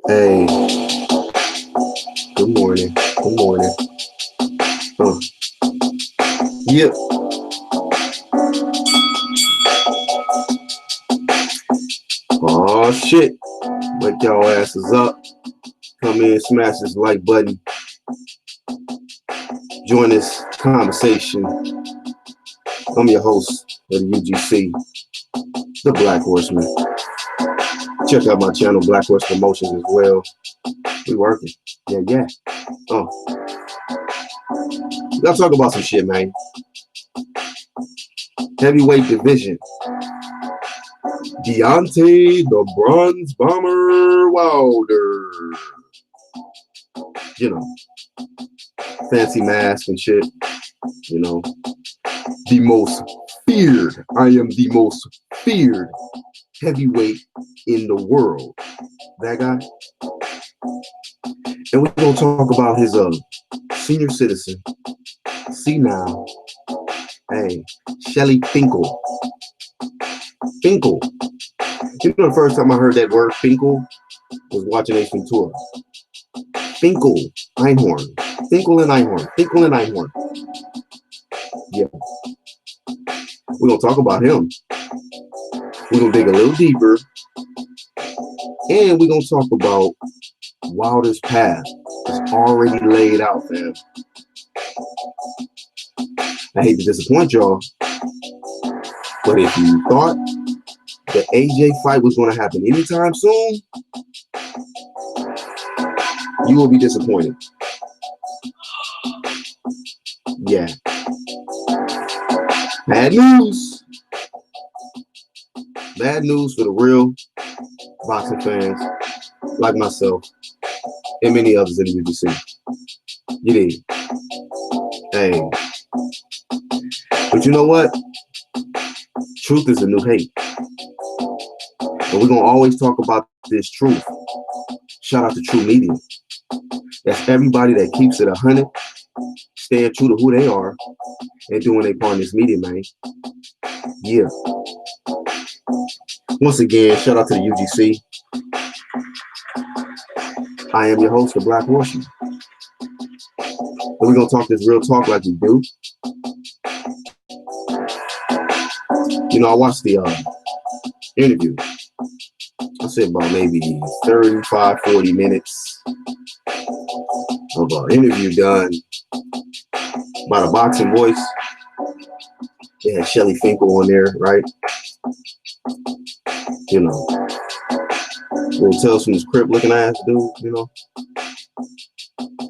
Hey, good morning. Good morning. Oh, yep. Oh shit. Wake y'all asses up. Come in, smash this like button. Join this conversation. I'm your host of the UGC, the Black Horseman. Check out my channel, Black Horse Promotions as well. We working. Yeah, yeah. Oh, we gotta talk about some shit, man. Heavyweight division. Deontay the Bronze Bomber Wilder. You know, fancy mask and shit. You know, the most feared. I am the most feared heavyweight in the world. That guy. And we're gonna talk about his senior citizen. See now. Hey, Shelly Finkel. Finkel. You know the first time I heard that word Finkel was watching Ace Ventura. Finkel Einhorn. Finkel and Einhorn. Finkel and Einhorn. Yeah. We're gonna talk about him. We're gonna dig a little deeper. And we're gonna talk about Wilder's path. It's already laid out, fam. I hate to disappoint y'all, but if you thought the AJ fight was going to happen anytime soon, you will be disappointed. Yeah. Bad news. Bad news for the real boxing fans like myself and many others in the UGC. You did. Hey. But you know what? Truth is the new hate. But we're going to always talk about this truth. Shout out to True Media. That's everybody that keeps it 100, staying true to who they are, and doing their part in this media, man. Yeah. Once again, shout out to the UGC. I am your host, the Black Horseman. And we're going to talk this real talk like we do. You know, I watched the interview. I said about maybe 35, 40 minutes of interview done by the Boxing Voice. They had Shelly Finkel on there, right? You know, little Tales from his Crib looking ass dude, you know.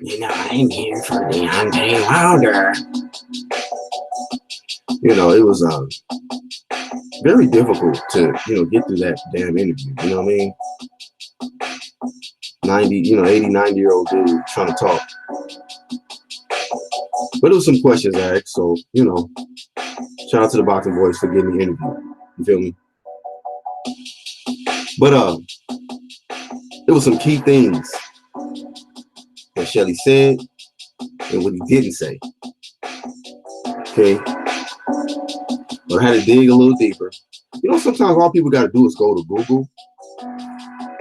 You know, I'm here for Deontay Wilder. You know, it was very difficult to, get through that damn interview. You know what I mean? 80, 90-year-old dude trying to talk. But there was some questions asked, so, shout out to the Boxing Voice for getting the interview. You feel me? But there was some key things that Shelly said and what he didn't say. Okay? But I had to dig a little deeper. You know, sometimes all people got to do is go to Google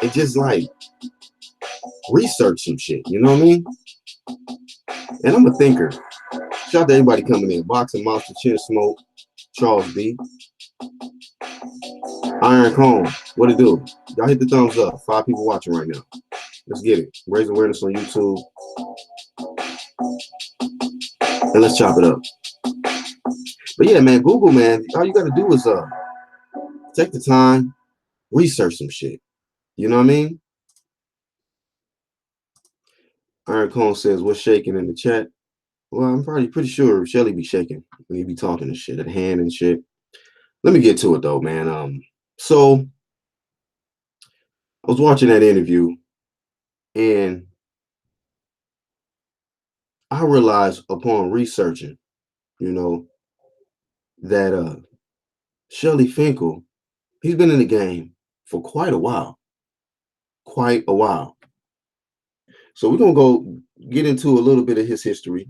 and just like research some shit. You know what I mean? And I'm a thinker. Shout out to everybody coming in. Boxing Monster, Chin Smoke, Charles B. Iron Cone, what it do? Y'all hit the thumbs up. 5 people watching right now. Let's get it. Raise awareness on YouTube. And let's chop it up. But yeah, man, Google, man, all you got to do is take the time, research some shit. You know what I mean? Iron Cone says, what's shaking in the chat? Well, I'm probably pretty sure Shelly be shaking when he be talking and shit, at hand and shit. Let me get to it though, man. So I was watching that interview and I realized upon researching, that Shelly Finkel, he's been in the game for quite a while. Quite a while. So we're gonna go get into a little bit of his history,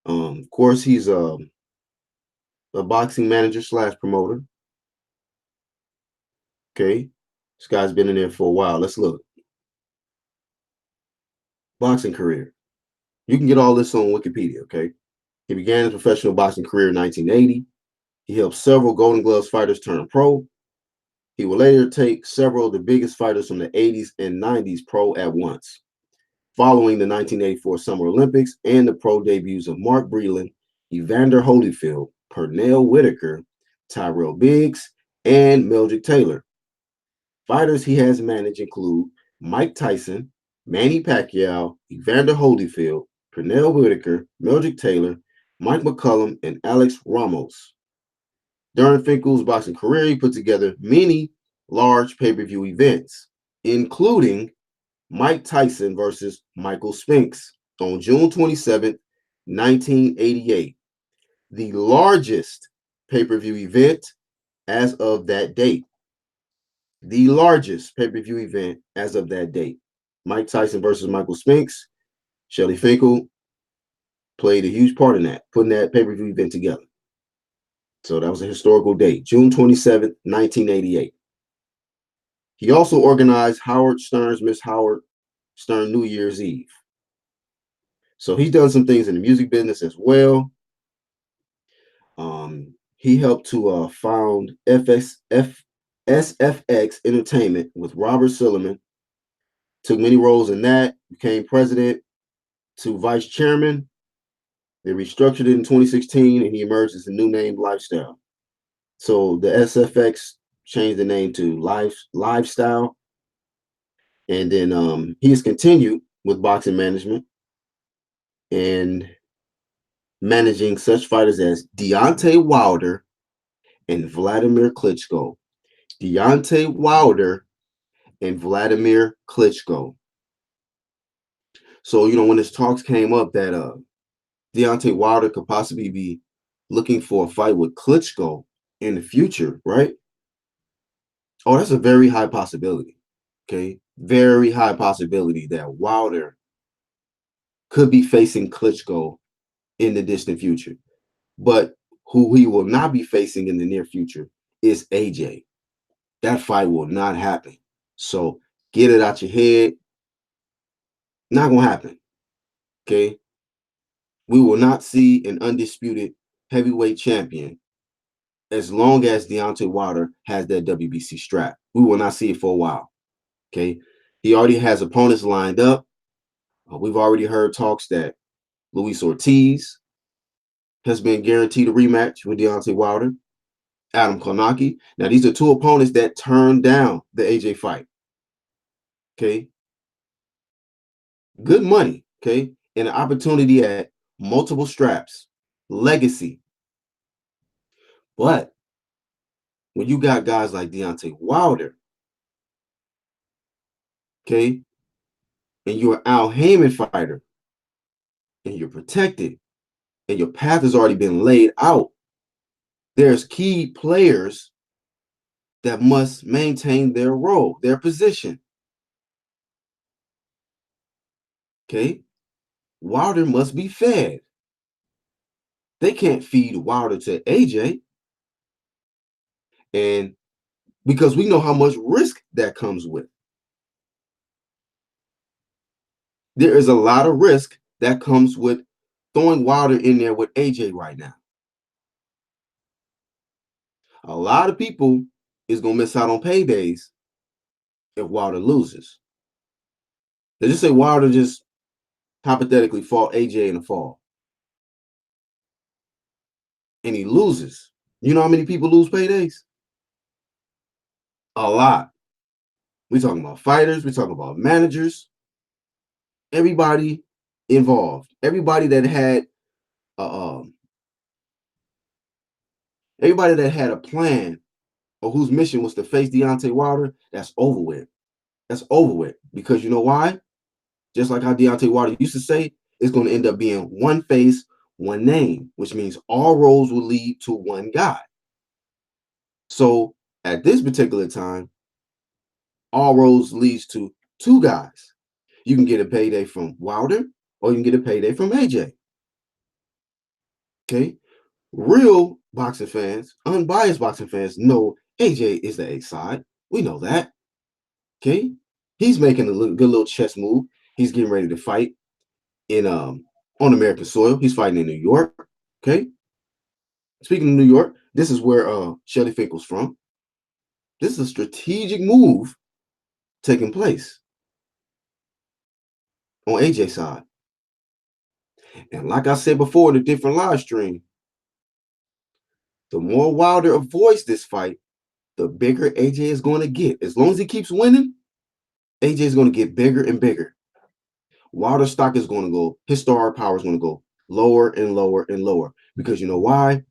Of course, he's a boxing manager slash promoter. Okay. This guy's been in there for a while. Let's look. Boxing career. You can get all this on Wikipedia, okay? He began his professional boxing career in 1980. He helped several Golden Gloves fighters turn pro. He would later take several of the biggest fighters from the 80s and 90s pro at once. Following the 1984 Summer Olympics and the pro debuts of Mark Breland, Evander Holyfield, Pernell Whitaker, Tyrell Biggs, and Meldrick Taylor. Fighters he has managed include Mike Tyson, Manny Pacquiao, Evander Holyfield, Pernell Whitaker, Meldrick Taylor, Mike McCullum, and Alex Ramos. During Finkel's boxing career, he put together many large pay-per-view events, including Mike Tyson versus Michael Spinks on June 27, 1988, the largest pay-per-view event as of that date. The largest pay-per-view event as of that date. Mike Tyson versus Michael Spinks. Shelly Finkel played a huge part in that, putting that pay-per-view event together. So that was a historical date, June 27th, 1988. He also organized Howard Stern's Miss Howard Stern New Year's Eve. So he's done some things in the music business as well. He helped to found SFX Entertainment with Robert Silverman. Took many roles in that, became president to vice chairman. They restructured it in 2016, and he emerged as a new name, Lifestyle. So the SFX changed the name to Lifestyle. And then he has continued with boxing management and managing such fighters as Deontay Wilder and Vladimir Klitschko. Deontay Wilder and Vladimir Klitschko. So, when this talks came up that Deontay Wilder could possibly be looking for a fight with Klitschko in the future, right? Oh, that's a very high possibility. Okay. Very high possibility that Wilder could be facing Klitschko in the distant future. But who he will not be facing in the near future is AJ. That fight will not happen. So get it out your head. Not going to happen. Okay. We will not see an undisputed heavyweight champion as long as Deontay Wilder has that WBC strap. We will not see it for a while. Okay. He already has opponents lined up. We've already heard talks that Luis Ortiz has been guaranteed a rematch with Deontay Wilder. Adam Kownacki. Now, these are two opponents that turned down the AJ fight. Okay. Good money. Okay. And an opportunity at multiple straps. Legacy. But when you got guys like Deontay Wilder, okay, and you're an Al Heyman fighter, and you're protected, and your path has already been laid out, there's key players that must maintain their role, their position. Okay? Wilder must be fed. They can't feed Wilder to AJ. And because we know how much risk that comes with. There is a lot of risk that comes with throwing Wilder in there with AJ right now. A lot of people is going to miss out on paydays if Wilder loses. They just say Wilder just hypothetically fought AJ in the fall. And he loses. You know how many people lose paydays? A lot. We're talking about fighters. We're talking about managers. Everybody involved. Everybody that had a plan or whose mission was to face Deontay Wilder, that's over with. That's over with. Because you know why? Just like how Deontay Wilder used to say, it's going to end up being one face, one name, which means all roads will lead to one guy. So at this particular time, all roads leads to two guys. You can get a payday from Wilder or you can get a payday from AJ. Okay? Real boxing fans, unbiased boxing fans know AJ is the A side. We know that. Okay, he's making a good little chess move. He's getting ready to fight in on American soil. He's fighting in New York. Okay, speaking of New York, this is where Shelly Finkel's from. This is a strategic move taking place on AJ's side. And like I said before in a different live stream, the more Wilder avoids this fight, the bigger AJ is going to get. As long as he keeps winning, AJ is going to get bigger and bigger. Wilder's stock is going to go, his star power is going to go lower and lower and lower. Because you know why?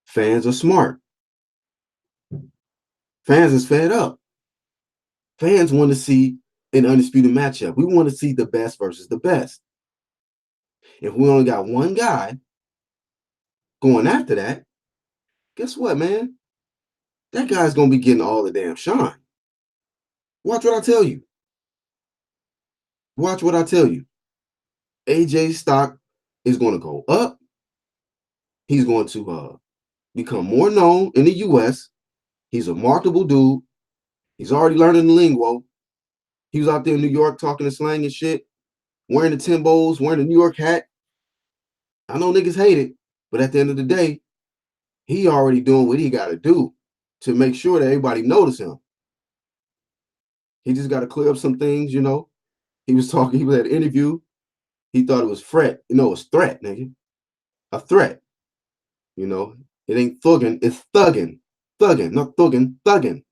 Fans are smart. Fans is fed up. Fans want to see an undisputed matchup. We want to see the best versus the best. If we only got one guy going after that, guess what, man? That guy's going to be getting all the damn shine. Watch what I tell you. Watch what I tell you. AJ's stock is going to go up. He's going to become more known in the U.S. He's a marketable dude. He's already learning the lingo. He was out there in New York talking and slang and shit, wearing the Timbos, wearing the New York hat. I know niggas hate it, but at the end of the day, he already doing what he got to do to make sure that everybody notice him. He just got to clear up some things, you know. He was at an interview. He thought it was fret. You know, it's threat, nigga. A threat. You know, it ain't thugging, it's thugging. Thugging, not thugging, thugging.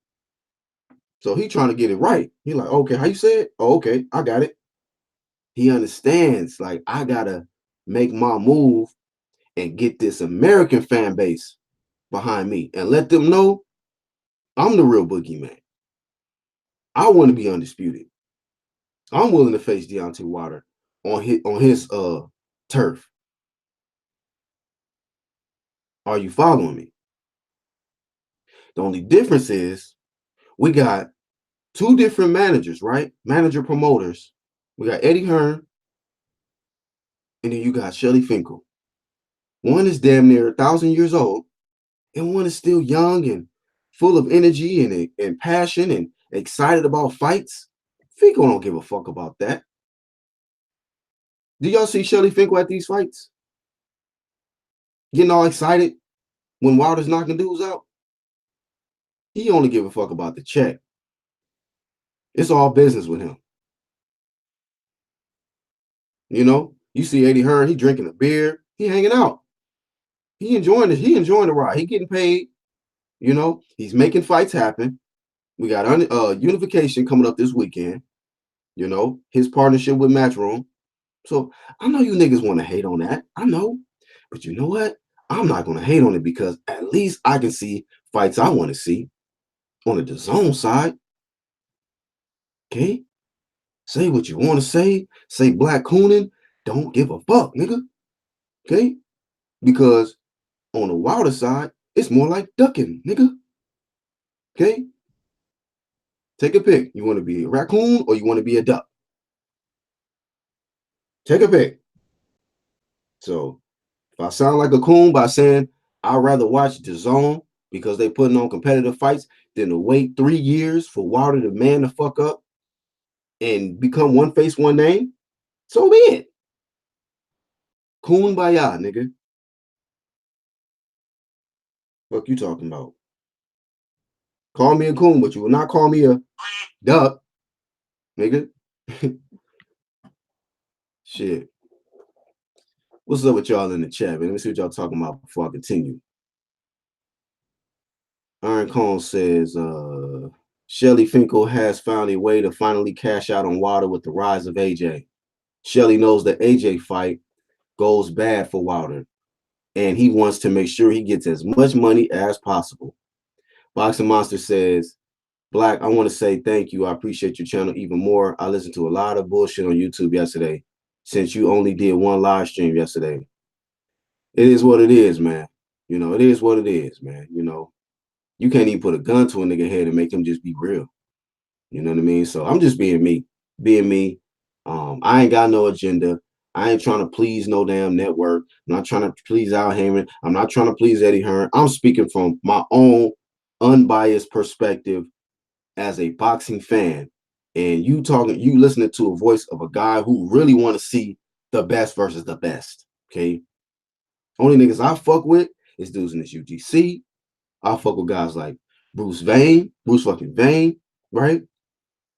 So he trying to get it right. He like, okay, how you say it? Oh, okay, I got it. He understands, like, I gotta make my move and get this American fan base behind me and let them know I'm the real boogeyman. I want to be undisputed. I'm willing to face Deontay Wilder on his turf. Are you following me? The only difference is we got two different managers, right? Manager promoters. We got Eddie Hearn, and then you got Shelly Finkel. One is damn near 1,000 years old, and one is still young and full of energy and passion and excited about fights. Finkel don't give a fuck about that. Do y'all see Shelly Finkel at these fights? Getting all excited when Wilder's knocking dudes out? He only give a fuck about the check. It's all business with him. You know, you see Eddie Hearn, he drinking a beer, he hanging out. He enjoying it. He enjoying the ride. He getting paid. You know, he's making fights happen. We got unification coming up this weekend. You know, his partnership with Matchroom. So I know you niggas want to hate on that. I know. But you know what? I'm not going to hate on it because at least I can see fights I want to see on the DAZN side. Okay? Say what you want to say. Say Black Coonan. Don't give a fuck, nigga. Okay? Because on the Wilder side, it's more like ducking, nigga. Okay? Take a pick. You want to be a raccoon or you want to be a duck? Take a pick. So if I sound like a coon by saying I'd rather watch DAZN because they putting on competitive fights than to wait 3 years for Wilder to man the fuck up and become one face, one name, so be it. Coon by y'all, nigga. Fuck you talking about? Call me a coon, but you will not call me a duck, nigga. Shit. What's up with y'all in the chat, man? Let me see what y'all talking about before I continue. Iron Cone says, Shelly Finkel has found a way to finally cash out on Wilder with the rise of AJ. Shelly knows the AJ fight goes bad for Wilder, and he wants to make sure he gets as much money as possible. Boxing Monster says, Black, I want to say thank you. I appreciate your channel even more. I listened to a lot of bullshit on YouTube yesterday since you only did one live stream yesterday. It is what it is, man. You know, it is what it is, man. You know, you can't even put a gun to a nigga head and make him just be real. You know what I mean? So I'm just being me. Being me. I ain't got no agenda. I ain't trying to please no damn network. I'm not trying to please Al Heyman. I'm not trying to please Eddie Hearn. I'm speaking from my own unbiased perspective as a boxing fan, and you listening to a voice of a guy who really want to see the best versus the best. Okay. Only niggas I fuck with is dudes in this UGC. I fuck with guys like Bruce fucking Vane, right?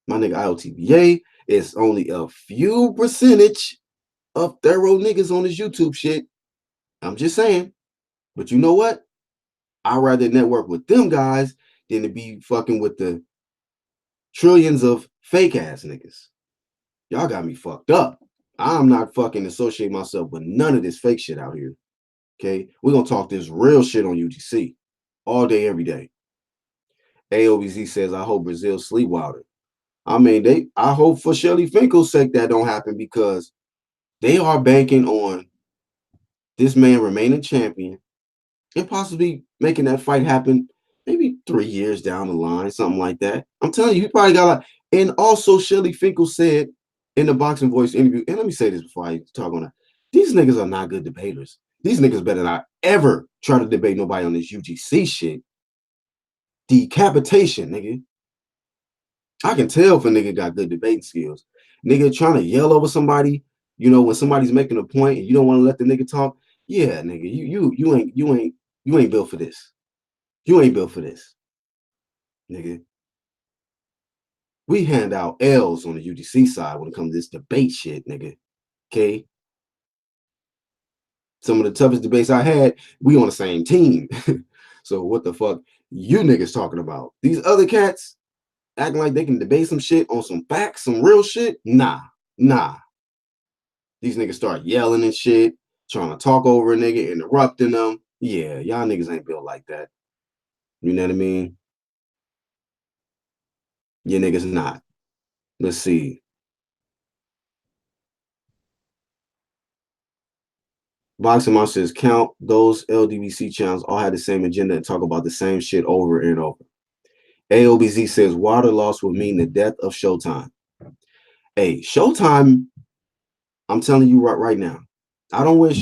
My nigga IOTBA is only a few percentage of thorough niggas on this YouTube shit. I'm just saying. But you know what? I'd rather network with them guys than to be fucking with the trillions of fake ass niggas. Y'all got me fucked up. I'm not fucking associating myself with none of this fake shit out here. Okay, we're gonna talk this real shit on UGC all day, every day. AOBZ says, I hope Brazil sleep Wilder. I mean, I hope for Shelly Finkel's sake that don't happen, because they are banking on this man remaining champion and possibly making that fight happen maybe 3 years down the line, something like that. I'm telling you, he probably got like. And also, Shelly Finkel said in the Boxing Voice interview, and let me say this before I talk on that, these niggas are not good debaters. These niggas better not ever try to debate nobody on this UGC shit. Decapitation, nigga. I can tell if a nigga got good debating skills. Nigga trying to yell over somebody, when somebody's making a point and you don't want to let the nigga talk. Yeah, nigga, you ain't built for this. You ain't built for this, nigga. We hand out L's on the UGC side when it comes to this debate shit, nigga. Okay. Some of the toughest debates I had, we on the same team. So what the fuck you niggas talking about? These other cats acting like they can debate some shit on some facts, some real shit. Nah. These niggas start yelling and shit, trying to talk over a nigga, interrupting them. Yeah, y'all niggas ain't built like that. You know what I mean? You niggas not. Let's see. Boxing Monster says, count those LDBC channels all had the same agenda and talk about the same shit over and over. AOBZ says, water loss would mean the death of Showtime. Hey, Showtime, I'm telling you right now, I don't wish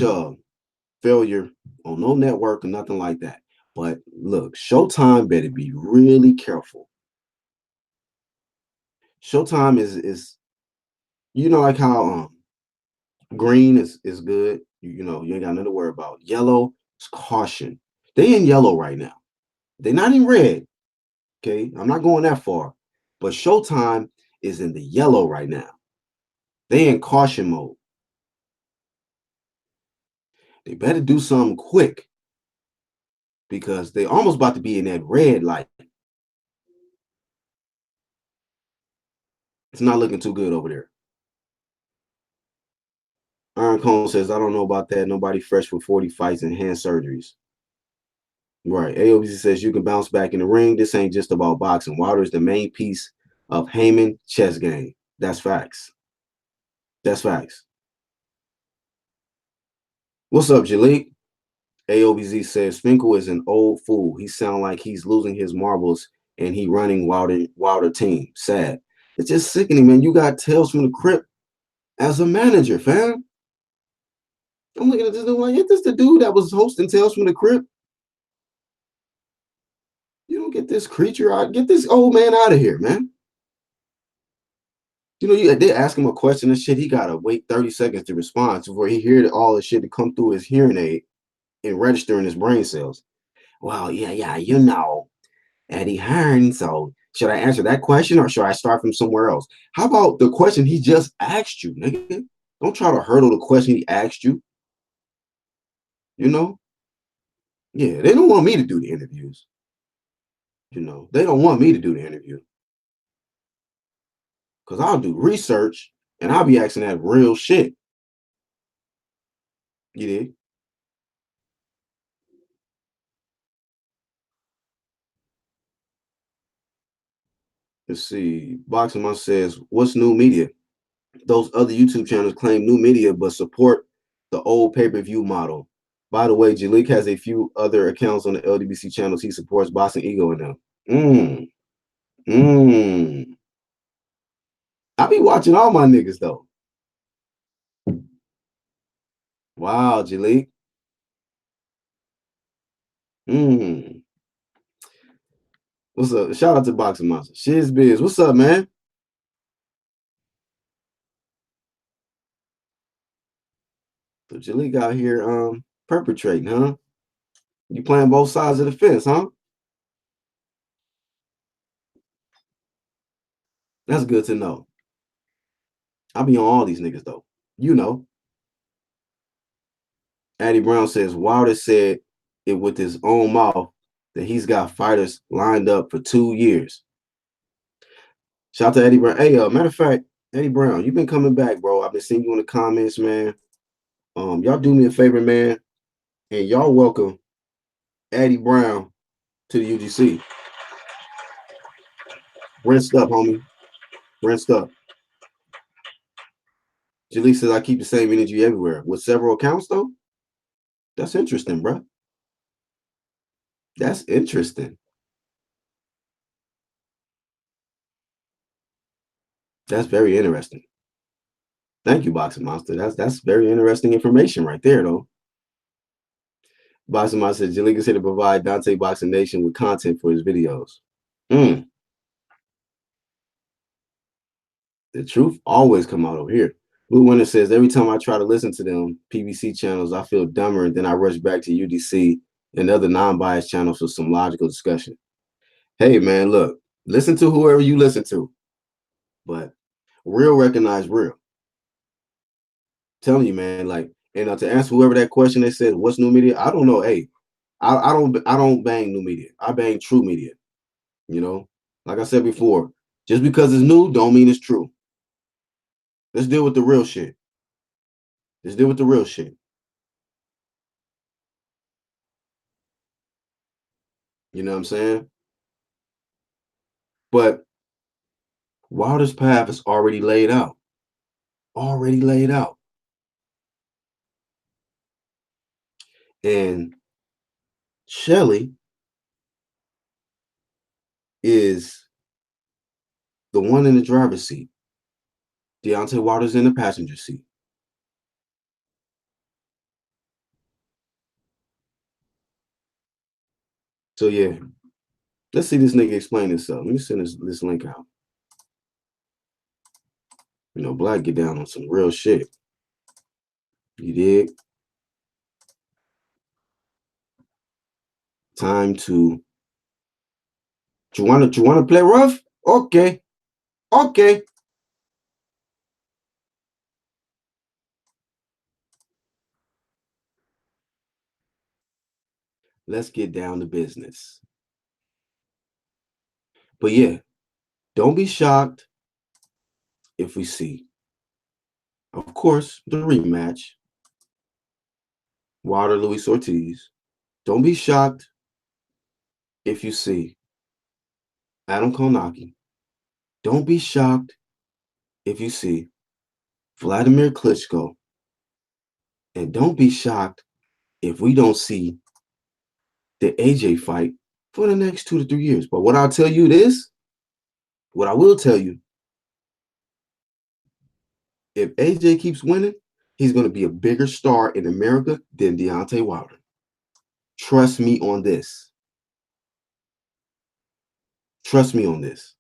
failure on no network or nothing like that. But look, Showtime better be really careful. Showtime is like how green is good. You ain't got nothing to worry about. Yellow is caution. They in yellow right now. They're not in red. Okay, I'm not going that far. But Showtime is in the yellow right now. They in caution mode. They better do something quick, because they almost about to be in that red light. It's not looking too good over there. Iron Cone says, I don't know about that. Nobody fresh with 40 fights and hand surgeries. Right. AOBC says you can bounce back in the ring. This ain't just about boxing. Wilder is the main piece of Heyman chess game. That's facts. That's facts. What's up, Jalik? AOBZ says Finkel is an old fool. He sound like he's losing his marbles and he running Wilder team. Sad. It's just sickening, man. You got Tales from the Crypt as a manager, fam. I'm looking at this dude like, is this the dude that was hosting Tales from the Crypt? You don't get this creature out. Get this old man out of here, man. They ask him a question and shit. He gotta wait 30 seconds to respond before he hear all the shit to come through his hearing aid and register in his brain cells. Well, yeah, Eddie Hearn. So should I answer that question or should I start from somewhere else? How about the question he just asked you, nigga? Don't try to hurdle the question he asked you. Yeah, they don't want me to do the interviews. They don't want me to do the interview. Because I'll do research and I'll be asking that real shit. You did? Let's see. Boxing Month says, what's new media? Those other YouTube channels claim new media but support the old pay-per-view model. By the way, Jalik has a few other accounts on the LDBC channels. He supports Boxing Ego in them. I be watching all my niggas though. Wow, Jalik. What's up? Shout out to Boxing Monster. Shiz Biz. What's up, man? So Jalik out here perpetrating, huh? You playing both sides of the fence, huh? That's good to know. I'll be on all these niggas though. You know. Addy Brown says Wilder said it with his own mouth that he's got fighters lined up for 2 years. Shout out to Eddie Brown. Hey, matter of fact, Eddie Brown, you've been coming back, bro. I've been seeing you in the comments, man. Y'all do me a favor, man, and y'all welcome Eddie Brown to the UGC. Rinsed up, homie. Rinsed up. Jalik says I keep the same energy everywhere. With several accounts, though? That's interesting, bro. That's interesting. That's very interesting. Thank you, Boxing Monster. That's very interesting information right there, though. Boxing Monster said Jalik is here to provide Dante Boxing Nation with content for his videos. The truth always come out over here. Blue Winter says every time I try to listen to them PBC channels, I feel dumber, and then I rush back to UDC and other non-biased channels for some logical discussion. Hey, man, look, listen to whoever you listen to, but real recognize real. I'm telling you, man, like, and to answer whoever that question they said, what's new media? I don't know. Hey, I don't bang new media. I bang true media. You know, like I said before, just because it's new don't mean it's true. Let's deal with the real shit. Let's deal with the real shit. You know what I'm saying? But Wilder's path is already laid out. Already laid out. And Shelly is the one in the driver's seat. Deontay Wilder's in the passenger seat. So yeah, let's see this nigga explain himself. Let me send this link out. You know, Black get down on some real shit. You dig? Time to. You wanna play rough? Okay. Okay. Let's get down to business. But yeah, don't be shocked if we see, of course, the rematch. Wilder Luis Ortiz. Don't be shocked if you see Adam Kownacki. Don't be shocked if you see Vladimir Klitschko. And don't be shocked if we don't see the AJ fight for the next 2 to 3 years. But what I'll tell you this, what I will tell you, if AJ keeps winning, he's going to be a bigger star in America than Deontay Wilder. Trust me on this. Trust me on this.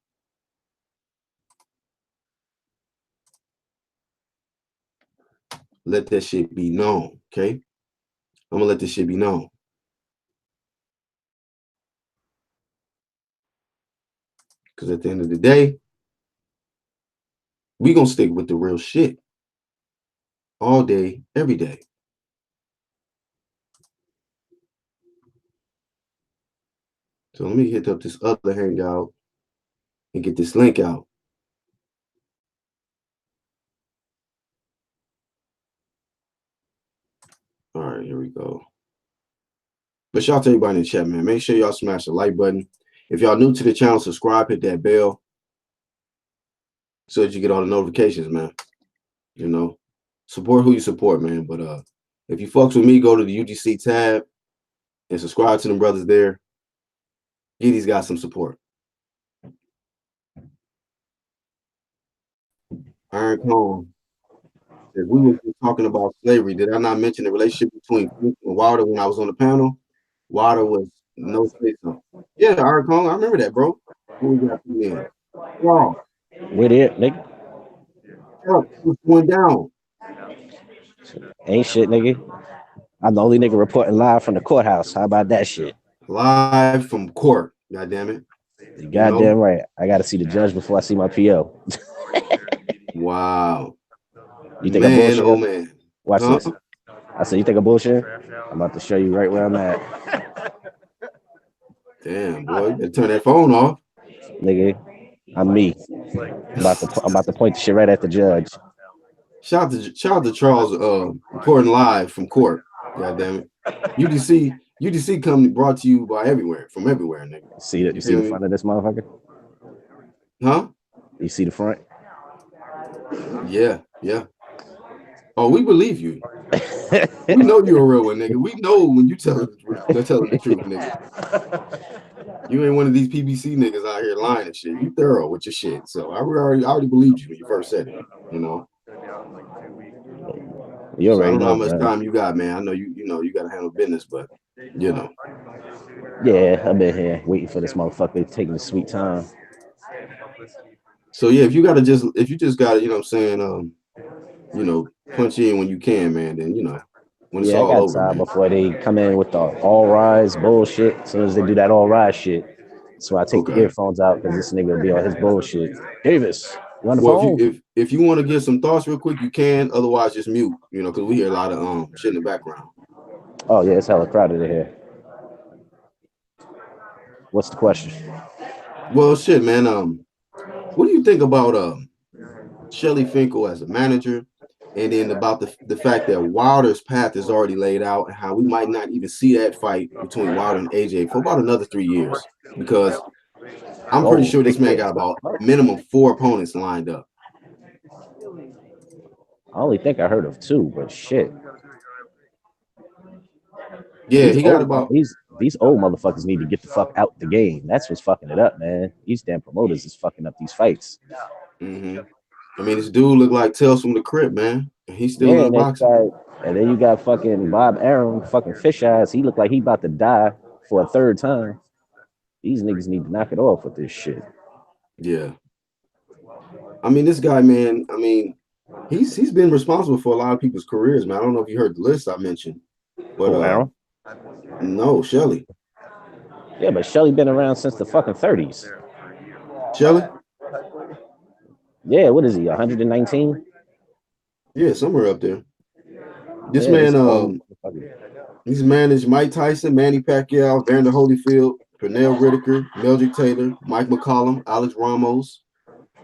Let that shit be known, okay? I'm going to let this shit be known. Because at the end of the day, we going to stick with the real shit all day, every day. So let me hit up this other hangout and get this link out. All right, here we go. But shout out to everybody in the chat, man. Make sure y'all smash the like button. If y'all new to the channel, subscribe, hit that bell so that you get all the notifications, man. You know, support who you support, man. But if you fucks with me, go to the UGC tab and subscribe to them brothers there. Give these guys some support. Iron Cone. If we were talking about slavery, did I not mention the relationship between Clint and Wilder when I was on the panel? Wilder was No say so. Yeah, Art Kong, I remember that, bro. What we got in? Wow, With it, nigga. what's going down? Ain't shit, nigga. I'm the only nigga reporting live from the courthouse. How about that shit? Live from court. God damn it. You You know? goddamn right. I gotta see the judge before I see my PO. Wow. You think I'm Man, oh bullshit? man. Watch Huh? this. I said, you think I'm bullshit? I'm about to show you right where I'm at. Damn, boy. You better turn that phone off. Nigga, I'm me. I'm about to point the shit right at the judge. Shout out to Charles reporting live from court. God damn it. UDC company brought to you by from everywhere, nigga. See that? You You see feel the me? front of this motherfucker? Huh? You see the front? Yeah, yeah. Oh, we believe you. We know you're a real one, nigga. We know when you telling the truth, nigga. You ain't one of these PBC niggas out here lying and shit. You thorough with your shit. So I already believed you when you first said it. You know. You So I already don't know how know, much man. time you got, man. I know you got to handle business, but you know. Yeah, I've been here waiting for this motherfucker taking the sweet time. So yeah, if you just gotta, you know what I'm saying, punch in when you can, man, then when it's Yeah, I all got over, time man. before they come in with the all rise bullshit. As soon as they do that all rise shit, so I take the Okay. earphones out because this nigga will be on his bullshit. Davis, you on the Well, if you phone? if you want to get some thoughts real quick, you can. Otherwise, just mute. Because we hear a lot of shit in the background. Oh yeah, it's hella crowded in here. What's the question? Well, shit, man. What do you think about Shelly Finkel as a manager, and then about the fact that Wilder's path is already laid out, and how we might not even see that fight between Wilder and AJ for about another 3 years, because I'm pretty Whoa, sure this big man kids. got What about the fuck? minimum 4 opponents lined up. I only think I heard of two, but shit, Yeah, these he got old about. these old motherfuckers need to get the fuck out the game. That's what's fucking it up, man. These damn promoters is fucking up these fights. hmm I mean, this dude looked like Tales from the Crypt, man, and he's still Yeah, in boxing. and then you got fucking Bob Arum, fucking fish eyes. He looked like he about to die for a third time. These niggas need to knock it off with this shit. Yeah, I mean, this guy, man. I mean, he's been responsible for a lot of people's careers, man. I don't know if you heard the list I mentioned, but Who, Arum? no, Shelly, Yeah, but Shelly been around since the fucking 30s. Shelly, Yeah, what is he? 119? yeah, somewhere up there. This Yeah, man, this old motherfucker. he's managed Mike Tyson, Manny Pacquiao, Vander Holyfield, Pernell Whitaker, Meldrick Taylor, Mike McCollum, Alex Ramos,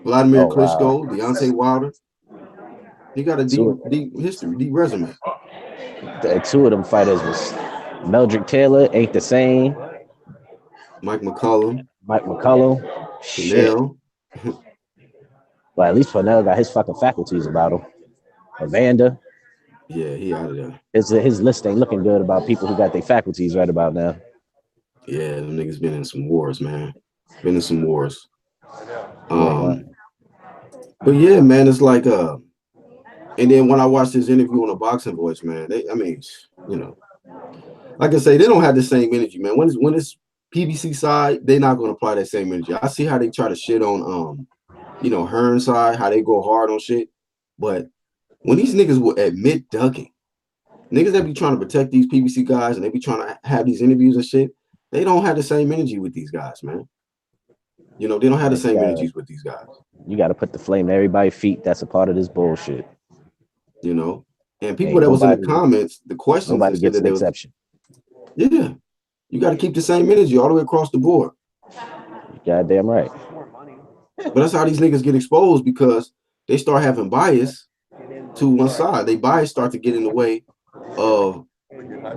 Vladimir Oh wow. Klitschko, Deontay Wilder. He got a Two, deep history, deep resume. two of them fighters was Meldrick Taylor, ain't the same. Mike McCollum, Mike McCullum. Shit. Pernell. Well, at least Fennell got his fucking faculties about him. Evander, Yeah, he out of there. his list ain't looking good about people who got their faculties right about now. Yeah, them niggas been in some wars, man. Been in some wars. Yeah, well, Um, but yeah, man, it's like and then when I watched this interview on the Boxing Voice, man, I mean, you know, like I say, they don't have the same energy, man. When it's PBC side, they're not gonna apply that same energy. I see how they try to shit on Hearn side, how they go hard on shit. But when these niggas will admit ducking, niggas that be trying to protect these PBC guys and they be trying to have these interviews and shit, they don't have the same energy with these guys, man. They don't have the man, same energies with these guys, you gotta put the flame in everybody's feet. That's a part of this bullshit. you know. And people Ain't that was in the nobody comments, the questions and nobody shit gets that an they was, exception. yeah, you got to keep the same energy all the way across the board. Goddamn right. But that's how these niggas get exposed because they start having bias to one side. They bias start to get in the way of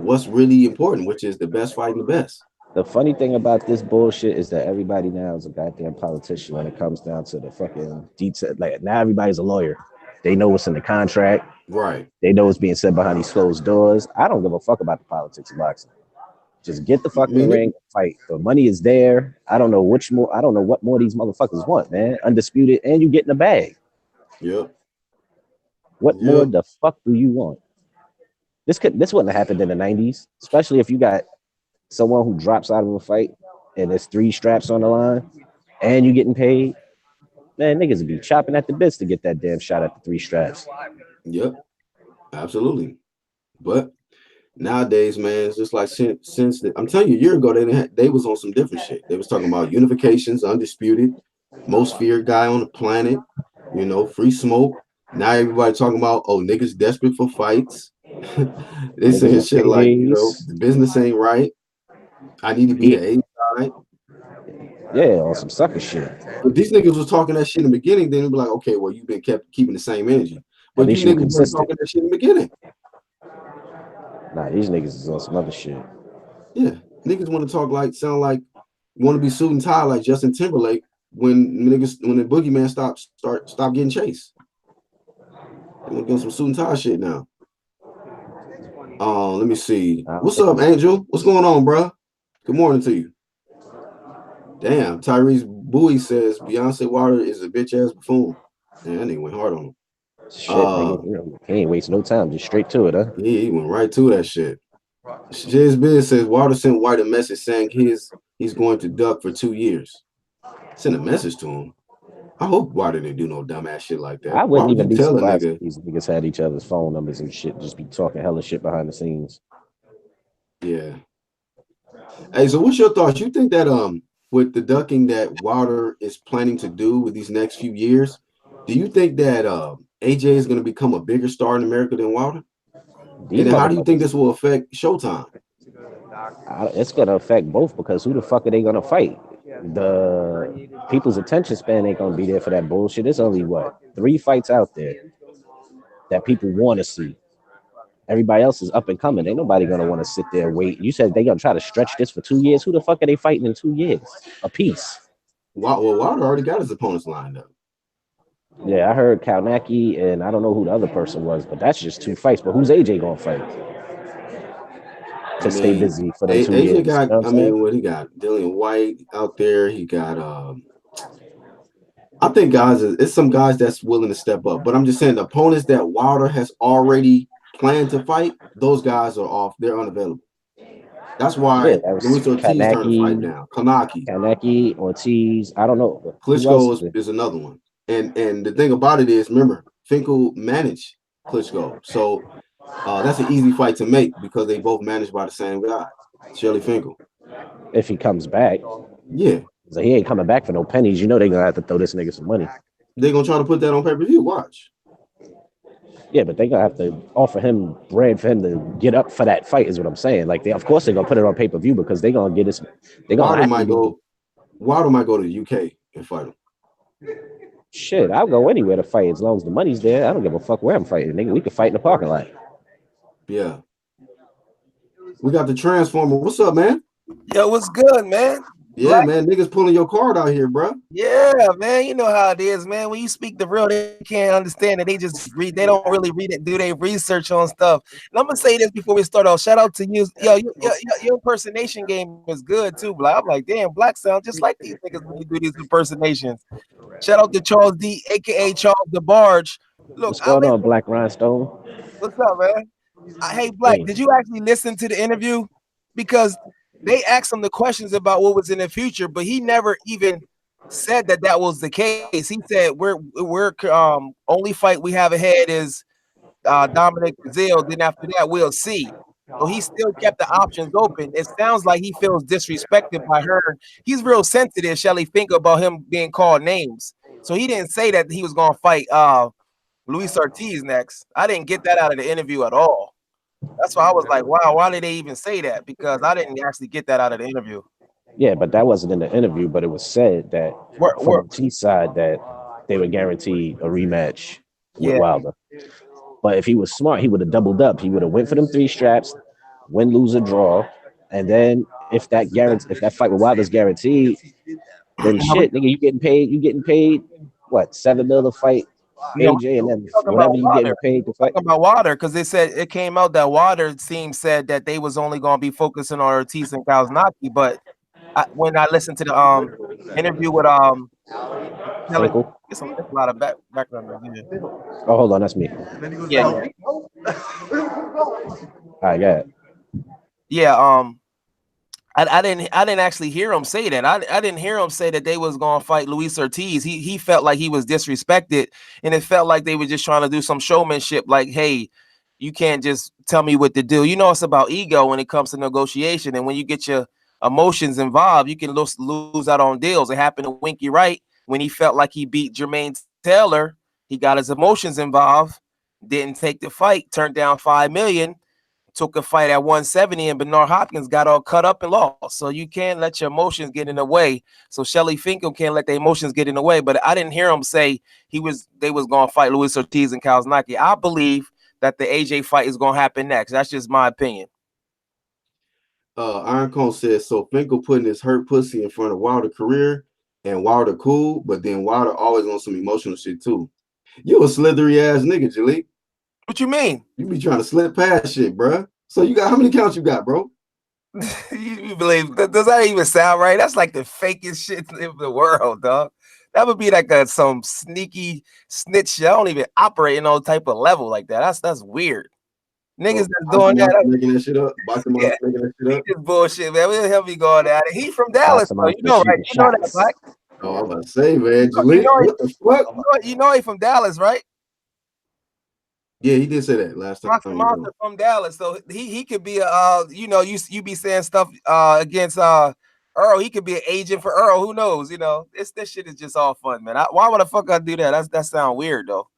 what's really important, which is the best fighting the best. The funny thing about this bullshit is that everybody now is a goddamn politician when it comes down to the fucking detail. Like now everybody's a lawyer. They know what's in the contract. Right. They know what's being said behind these closed doors. I don't give a fuck about the politics of boxing. Just get the I fuck in the mean, ring and fight. The money is there. I don't know which more. I don't know what more these motherfuckers want, man. Undisputed, and you get in the bag. yep. What more Yep. the fuck do you want? This wouldn't have happened in the '90s, especially if you got someone who drops out of a fight and there's 3 straps on the line and you getting paid, man, niggas would be chopping at the bits to get that damn shot at the 3 straps. Yep, absolutely. But nowadays, man, it's just like I'm telling you, a year ago they was on some different shit. They was talking about unifications, undisputed, most feared guy on the planet, free smoke. Now everybody talking about niggas desperate for fights. They saying shit like the business ain't right. I need to be the A side. Yeah, on some sucker shit. But these niggas was talking that shit in the beginning, then it'd be like, okay, well, you've been keeping the same energy. But you niggas weren't talking that shit in the beginning. Nah, these niggas is on some other shit. Yeah, niggas want to sound like, want to be suit and tie like Justin Timberlake when the boogeyman stop getting chased. They want to get some suit and tie shit now. Let me see. What's up, Angel? What's going on, bro? Good morning to you. Damn, Tyrese Bowie says Beyonce Water is a bitch ass buffoon. Man, that nigga went hard on him. Shit, nigga, he ain't wasting no time, just straight to it, huh? He went right to that shit. Jay's Biz says Water sent White a message saying he's going to duck for 2 years. Send a message to him. I hope Water didn't do no dumbass shit like that. I wouldn't even be surprised if these niggas had each other's phone numbers and shit, just be talking hella shit behind the scenes. Yeah. Hey, so what's your thoughts? You think that with the ducking that Wilder is planning to do with these next few years, do you think that AJ is going to become a bigger star in America than Wilder? And how do you think this will affect Showtime? It's going to affect both, because who the fuck are they going to fight? The people's attention span ain't going to be there for that bullshit. There's only, 3 fights out there that people want to see. Everybody else is up and coming. Ain't nobody going to want to sit there and wait. You said they going to try to stretch this for 2 years. Who the fuck are they fighting in 2 years? A piece. Well, Wilder already got his opponents lined up. Yeah, I heard Kalnacki, and I don't know who the other person was, but that's just 2 fights. But who's AJ going to fight? To stay busy for them 2 AJ years. Got, you know what he got? Dillian White out there. He got, I think it's some guys that's willing to step up. But I'm just saying the opponents that Wilder has already planned to fight, those guys are off. They're unavailable. That's why Luis Ortiz turned the fight down. Kanaki, Ortiz, I don't know. Klitschko is another one. And the thing about it is, remember, Finkel managed Klitschko. So that's an easy fight to make because they both managed by the same guy, Shelly Finkel. If he comes back. Yeah. So he ain't coming back for no pennies. You know they're going to have to throw this nigga some money. They're going to try to put that on pay-per-view. Watch. Yeah, but they're going to have to offer him bread for him to get up for that fight is what I'm saying. Like, of course they're going to put it on pay-per-view because they're going to get this. Wilder might go to the UK and fight him. Shit, I'll go anywhere to fight as long as the money's there. I don't give a fuck where I'm fighting. Nigga, we can fight in the parking lot. Yeah. We got the Transformer. What's up, man? Yo, what's good, man? Yeah, man. Niggas pulling your card out here, bro. Yeah, man. You know how it is, man. When you speak the real, they can't understand it. They just read. They don't really read it. Do they research on stuff? And I'm gonna say this before we start off. Shout out to you. Yo, your impersonation game is good too, Black. I'm like, damn, Black sound just like these niggas when you do these impersonations. Shout out to Charles D, aka Charles DeBarge. Look, what's going on, Black Rhinestone? What's up, man? Hey, Black, did you actually listen to the interview? Because they asked him the questions about what was in the future, but he never even said that was the case. He said we're only fight we have ahead is Dominic Brazil. Then after that, we'll see. So he still kept the options open. It sounds like he feels disrespected by her. He's real sensitive, Shelly, think about him being called names. So he didn't say that he was gonna fight Luis Ortiz next. I didn't get that out of the interview at all. That's why I was like, wow, why did they even say that? Because I didn't actually get that out of the interview. Yeah, but that wasn't in the interview, but it was said that from the T side that they would guarantee a rematch with Wilder. But if he was smart, he would have doubled up. He would have went for them 3 straps, win, lose, or draw. And then if that fight with Wilder's guaranteed, then shit, nigga, you getting paid what, $7 million to fight AJ, and then whatever you getting paid to fight. About Wilder, because they said it came out that Wilder said that they was only going to be focusing on Ortiz and Kalnacki, but when I listened to the interview with it's a lot of background. Oh, hold on, that's me. Yeah. All right, got it. Yeah. I didn't actually hear him say that. I didn't hear him say that they was gonna fight Luis Ortiz. He felt like he was disrespected, and it felt like they were just trying to do some showmanship. Like, hey, you can't just tell me what to do. You know, it's about ego when it comes to negotiation, and when you get your emotions involved, you can lose out on deals. It happened to Winky Wright when he felt like he beat Jermaine Taylor. He got his emotions involved, didn't take the fight, turned down $5 million. Took a fight at 170 and Bernard Hopkins got all cut up and lost. So you can't let your emotions get in the way. So Shelly Finkel can't let the emotions get in the way. But I didn't hear him say they was going to fight Luis Ortiz and Kaliznaki. I believe that the AJ fight is going to happen next. That's just my opinion. Iron Cone says, so Finkel putting his hurt pussy in front of Wilder career and Wilder cool, but then Wilder always on some emotional shit too. You a slithery ass nigga, Jaleel. What you mean? You be trying to slip past shit, bro. So you got how many counts you got, bro? you believe? Does that even sound right? That's like the fakest shit in the world, dog. That would be like some sneaky snitch. I don't even operate in no type of level like that. That's weird. Niggas that's doing that, making that shit up. Yeah. Making that shit up. This bullshit, man. We'll help me going at it. He from Dallas, so you know, right? You know that, right? Oh, I'm about to say, man, Jaleel, what the fuck? You know he from Dallas, right? Yeah, he did say that last time. Monster from Dallas, so he could be a you know, you be saying stuff against Earl. He could be an agent for Earl. Who knows? You know, this shit is just all fun, man. Why would the fuck I do that? That sound weird though.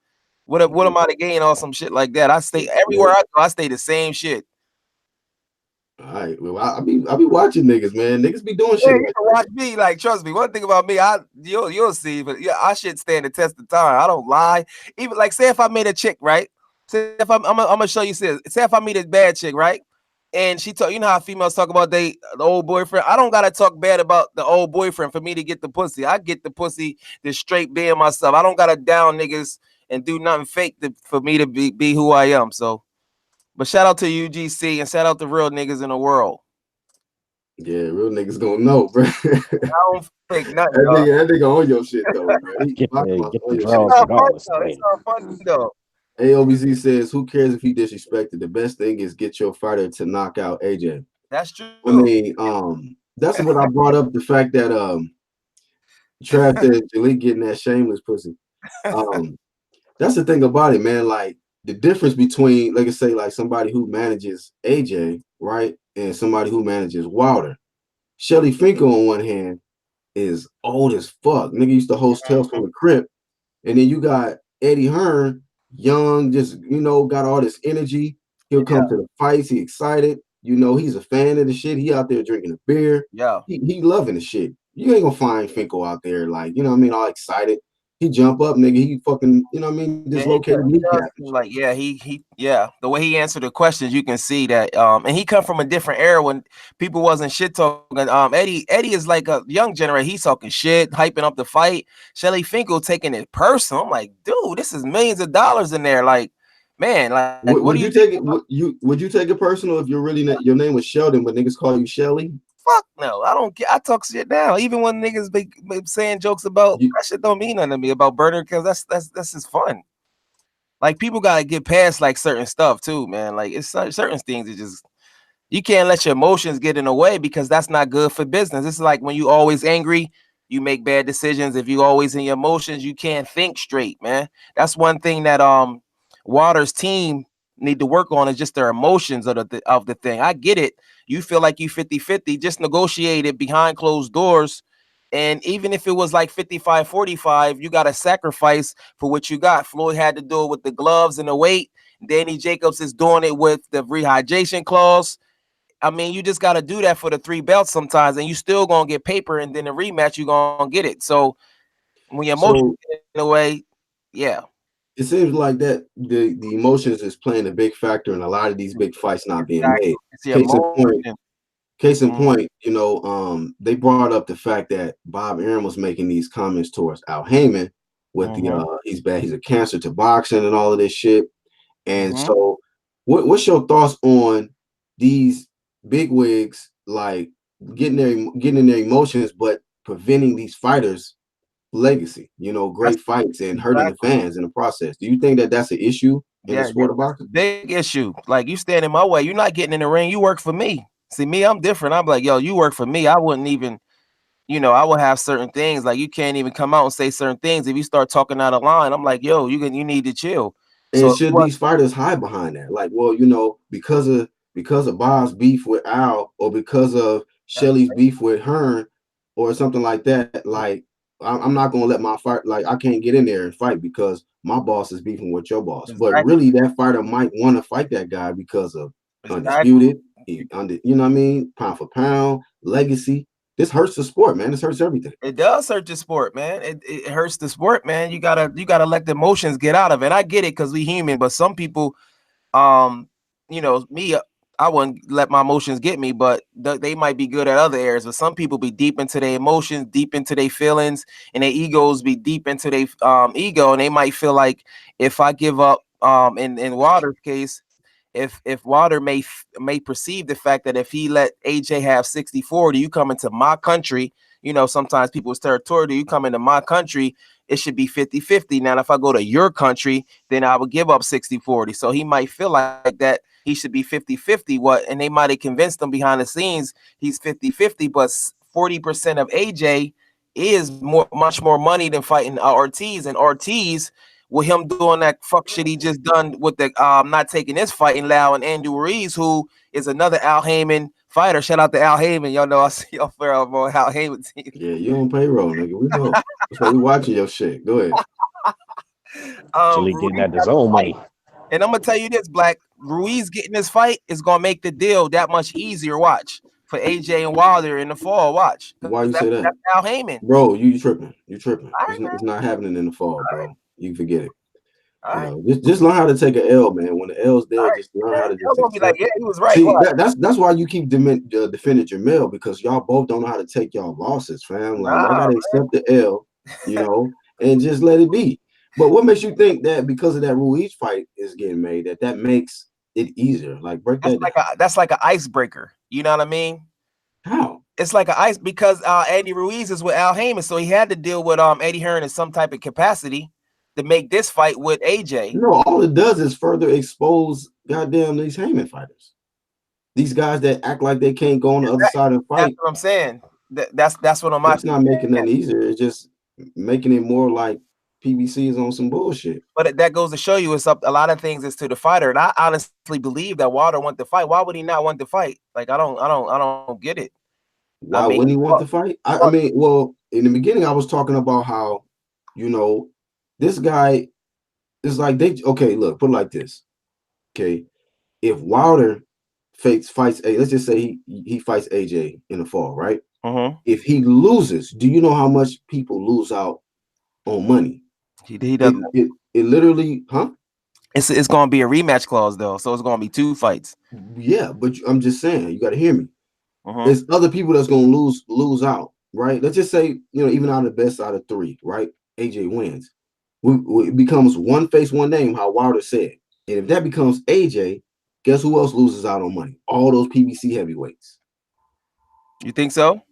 What am I to gain on some shit like that? I stay everywhere I go. I stay the same shit. All right, well, I be watching niggas, man. Niggas be doing shit. Yeah, you can watch me. Like, trust me. One thing about me, you'll see, but yeah, I should stand the test of time. I don't lie. Even like, say if I made a chick, right? Say if I'm gonna show you. Say if I meet a bad chick, right? And she talk, you know how females talk about the old boyfriend. I don't gotta talk bad about the old boyfriend for me to get the pussy. I get the pussy just straight being myself. I don't gotta down niggas and do nothing fake for me to be who I am. So, but shout out to UGC and shout out to real niggas in the world. Yeah, real niggas gonna know, bro. I don't fake nothing. That nigga on your shit though, bro. It's not funny though. AOBZ says, who cares if he disrespected? The best thing is get your fighter to knock out AJ. That's true. I mean, that's what I brought up, the fact that Trav said Jaleel getting that shameless pussy. That's the thing about it, man. Like the difference between, like I say, like somebody who manages AJ, right, and somebody who manages Wilder. Shelly Finkel on one hand is old as fuck. Nigga used to host Tales from the Crypt. And then you got Eddie Hearn, young, just, you know, got all this energy. He'll come to the fights. He excited. You know, he's a fan of the shit. He out there drinking a beer. Yeah. He loving the shit. You ain't gonna find Finkel out there like, you know what I mean, all excited. He jump up, nigga. He fucking, you know what I mean, dislocated kneecap. Like, yeah, the way he answered the questions, you can see that. And he come from a different era when people wasn't shit talking. Eddie is like a young generation. He's talking shit, hyping up the fight. Shelly Finkel taking it personal. I'm like, dude, this is millions of dollars in there. Like, man, like, would you take it? Would you take it personal if you're really your name was Sheldon, but niggas call you Shelly? Fuck no, I don't care. I talk shit now. Even when niggas be saying jokes about that shit don't mean nothing to me about Burner, because that's just fun. Like, people gotta get past like certain stuff too, man. Like, it's certain things that just you can't let your emotions get in the way, because that's not good for business. It's like when you always angry, you make bad decisions. If you always in your emotions, you can't think straight, man. That's one thing that Wilder's team need to work on, is just their emotions of the thing. I get it. You feel like you 50-50, just negotiate it behind closed doors. And even if it was like 55-45, you got to sacrifice for what you got. Floyd had to do it with the gloves and the weight. Danny Jacobs is doing it with the rehydration clause. I mean, you just got to do that for the 3 belts sometimes, and you still going to get paper, and then the rematch, you're going to get it. So when your emotions get in the way, yeah. It seems like that the emotions is playing a big factor in a lot of these big fights not being made. Case in point, you know, they brought up the fact that Bob Arum was making these comments towards Al Heyman with the he's bad, he's a cancer to boxing and all of this shit. And so what's your thoughts on these big wigs like getting in their emotions but preventing these fighters' legacy, you know, great fights and hurting the fans in the process? Do you think that that's an issue in the sport of boxing? Big issue. Like, you stand in my way, you're not getting in the ring, you work for me. See me, I'm different. I'm like, yo, you work for me. I wouldn't even, I would have certain things like you can't even come out and say certain things. If you start talking out of line, I'm like, yo, you need to chill. And should these fighters hide behind that? Like, well, because of Bob's beef with Al, or because of Shelly's beef with Hearn, or something like that, like I'm not gonna let my fight, like I can't get in there and fight because my boss is beefing with your boss. Exactly. But really, that fighter might want to fight that guy because of undisputed, you know what I mean, pound for pound, legacy. This hurts the sport, man. This hurts everything. It does hurt the sport, man. It hurts the sport, man. You gotta let the emotions get out of it. I get it because we human, but some people, me, I wouldn't let my emotions get me, but they might be good at other areas. But some people be deep into their emotions, deep into their feelings, and their egos be deep into their ego, and they might feel like if I give up, in Wilder's case, if Wilder may perceive the fact that if he let AJ have 60-40, you come into my country, sometimes people's territory, you come into my country, it should be 50-50. Now, if I go to your country, then I would give up 60-40. So he might feel like that he should be 50-50. And they might have convinced him behind the scenes he's 50-50, but 40% of AJ is much more money than fighting Ortiz, and Ortiz, with him doing that fuck shit he just done with the not taking this fight and allowing Andy Ruiz, who is another Al Haymon fighter. Shout out to Al Haymon. Y'all know I see y'all fair on Al Haymon team. Yeah, you on payroll, nigga. We know. That's why we watching your shit. Go ahead. Chili getting at his own money. And I'm gonna tell you this, Black, Ruiz getting this fight is gonna make the deal that much easier. Watch for AJ and Wilder in the fall. Watch. Why you say that? That's Al Haymon. Bro, you tripping. You tripping. It's not happening in the fall, bro. You forget it. Just learn how to take an L, man. When the L's there, just learn how to just be like, yeah, he was right. See, that's why you keep defending Jamel, because y'all both don't know how to take y'all losses, fam. Like, I gotta accept the L, and just let it be. But what makes you think that because of that Ruiz fight is getting made, that makes it easier? Like, break that down. That's like an icebreaker. You know what I mean? How? It's like an ice, because Andy Ruiz is with Al Haymon, so he had to deal with Eddie Hearn in some type of capacity to make this fight with AJ. No, all it does is further expose goddamn these Haymon fighters. These guys that act like they can't go on the other side and fight. That's what I'm saying. That's what I'm. It's not making that easier. It's just making it more like PBC is on some bullshit. But that goes to show you it's up. A lot of things is to the fighter, and I honestly believe that Wilder want to fight. Why would he not want to fight? Like, I don't get it. Why wouldn't he want to fight? I mean, well, in the beginning, I was talking about how, this guy is like look, put it like this. Okay. If Wilder fights let's just say he fights AJ in the fall, right? If he loses, do you know how much people lose out on money? He doesn't. It literally, It's gonna be a rematch clause though, so it's gonna be 2 fights. Yeah, but I'm just saying, you gotta hear me. There's other people that's gonna lose out, right? Let's just say, even out of the best out of 3, right? AJ wins. It becomes one face, one name, how Wilder said. And if that becomes AJ, guess who else loses out on money? All those PBC heavyweights. You think so?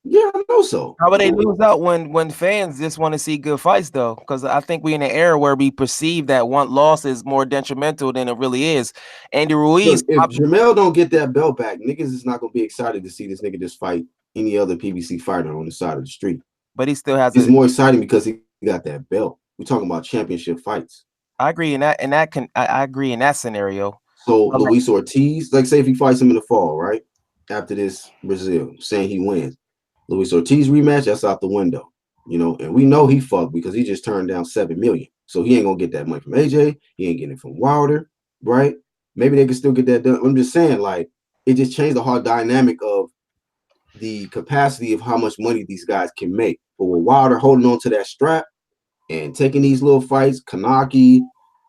Yeah, I know so. How would they lose out when fans just want to see good fights though? Because I think we're in an era where we perceive that one loss is more detrimental than it really is. Andy Ruiz. Look, if Jamel don't get that belt back, niggas is not gonna be excited to see this nigga just fight any other PBC fighter on the side of the street. But he still has. It's more exciting because he got that belt. We're talking about championship fights. I agree in that, I agree in that scenario. So Luis Ortiz, like, say if he fights him in the fall, right? After this Brazil, saying he wins. Luis Ortiz rematch, that's out the window, and we know he fucked because he just turned down $7 million. So he ain't gonna get that money from AJ, he ain't getting it from Wilder, right? Maybe they can still get that done. I'm just saying, like, it just changed the whole dynamic of the capacity of how much money these guys can make. But with Wilder holding on to that strap and taking these little fights, Kanaki,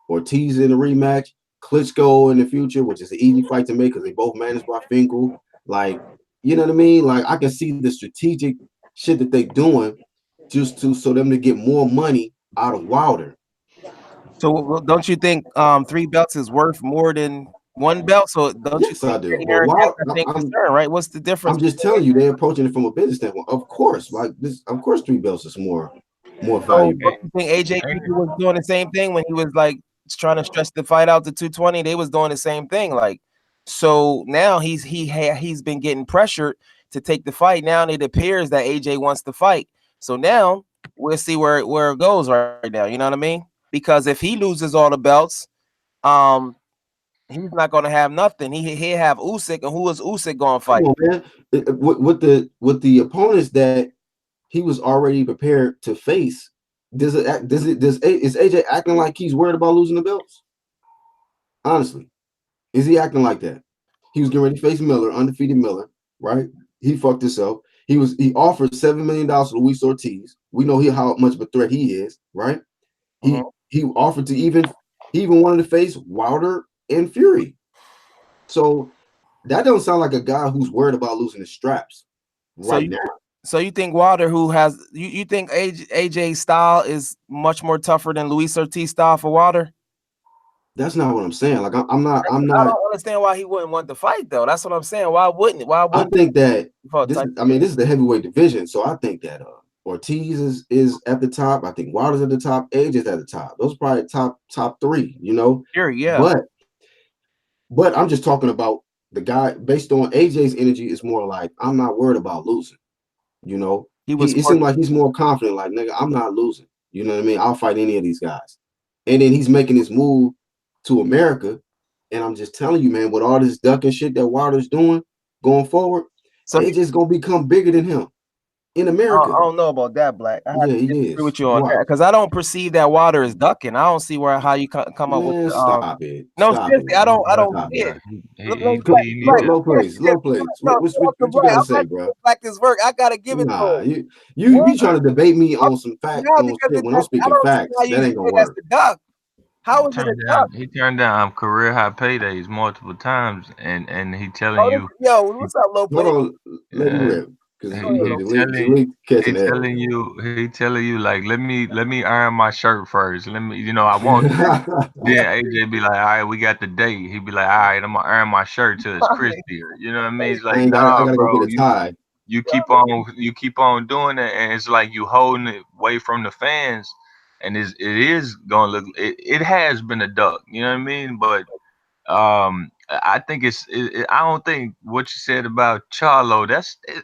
Ortiz in the rematch, Klitschko in the future, which is an easy fight to make because they both managed by Finkel. Like, you know what I mean? Like, I can see the strategic shit that they doing just so them to get more money out of Wilder. So don't you think 3 belts is worth more than 1 belt? So don't you think? I do. Right? What's the difference? I'm just telling you, they're approaching it from a business standpoint. Of course, like this. Of course, 3 belts is more valuable. You think AJ was doing the same thing when he was like trying to stretch the fight out to 220? They was doing the same thing. Like, So now he's been getting pressured to take the fight. Now it appears that AJ wants to fight. So now we'll see where it goes right now. You know what I mean? Because if he loses all the belts, he's not going to have nothing. He'll have Usyk, and who is Usyk going to fight? Come on, man. With the opponents that he was already prepared to face, is AJ acting like he's worried about losing the belts? Honestly, is he acting like that? He was getting ready to face Miller, undefeated Miller, right? He fucked himself. He offered $7 million to Luis Ortiz. We know how much of a threat he is, right? He offered to he even wanted to face Wilder and Fury. So that doesn't sound like a guy who's worried about losing his straps now. So you think Wilder, who has you think AJ's style is much more tougher than Luis Ortiz style for Wilder? That's not what I'm saying. Like I'm not. I don't understand why he wouldn't want to fight though. That's what I'm saying. Why wouldn't? I think that this is the heavyweight division, so I think that Ortiz is at the top. I think Wilder's at the top. AJ's at the top. Those are probably top three. You know. Sure, yeah. But I'm just talking about the guy based on AJ's energy. Is more like I'm not worried about losing. You know, it seemed like he's more confident. Like, nigga, I'm not losing. You know what I mean? I'll fight any of these guys. And then he's making his move to America. And I'm just telling you, man, with all this ducking shit that Wilder's doing going forward, so AJ's gonna become bigger than him in America. I don't know about that, Black. I he is. Agree with you on that because I don't perceive that Wilder is ducking. I don't see how you come up with. Stop it. No, seriously, I don't see it. Low place. What you gotta say, bro? Black this work. I gotta give it to him. You be trying to debate me on some facts when I'm speaking facts. That ain't gonna work. How is it a duck? He turned down career high paydays multiple times, and he telling you, yo, what's up, low play? Hold on, let me rip. He telling you like, let me iron my shirt first. Let me, I want. Then AJ be like, all right, we got the date. He be like, all right, I'm gonna iron my shirt till it's crispier. You know what I mean? It's like, nah, bro, you keep on doing it, and it's like you holding it away from the fans, and it is gonna look. It has been a duck. You know what I mean? But I think I don't think what you said about Charlo,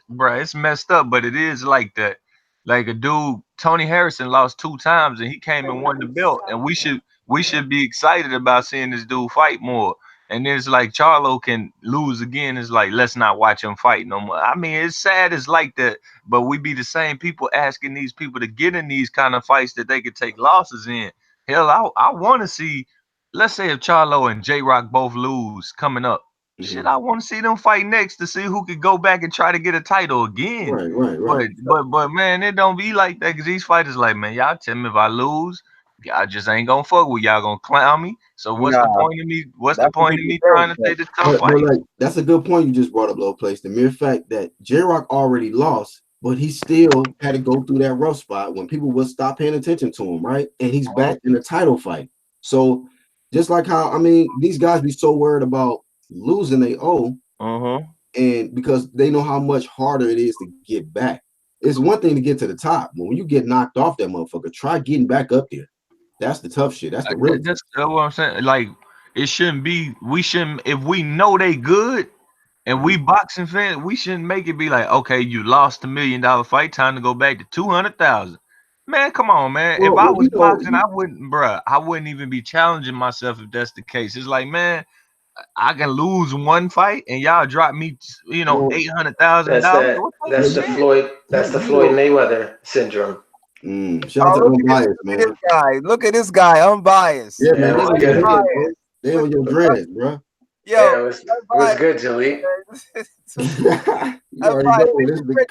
bro, it's messed up, but it is like that. Like a dude, Tony Harrison lost 2 times and he came and won the belt, and we should be excited about seeing this dude fight more. And it's like Charlo can lose again. It's like, let's not watch him fight no more. I mean, it's sad it's like that, but we be the same people asking these people to get in these kind of fights that they could take losses in. Hell, I want to see. Let's say if Charlo and J-Rock both lose coming up, shit, I want to see them fight next to see who could go back and try to get a title again. Right. But man, it don't be like that because these fighters like, man, y'all tell me if I lose, y'all just ain't gonna fuck with y'all gonna clown me. So what's the point of me? What's the point of me trying to take this tough fight? Like, that's a good point you just brought up, Low Place. The mere fact that J-Rock already lost, but he still had to go through that rough spot when people would stop paying attention to him, right? And he's back in the title fight. So just like how, I mean, these guys be so worried about losing they owe, and because they know how much harder it is to get back. It's one thing to get to the top, but when you get knocked off that motherfucker, try getting back up there. That's the tough shit. That's the real. That's what I'm saying. Like, it shouldn't be. We shouldn't. If we know they good, and we boxing fans, we shouldn't make it be like, okay, you lost $1 million fight, time to go back to 200,000. Man, come on, man. If I was boxing, I wouldn't even be challenging myself if that's the case. It's like, man, I can lose one fight and y'all drop me, $800,000. That's the Floyd Mayweather syndrome. Shout out to Unbiased, man. Look at this guy, unbiased. Yeah, man. They on your dreads, bro. Yo, it was good, Jaleel. You already know this big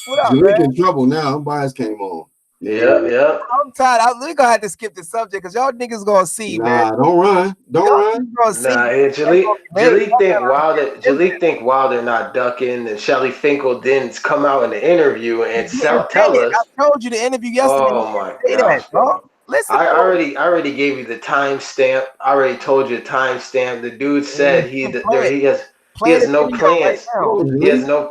Jaleel in trouble now. Unbiased came on. Yeah. I'm tired. We gonna have to skip the subject because y'all niggas gonna see, man. Don't run. Jaleel think Wilder not ducking, and Shelly Finkel didn't come out in the interview and tell us. I told you the interview yesterday. Oh my gosh, bro. Listen, I already gave you the timestamp. I already told you the timestamp. The dude said he has He has no plans. He has no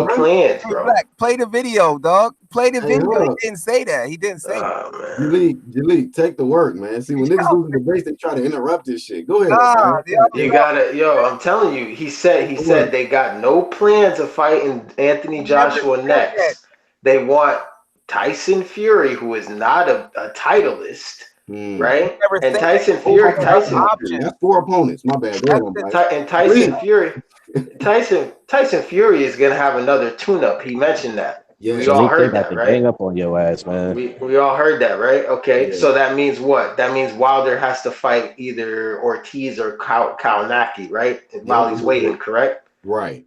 plans, bro. Black, play the video, dog. Play the video. He didn't say that. He didn't say that. Delete, take the work, man. See, when niggas losing the base, they try to interrupt this shit. Go ahead. You gotta, I'm telling you, he said they got no plans of fighting Anthony Joshua next. They want Tyson Fury, who is not a titleist, right? And Tyson Fury, that's 4 opponents. My bad. And Tyson Fury is gonna have another tune-up. He mentioned that. Yeah, we all heard that, right? Hang up on your ass, man. We all heard that, right? Okay, so that means what? That means Wilder has to fight either Ortiz or Kalinacki, right? While he's waiting, correct? Right.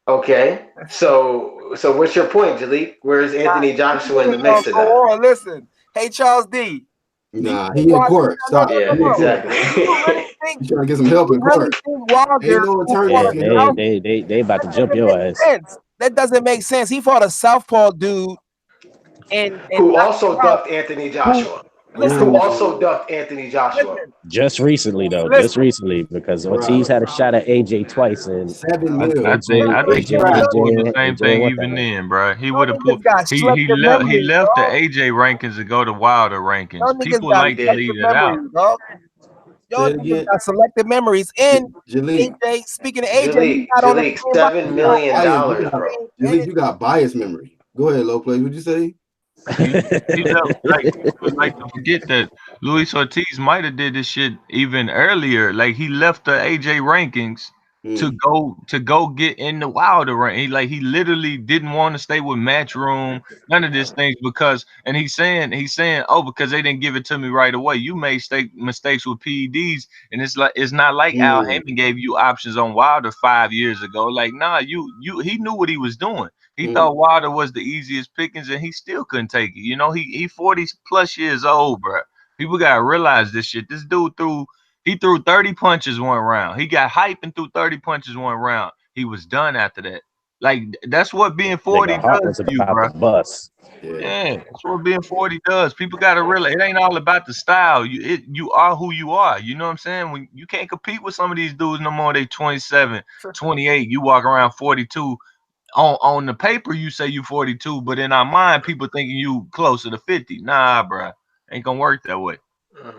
Okay, so what's your point, Jalik? Where's Anthony Joshua in the mix of that? Listen, hey Charles D. Nah, he in court. Stop. Yeah, exactly. You trying to get some help in court? Ain't no attorney. They about to jump your ass. That doesn't make sense. He fought a southpaw dude, and who also ducked Anthony Joshua. Who also ducked Anthony Joshua. Just recently, though. Just recently, because Ortiz had a shot at AJ twice, and 7 million. I think he would have pulled the same thing even then, bro. He would have pulled. He left the AJ rankings to go to Wilder rankings. People like to leave it out. Y'all got selective memories. And AJ, speaking of AJ, Jalik, $7 million. Jalik, you got biased memory. Go ahead, Low Play. What'd you say? like to forget that Luis Ortiz might have did this shit even earlier. Like he left the AJ rankings to go get in the Wilder rank. He literally didn't want to stay with Matchroom, none of these things because he's saying because they didn't give it to me right away. You made mistakes with PEDs, and it's not like Al Heyman gave you options on Wilder 5 years ago. Like nah, he knew what he was doing. He thought Wilder was the easiest pickings, and he still couldn't take it. You know, he 40 plus years old, bro. People gotta realize this shit. This dude threw 30 punches one round. He got hype and threw 30 punches one round. He was done after that. Like that's what being 40 does to you, bro. Yeah, that's what being 40 does. People gotta realize it ain't all about the style. You are who you are. You know what I'm saying? When you can't compete with some of these dudes no more. They 27, 28. You walk around 42. On the paper, you say you 42, but in our mind, people thinking you closer to 50. Nah, bro, ain't gonna work that way.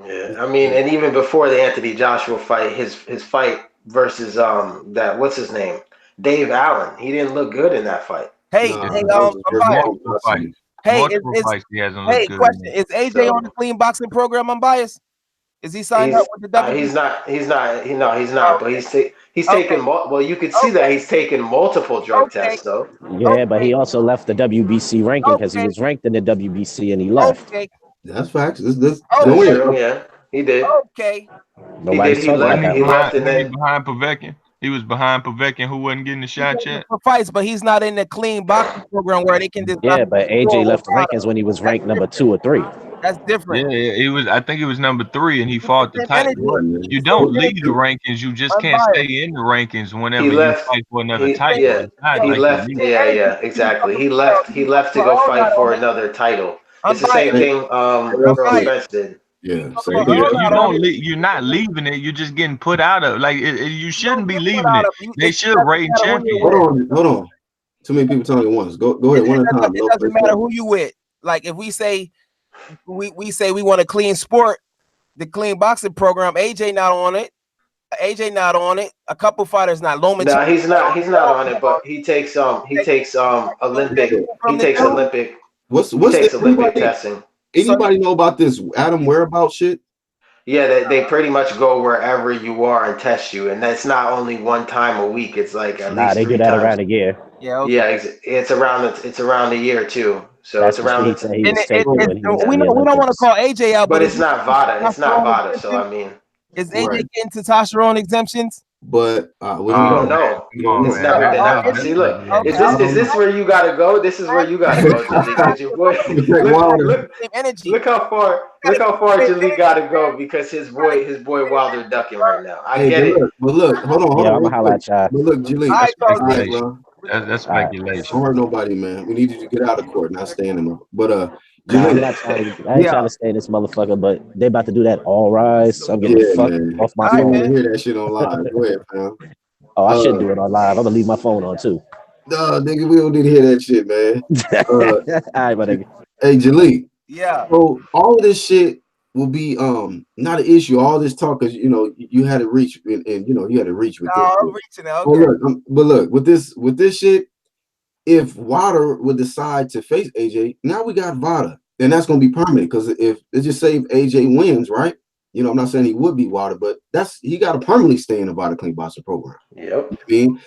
Yeah, I mean, and even before the Anthony Joshua fight, his fight versus that what's his name, Dave Allen, he didn't look good in that fight. Question: is AJ on the clean boxing program? Unbiased? Is he signed up with the WBC? He's not. But he's taken. Well, you could see that he's taken multiple drug tests, though. Yeah, but he also left the WBC ranking because he was ranked in the WBC and he left. That's facts. Yeah, he did. Okay. He left and then behind Povetkin. He was behind Povetkin, who wasn't getting the shot yet. For fights, but he's not in the clean boxing program where they can. Yeah, but AJ left the rankings when he was ranked number 2 or 3. That's different. Yeah, he was. I think he was number 3, and he fought the title. You don't leave the rankings. You just can't stay in the rankings whenever you fight for another title. Yeah, he left. Yeah, exactly. He left to go fight for another title. It's the same thing. Spence did. Yeah, you're not leaving it. You're just getting put out of. Like you shouldn't be leaving it. They should rate champion. Hold on. Too many people telling you once. Go ahead one at a time. It doesn't matter who you with. Like if we say we want a clean sport, the clean boxing program. AJ not on it. A couple fighters not. Lomachenko. No, he's not on it. But he takes Olympic. He takes Olympic. What's Olympic testing. Anybody know about this Adam whereabouts shit? Yeah, they pretty much go wherever you are and test you, and that's not only one time a week. It's like at least they do that around a year. Yeah, okay. Yeah, it's around a year too. So that's it's around. We don't want to call AJ out, but it's not VADA. It's not VADA. So I mean, is AJ getting testosterone exemptions? But we don't know. It's never been out. See, look, is this where you gotta go? This is where you gotta go, Jalik. Your boy, look how far Jalik gotta go because his boy Wilder ducking right now. I get it. But look, hold on. I'm gonna highlight y'all. But look, Jalik, that's speculation. Don't hurt nobody, man. We need you to get out of court, not stay in them. But I ain't trying to stay in this motherfucker, but they about to do that all rise. So I'm getting the fuck off my phone. I don't hear that shit on live. Go ahead, fam. Oh, I shouldn't do it on live. I'm gonna leave my phone on too. No, nigga, we don't need to hear that shit, man. All right, my nigga. Hey, Jalik. Yeah. So all of this shit will be not an issue. All this talk, because you had to reach, and you had to reach with this. I'm reaching out. Okay. But look, with this shit, if Wilder would decide to face AJ, now we got VADA, and that's gonna be permanent. Because if let's just say if AJ wins, right? I'm not saying he would be Wilder, but he got to permanently stay in the VADA Clean Boxing program. Yep.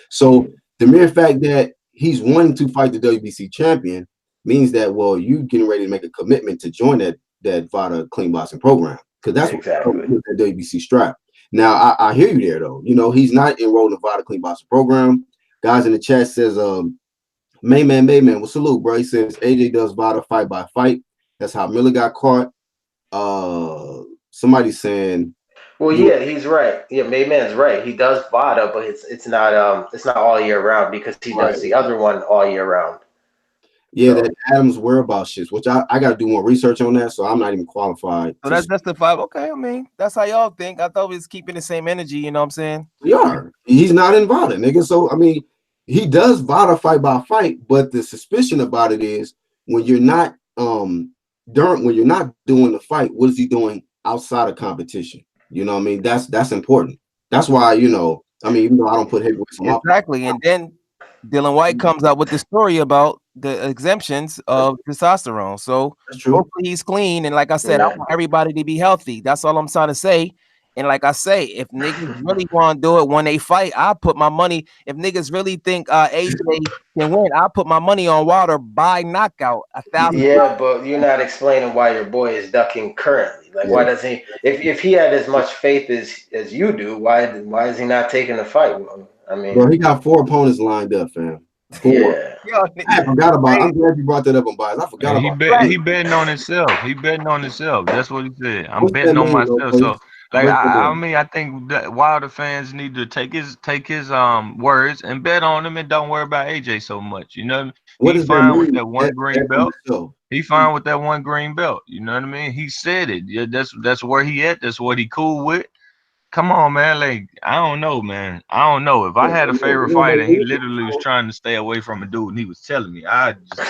So the mere fact that he's wanting to fight the WBC champion means that, well, you getting ready to make a commitment to join that VADA Clean Boxing program, because that's exactly what that WBC strap. Now I hear you there though. He's not enrolled in the VADA Clean Boxing program. Guys in the chat says Mayman, well, salute, bro. He says AJ does VADA fight by fight. That's how Miller got caught. Somebody's saying, well, yeah, he's right. Yeah, Mayman's right. He does VADA, but it's not all year round, because he does the other one all year round. Yeah, so that Adams whereabouts shit, which I got to do more research on that, so I'm not even qualified. So that's the five. Okay, I mean, that's how y'all think. I thought we was keeping the same energy. You know what I'm saying? We are. He's not in VADA, nigga. So I mean, he does VADA fight by fight, but the suspicion about it is when you're not when you're not doing the fight, what is he doing outside of competition? You know what I mean? That's important. That's why, I mean, even though I don't put heavyweights on exactly. And then Dylan White comes out with the story about the exemptions of testosterone. So hopefully he's clean. And like I said, I want everybody to be healthy. That's all I'm trying to say. And like I say, if niggas really want to do it when they fight, I put my money. If niggas really think AJ can win, I put my money on Wilder by knockout. 1,000. Yeah, but you're not explaining why your boy is ducking currently. Like, why does he? If he had as much faith as you do, why is he not taking the fight? I mean, bro, he got 4 opponents lined up, fam. 4. Yeah. I forgot about it. I'm glad you brought that up on bias. I forgot about it. He betting on himself. He betting on himself. That's what he said. I'm betting on myself. So like I mean, I think that Wilder fans need to take his words and bet on him, and don't worry about AJ so much. He's fine with that one green belt. He fine with that one green belt. You know what I mean? He said it. Yeah, that's where he at. That's what he cool with. Come on, man. Like, I don't know, man. I don't know. If I had a favorite fighter and he literally was trying to stay away from a dude and he was telling me, I just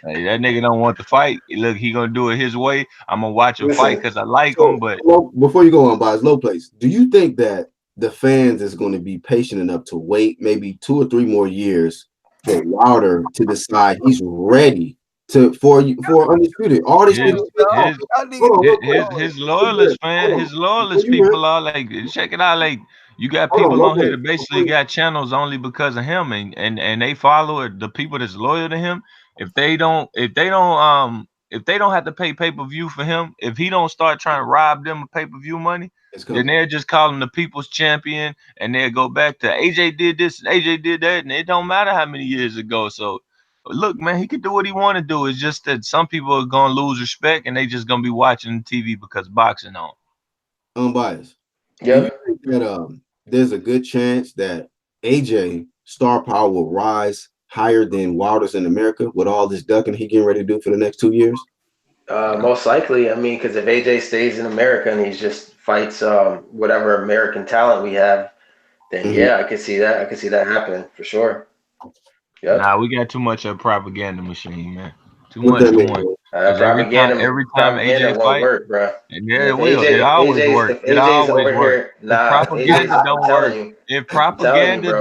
hey, that nigga don't want to fight. Look, he gonna do it his way. I'm gonna watch him fight because I like him. But before you go on, Bias, low place. Do you think that the fans is going to be patient enough to wait maybe 2 or 3 more years for Wilder to decide he's ready for undisputed? All this his loyalist fan, his loyalist people are like, check it out, like you got people on here that basically got channels only because of him, and they follow the people that's loyal to him. If they don't have to pay pay-per-view for him, if he don't start trying to rob them of pay-per-view money, then they'll just call him the people's champion, and they'll go back to AJ did this and AJ did that, and it don't matter how many years ago. So look, man, he can do what he want to do. It's just that some people are gonna lose respect, and they just gonna be watching TV because boxing on. Unbiased. Yeah. Do you think that there's a good chance that AJ star power will rise higher than Wilder's in America with all this ducking he getting ready to do for the next 2 years? Most likely. I mean, because if AJ stays in America and he just fights whatever American talent we have, then yeah, I could see that. I could see that happening for sure. Yep. Nah, we got too much of a propaganda machine, man. Too much. Every time AJ fight, work, bro. Yeah, it will. It always works. It always works. Propaganda don't work. If propaganda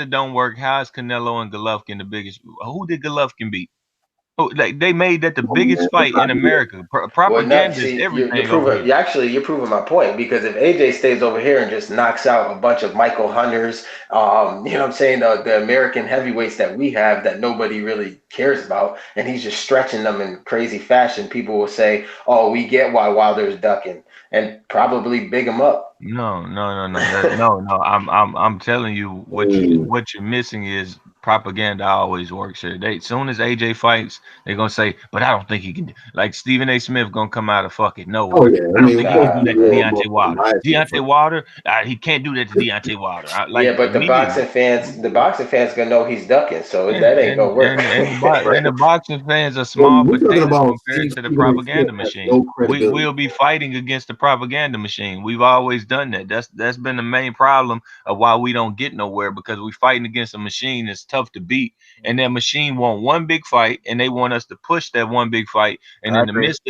don't work, how is Canelo and Golovkin the biggest? Who did Golovkin beat? Like they made that the biggest fight in America. Propaganda is everything. You're proving my point, because if AJ stays over here and just knocks out a bunch of Michael Hunters, you know what I'm saying, the American heavyweights that we have that nobody really cares about, and he's just stretching them in crazy fashion, people will say, "Oh, we get why Wilder's ducking," and probably big him up. No. I'm telling you, what you're missing is propaganda always works here. They, as soon as AJ fights, they're gonna say, "But I don't think he can." Like Stephen A. Smith gonna come out of fucking nowhere. Oh yeah, I don't think he can do that to Deontay Wilder. biased Deontay Wilder, he can't do that to Deontay Wilder. Yeah, but the boxing fans gonna know he's ducking, so that ain't gonna work. And the boxing fans are small potatoes compared to the propaganda machine. We'll be fighting against the propaganda machine. We've always done that. That's been the main problem of why we don't get nowhere, because we're fighting against a machine that's tough to beat, and that machine want one big fight, and they want us to push that one big fight, and in the midst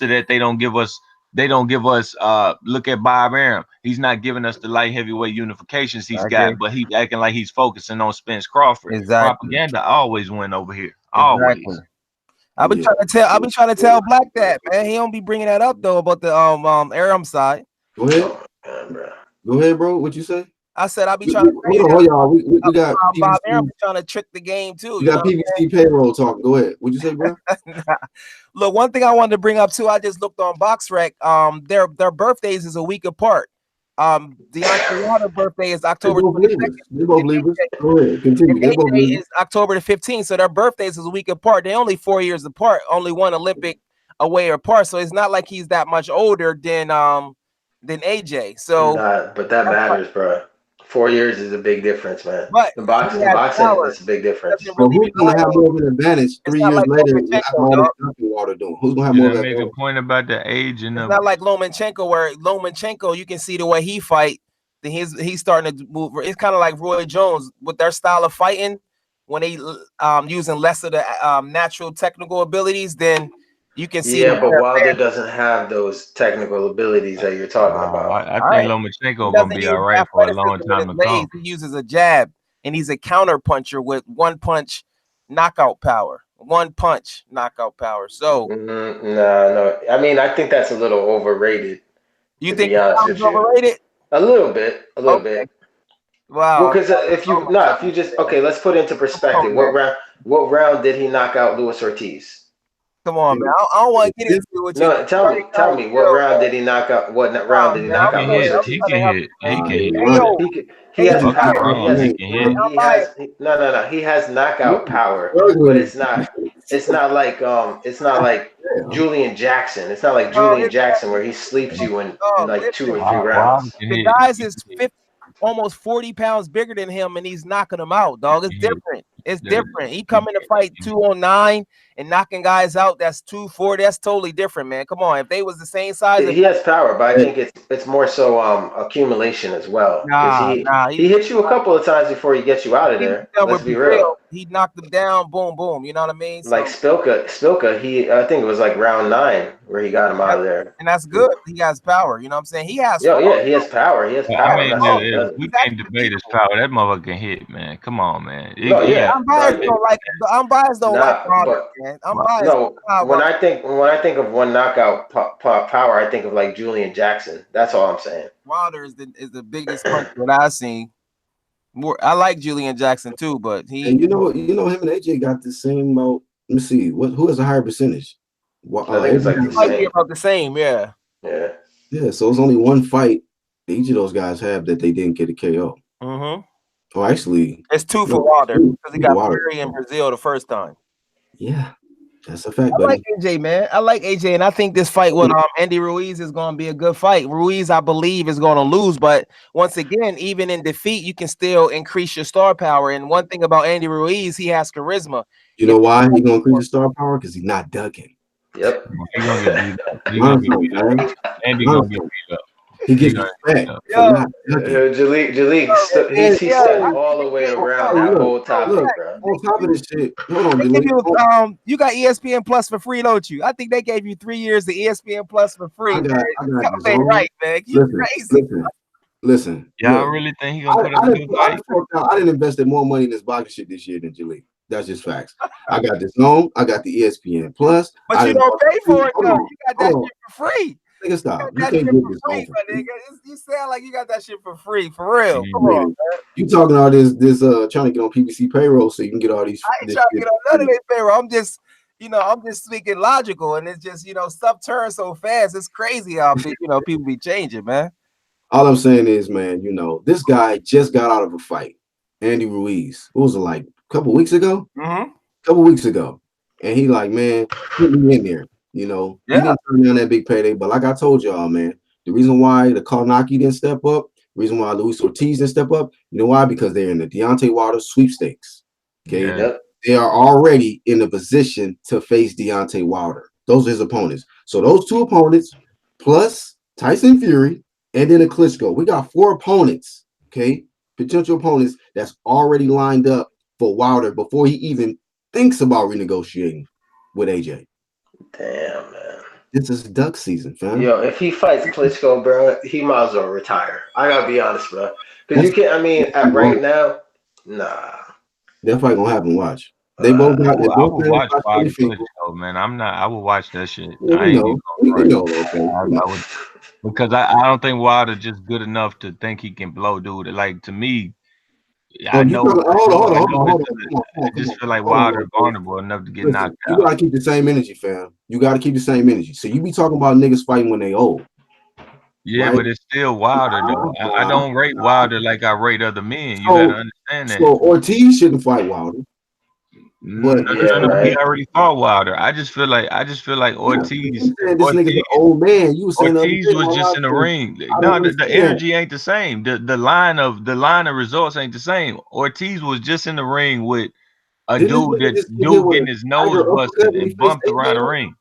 of that, they don't give us look at Bob Arum. He's not giving us the light heavyweight unifications he's got, but he's acting like he's focusing on Spence Crawford. Exactly. Propaganda always win over here. Always. Exactly. I've been trying to tell Black that, man. He don't be bringing that up though about the Arum side. Go ahead, bro. What you say? I said I'll be trying to. Hold on, y'all. We got Bob Arum trying to trick the game too. You got PBC payroll talking. Go ahead. What'd you say, bro? Look, one thing I wanted to bring up too. I just looked on BoxRec. Their birthdays is a week apart. Deontay Wilder's birthday is October 22nd. They both Libras. Go ahead. Continue. They both is October the 15th. So their birthdays is a week apart. They're only 4 years apart. Only one Olympic away apart. So it's not like he's that much older than AJ. So, but that matters, bro. 4 years is a big difference, man. But the boxing is a big difference. Really who's gonna have more of an advantage 3 years later? Who's gonna have more of an advantage? Make a point about the age and it's not like Lomachenko, where Lomachenko, you can see the way he fight. Then he's starting to move. It's kind of like Roy Jones with their style of fighting. When they using less of the natural technical abilities, then you can see. Yeah, but Wilder doesn't have those technical abilities that you're talking about. I think Lomachenko gonna be all right for a long time to come. He uses a jab, and he's a counter puncher with one punch knockout power. One punch knockout power. So no. I mean, I think that's a little overrated. You think it's overrated? A little bit. Wow. Well, because if you just let's put it into perspective. What round did he knock out Luis Ortiz? Come on, man. I don't want to get into it. No, tell me, what round did he knock out? What round did he knock out Luis Ortiz? He can hit. He has power. No. He has knockout power, but it's not like Julian Jackson. It's not like Julian Jackson where he sleeps you in like 2 or 3 rounds. The guys is 50, almost 40 pounds bigger than him, and he's knocking them out, dog. It's different. It's different. He coming to fight 209 and knocking guys out. That's 240. That's totally different, man. Come on. If they was the same size, he has power, but I think it's more so accumulation as well. He hits you a couple of times before he gets you out of there. Let's be real. He knocked them down. Boom, boom. You know what I mean? Like Spilka. I think it was like round 9 where he got him out of there. And that's good. He has power. You know what I'm saying? He has. He has power. He has power. I mean, we can't debate his power. That motherfucker can hit, man. Come on, man. I'm biased. I'm biased. Don't like Wilder, man. I'm biased. No, when I think of one knockout power, I think of like Julian Jackson. That's all I'm saying. Wilder is the biggest puncher that I've seen. I like Julian Jackson too, but and you know him and AJ got the same. Let me see. Who has a higher percentage? I think it's like about the same. Yeah. So it's only one fight each of those guys have that they didn't get a KO. Mm-hmm. Oh, actually, it's 2 for Wilder because he got Fury in Brazil the first time. Yeah, that's a fact. I like AJ, man. I like AJ, and I think this fight with Andy Ruiz is going to be a good fight. Ruiz, I believe, is going to lose, but once again, even in defeat, you can still increase your star power. And one thing about Andy Ruiz, he has charisma. You know why he's going to increase his star power? Because he's not ducking. Yep. He's going to get beat up. Andy going to get beat up. He gets respect. Jalik, he said all the way around that whole topic, bro. On top of this shit, hold on, you got ESPN Plus for free, don't you? I think they gave you 3 years of ESPN Plus for free. I got right, man. You crazy. Listen. Y'all really think he gonna put up a good fight? I didn't invested more money in this boxing shit this year than Jalik. That's just facts. I got this home. I got the ESPN Plus. But you don't pay for it, though. You got that shit for free. Nigga, stop. You can't get this free, nigga. You sound like you got that shit for free, for real. Come on, man. You talking all this trying to get on PBC payroll so you can get all these. I ain't trying to get on none of their payroll. I'm just speaking logical, and it's just stuff turns so fast. It's crazy how people be changing, man. All I'm saying is, man, this guy just got out of a fight Andy Ruiz. What was it like? A couple weeks ago? Mm-hmm. Couple weeks ago, and he like, man, put me in there. You know, he didn't turn down that big payday, but like I told y'all, man, the reason why the Karnacki didn't step up, the reason why Luis Ortiz didn't step up, you know why? Because they're in the Deontay Wilder sweepstakes. Okay, they are already in a position to face Deontay Wilder. Those are his opponents. So those two opponents, plus Tyson Fury, and then a Klitschko. We got 4 opponents. Okay, potential opponents that's already lined up for Wilder before he even thinks about renegotiating with AJ. Damn, man. This is duck season, fam. Yo, if he fights Klitschko, bro, he might as well retire. I gotta be honest, bro. Because you can't, I mean, right now, nah. That fight gonna happen, watch. They both got I would watch Klitschko, man. I would watch that shit. Because I don't think Wilder just good enough to think he can blow dude. Like, to me, I know. Hold on. I just feel like Wilder vulnerable enough to get knocked out. You gotta keep the same energy, fam. You gotta keep the same energy. So you be talking about niggas fighting when they old. Yeah, right? But it's still Wilder though. I don't rate Wilder like I rate other men. You gotta understand that. So Ortiz shouldn't fight Wilder. But no, he already fought Wilder. I just feel like Ortiz. This nigga's an old man. You saying Ortiz was just in the ring. No, the energy ain't the same. The line of results ain't the same. Ortiz was just in the ring with a dude getting his nose busted and bumped around the ring.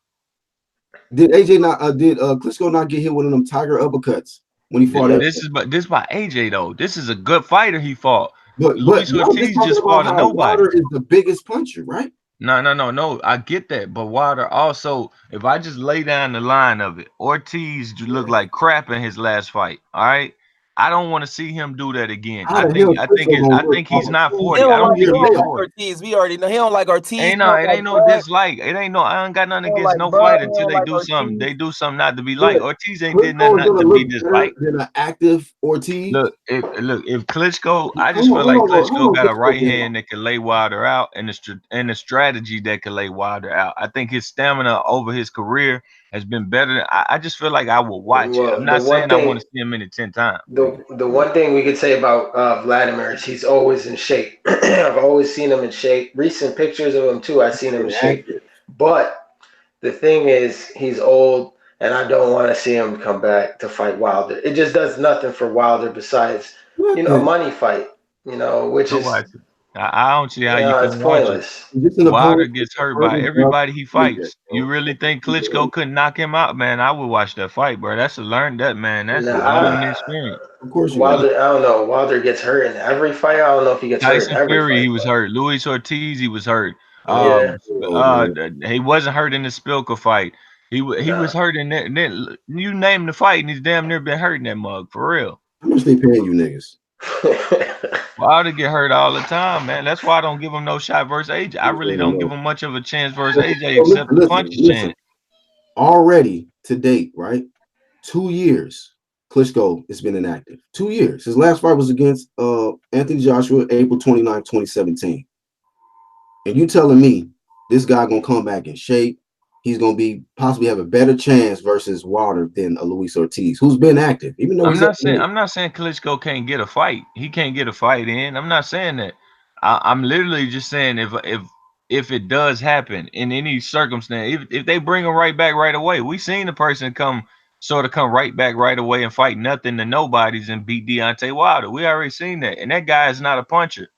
Did AJ not? Did Klitschko not get hit with one of them tiger uppercuts when he fought? This is by AJ though. This is a good fighter he fought. But Luis Ortiz just fought a nobody. Wilder is the biggest puncher, right? No. I get that, but Wilder also, if I just lay down the line of it, Ortiz looked like crap in his last fight. All right, I don't want to see him do that again. I think he's not 40. I don't think he's 40. Ortiz. We already know he don't like Ortiz. It ain't no dislike. It ain't no. I ain't got nothing against no fighter until they do something. They do something not to be liked. Ortiz ain't did nothing not to be disliked. Than an active Ortiz. Look, if Klitschko, I just feel like Klitschko got a right hand that can lay Wilder out, and a strategy that can lay Wilder out. I think his stamina over his career has been better. I just feel like I will watch it. I'm not saying I want to see him in it 10 times. The one thing we could say about Vladimir is he's always in shape. I've always seen him in shape. Recent pictures of him too, I've seen him in shape. But the thing is, he's old, and I don't want to see him come back to fight Wilder. It just does nothing for Wilder besides, a money fight. Which is. I don't see how you can watch it. Wilder gets hurt by everybody he fights. You really think Klitschko couldn't knock him out, man? I would watch that fight, bro. That's a learned experience. Of course, Wilder. I don't know. Wilder gets hurt in every fight. I don't know if he gets hurt in every Fury, fight. He was hurt. Luis Ortiz, he was hurt. He wasn't hurt in the Spilka fight. He was hurt in that. You name the fight, and he's damn near been hurt in that mug for real. How much they paying you niggas? Wilder get hurt all the time, man. That's why I don't give him no shot versus AJ. I really don't give him much of a chance versus AJ except the punch chance. Already to date, right? 2 years, Klitschko has been inactive. 2 years. His last fight was against Anthony Joshua, April 29, 2017. And you telling me this guy gonna come back in shape? He's gonna be possibly have a better chance versus Wilder than a Luis Ortiz, who's been active. Even though I'm not saying Klitschko can't get a fight. He can't get a fight in. I'm not saying that. I'm literally just saying if it does happen in any circumstance, if they bring him right back right away, we seen the person come right back right away and fight nothing to nobodies and beat Deontay Wilder. We already seen that, and that guy is not a puncher.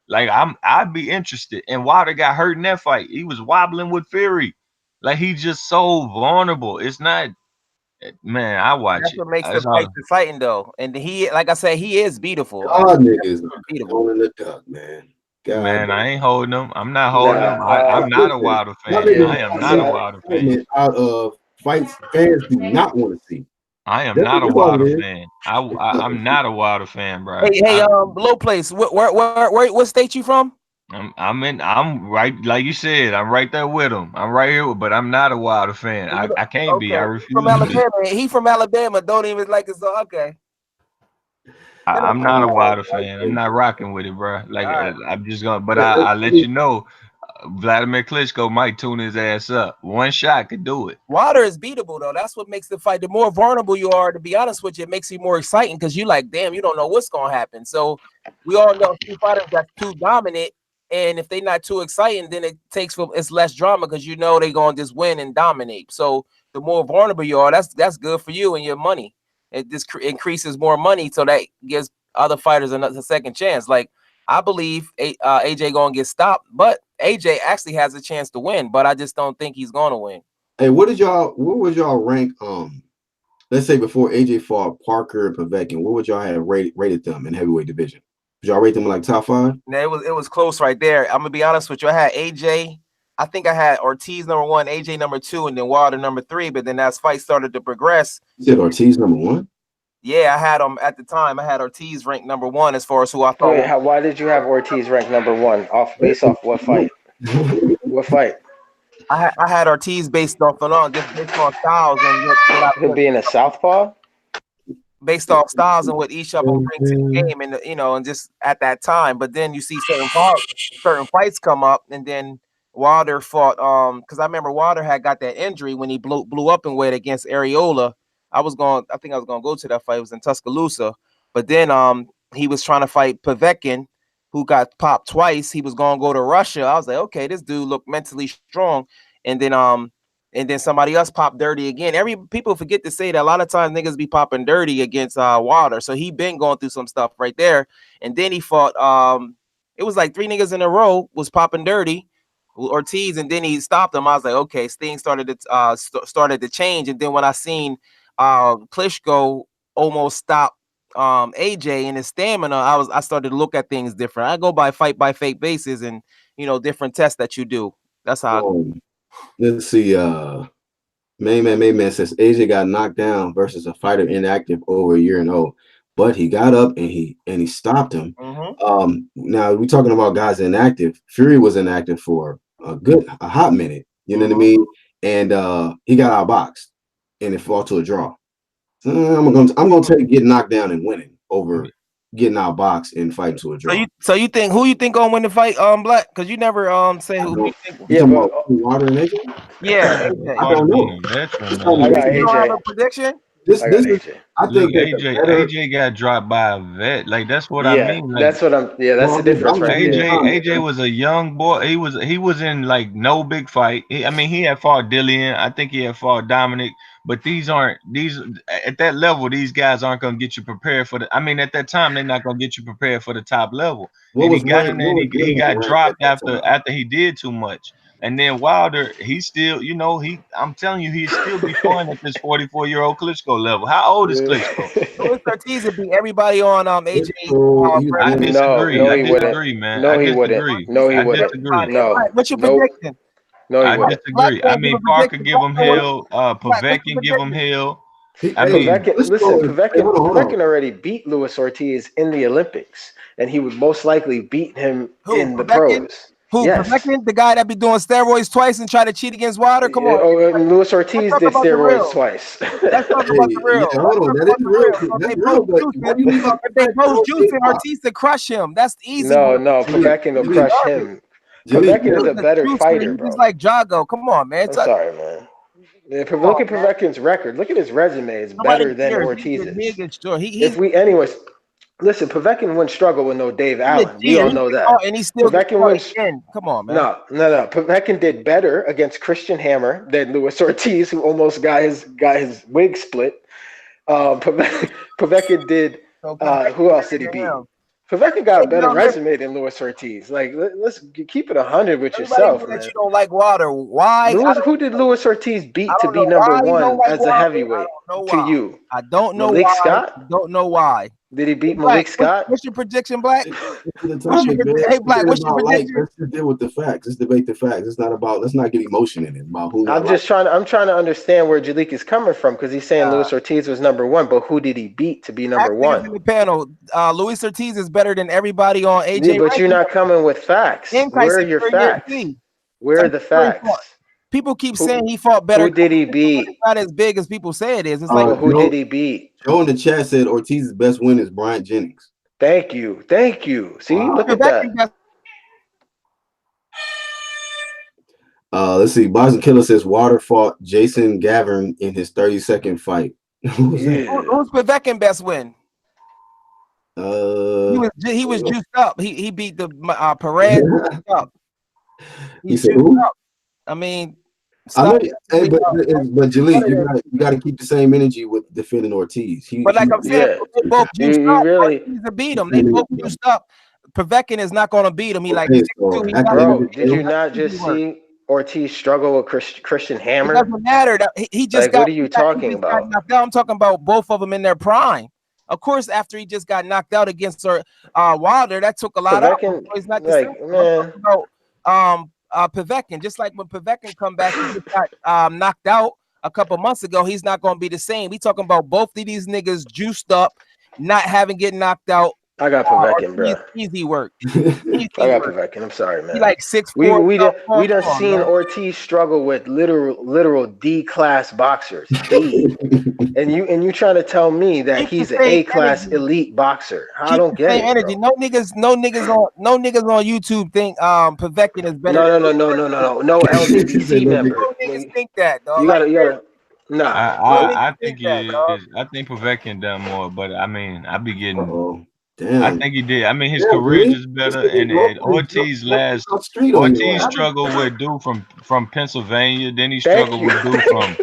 Like I'd be interested. And Wilder got hurt in that fight. He was wobbling with Fury. Like, he's just so vulnerable. It's not, man. I watch That's it. What makes the fight exciting, though. And he, like I said, he is beautiful. God, niggas, beatable in the duck, man. God, man, I ain't holding him. I'm not holding him. I'm not a Wilder fan. I am not a Wilder fan. Out of fights fans do not want to see. I am not a Wilder fan. I'm not a Wilder fan, bro. Hey, Low Place. What state you from? I'm right, like you said, I'm right there with him. I'm right here, but I'm not a Wilder fan. I can't be. I refuse from Alabama. He from Alabama. Don't even like it. So okay. I'm not a Wilder fan. I'm not rocking with it, bro. Like I'm just gonna, but I let you know. Vladimir Klitschko might tune his ass up. One shot could do it. Wilder is beatable though. That's what makes the fight. The more vulnerable you are, to be honest with you, it makes you more exciting because you like, damn, you don't know what's gonna happen. So we all know two fighters that's too dominant, and if they're not too exciting, then it's less drama because you know they're gonna just win and dominate. So the more vulnerable you are, that's good for you and your money. It just increases more money, so that gives other fighters a second chance. Like I believe AJ gonna get stopped, but AJ actually has a chance to win, but I just don't think he's gonna win. Hey, what would y'all rank? Let's say before AJ fought Parker and Povetkin, what would y'all have rated them in heavyweight division? Would y'all rate them like top 5? No, it was close right there. I'm gonna be honest with you. I had AJ. I think I had Ortiz number 1, AJ number 2, and then Wilder number 3. But then as fight started to progress, you said Ortiz number 1. Yeah, I had him at the time. I had Ortiz ranked number 1 as far as who I thought. Wait, why did you have Ortiz ranked number 1? Based off what fight? What fight? I had Ortiz based off styles and him being a southpaw. Based off styles and what each of them brings to the game, and and just at that time. But then you see certain fights come up, and then Wilder fought. Because I remember Wilder had got that injury when he blew up in weight against Areola. I think I was gonna go to that fight. It was in Tuscaloosa, but then he was trying to fight Povetkin, who got popped twice. He was gonna go to Russia. I was like, okay, this dude looked mentally strong, and then somebody else popped dirty again. People forget to say that a lot of times niggas be popping dirty against Wilder. So he been going through some stuff right there, and then he fought. It was like 3 niggas in a row was popping dirty. Ortiz, and then he stopped him. I was like, okay, things started to change, and then when I seen Klitschko almost stopped AJ and his stamina, I started to look at things different. I go by fight basis and different tests that you do. That's how. Let's see. Mayman says AJ got knocked down versus a fighter inactive over a year and old, but he got up and he stopped him. Now we're talking about guys inactive. Fury was inactive for a hot minute. You know what I mean? And he got outboxed. And it fell to a draw. I'm gonna take getting knocked down and winning over getting outboxed and fighting to a draw. So you think who you think gonna win the fight, Black? Because you never say who you think. Yeah, but Wilder and AJ? Yeah, I don't know. I got AJ. Have a prediction? I think AJ got dropped by a vet. Like that's what I mean. Like, that's the difference. Right AJ was a young boy. He was in like no big fight. He had fought Dillian. I think he had fought Dominic. But these at that level, these guys aren't gonna get you prepared for at that time they're not gonna get you prepared for the top level. And he got in there and he got dropped after he did too much. And then Wilder, he's still, I'm telling you, he's still be fun at this 44-year-old Klitschko level. How old is Klitschko? Luis Ortiz would beat everybody on AJ. I disagree, man. No, he wouldn't. No, he wouldn't. No. What's your prediction? No, I disagree. Parker give him hell. Povetkin give him hell. Povetkin already beat Luis Ortiz in the Olympics, and he would most likely beat him in the pros. Who? Yes. Povetkin, the guy that be doing steroids twice and try to cheat against Wilder? Come on. Luis Ortiz did steroids twice. Let's talk about the real. Hold on, that is real. If they post juice and Ortiz to crush him, that's easy. No, Povetkin will crush him. Povetkin is a better fighter, bro. He's like Jago. Come on, man. I'm sorry, man. Look at Povetkin's record. Look at his resume. It's better than Ortiz's. Anyways, listen, Povetkin wouldn't struggle with no Dave Allen. We all know that. And he still Povetkin wins. Come on, man. No. Povetkin did better against Christian Hammer than Luis Ortiz, who almost got his wig split. Povetkin did. Who else did he beat? Povetkin got a better resume than Luis Ortiz. Like, let's keep it 100 with yourself, man. You don't like Wilder. Why? Who did Luis Ortiz beat to be number 1 as a heavyweight to you? I don't know Malik why. Scott? I don't know why. Did he beat Malik Scott? What's your prediction, Black? Hey, Black, what's your prediction? Let's just deal with the facts. Let's debate the facts. It's not about. Let's not get emotion in it. About who. I'm trying to understand where Jalik is coming from because he's saying Luis Ortiz was number 1, but who did he beat to be number 1? In the panel, Luis Ortiz is better than everybody on AJ. Yeah, but you're not coming with facts. Where are your facts? Where are the facts? People keep saying he fought better. Who did he beat? It's not as big as people say it is. It's who did he beat? Joe in the chat said Ortiz's best win is Bryant Jennings. Thank you. See, look at that. Let's see. Boston Killer says Wilder fought Jason Gavin in his 32nd fight. Who's Povetkin best win? He was juiced up. He beat the Perez up. He said who? Up. I mean, I know, but Jaleel, you got to keep the same energy with defending Ortiz. But like I'm saying, they both juiced up. Ortiz to beat him. They both juiced up. Povetkin is not going to beat him. He bro, did you not just see Ortiz struggle with Christian Hammer? It doesn't matter. He just got. What are you talking about? I'm talking about both of them in their prime. Of course, after he just got knocked out against Wilder, that took a lot out. He's not the same. Povetkin, just like when Povetkin come back and just got knocked out a couple months ago, he's not going to be the same. We talking about both of these niggas juiced up, not having get knocked out. I got Povetkin, bro. Easy work. I got Povetkin. I'm sorry, man. He like 6'4". We done seen Ortiz struggle with literal D-class boxers. D. and you trying to tell me that he's an A-class elite boxer? I don't get it. Energy. No niggas on YouTube think Povetkin is better. No LGBT member. No niggas think that, dog. You gotta. Nah, I think he is. I think Povetkin done more, but I mean, I be getting. Damn. I think he did. I mean, his career is better, and Ortiz struggled with dude from Pennsylvania. Then he struggled with dude from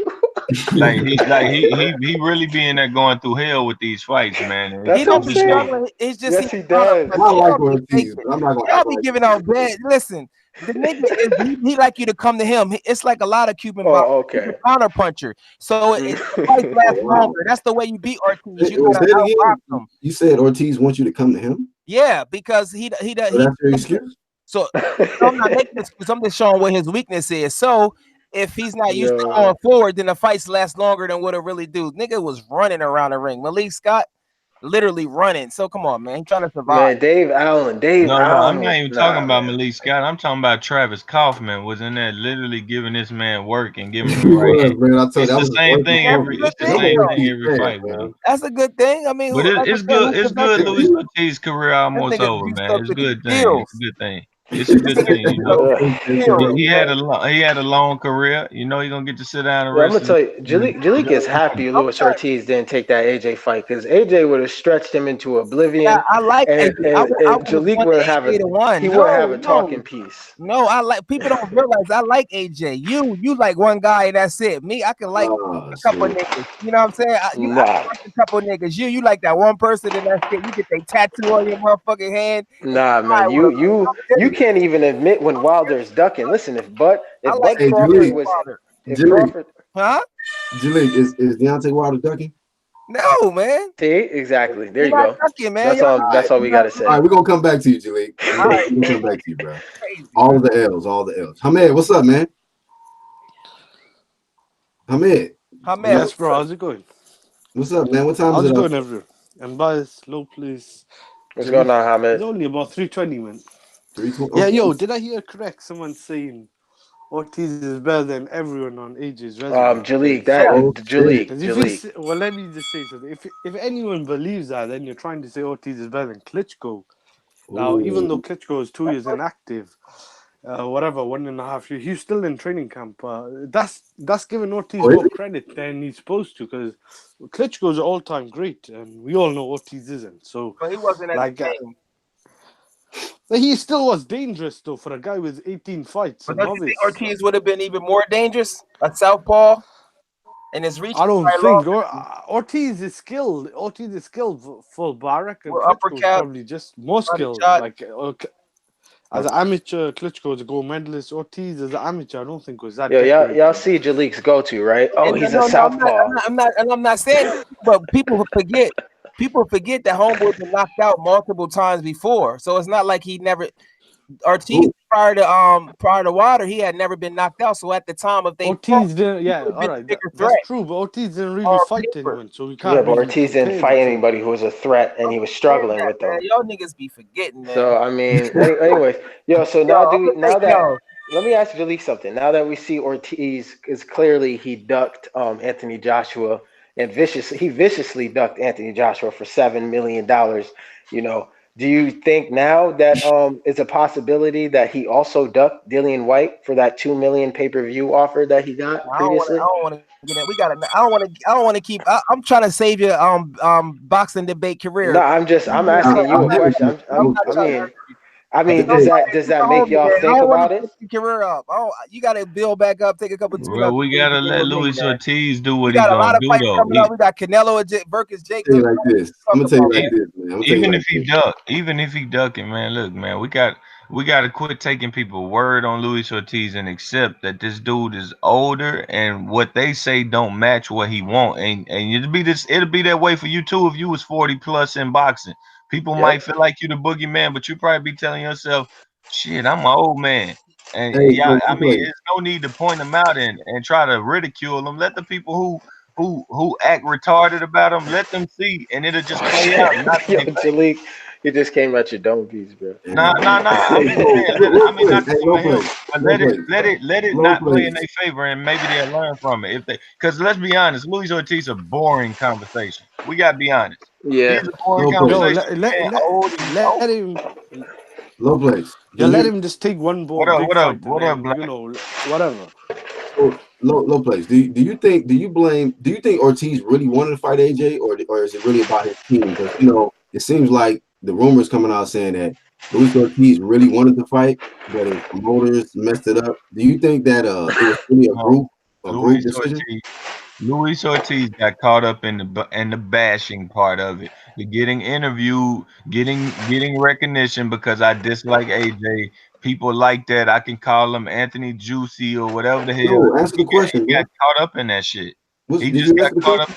he really being there going through hell with these fights, man. He don't be struggling. It's just he does. I like Ortiz. I'm not gonna. Y'all be giving out bad. Listen. The nigga he like you to come to him. It's like a lot of Cuban boxers. He's a counter puncher. So it fight lasts longer. That's the way you beat Ortiz. You gotta outbox him. You said Ortiz wants you to come to him? Yeah, because he that's your excuse? So I'm not making this because I'm just showing what his weakness is. So if he's not used to going forward, then the fights last longer than what it really do. Nigga was running around the ring. Malik Scott literally running. So come on, man. He's trying to survive. Man, Dave Allen. No, I'm not even talking about Malik Scott. I'm talking about Travis Kaufman was in there literally giving this man work and giving him the right. Man, it's the same thing every fight, man. That's a good thing. I mean, but it's good. It's good. Luis Ortiz's career almost over, man. It's a good thing. It's a good thing. It's a good thing, you know. He had a long career. You know, he's gonna get to sit down and rest. I'm gonna tell you, Jaleel is happy Luis Ortiz didn't take that AJ fight because AJ would have stretched him into oblivion. Yeah, I like and Jaleel would have a talking piece. No, I like people don't realize I like AJ. You like one guy and that's it. Me, I can like a couple of niggas. You know what I'm saying? I like a couple of niggas. You like that one person and that's it. You get their tattoo on your motherfucking hand. Nah, man, you can't even admit when Wilder's ducking. Listen, if Bud Crawford was, huh? Jaleel, is Deontay Wilder ducking? No, man. See, exactly. There you go. Ducking, man. That's all we gotta say. All right, we're gonna come back to you, Jaleel. All right, we're gonna come back to you, bro. All the L's. Hamed, what's up, man? Hamed. Yes, bro. How's it going? What's up, man? What time is it? How's it going, everyone? And by slow, please. What's going on, Hamed? It's only about 3:20, man. 3:20. Yeah, yo, did I hear correct? Someone saying Ortiz is better than everyone on AJ's resume. Jaleel. Well, let me just say something. If anyone believes that, then you're trying to say Ortiz is better than Klitschko. Now, even though Klitschko is 2 years inactive, 1.5 years, he's still in training camp. That's giving Ortiz more credit than he's supposed to, because Klitschko's an all-time great, and we all know Ortiz isn't. So, but he wasn't at the game. He still was dangerous, though, for a guy with 18 fights. But don't you think Ortiz would have been even more dangerous at southpaw? And his reach. I don't think Ortiz is skilled. Full Barak and Klitschko probably just more skilled. Like as an amateur, Klitschko is a gold medalist. Ortiz as an amateur, I don't think was that. Y'all see Jaleek's go-to, right? Oh, he's a southpaw. I'm not saying, but people forget. People forget that Homeboy's been knocked out multiple times before, so it's not like he never. Ortiz prior to Wilder, he had never been knocked out. So at the time of Ortiz didn't, all right, that's true. But Ortiz didn't really fight anyone, so we can't. Yeah, but Ortiz didn't fight anybody who was a threat, and he was struggling with them. Y'all niggas be forgetting, man. So I mean, anyways, so now let me ask Jaleek something. Now that we see Ortiz is clearly he ducked Anthony Joshua. And viciously ducked Anthony Joshua for $7 million. You know, Do you think now that it's a possibility that he also ducked Dillian White for that $2 million pay-per-view offer that he got previously? I don't want to get it. We got it. I don't want to keep. I'm trying to save your boxing debate career. No, I'm asking you a question. I mean, does that make y'all think about it? Career up. Oh, you got to build back up. Take a couple. Well, we gotta let Luis Ortiz do what he's gonna do. Though. We got Canelo versus Jake. Like this. I'm gonna tell you like this, man. Even if he ducking, man. Look, man, we got to quit taking people word on Luis Ortiz and accept that this dude is older and what they say don't match what he want. And it'll be that way for you too if you was 40 plus in boxing. People might feel like you the boogeyman, but you probably be telling yourself, shit, I'm an old man. And I mean, there's no need to point them out and try to ridicule them. Let the people who act retarded about them, let them see, and it'll just play out. Yo, Jalik, you just came at your dome piece, bro. Nah. I mean, not to but let it not play in their favor, and maybe they'll learn from it. Because let's be honest, Luis Ortiz a boring conversation. We gotta be honest. Yeah. Let him. Low place. Let him just take one ball. What up, Black? You know, whatever. So, low place. Do you think Ortiz really wanted to fight AJ, or is it really about his team? Because it seems like the rumors coming out saying that Luis Ortiz really wanted to fight, but his promoters messed it up. Do you think that it was really a group decision? Luis Ortiz got caught up in the bashing part of it, the getting interviewed, getting recognition because I dislike AJ. People like that. I can call him Anthony Juicy or whatever the hell. Ask the question. He got caught up in that shit. He just got caught up in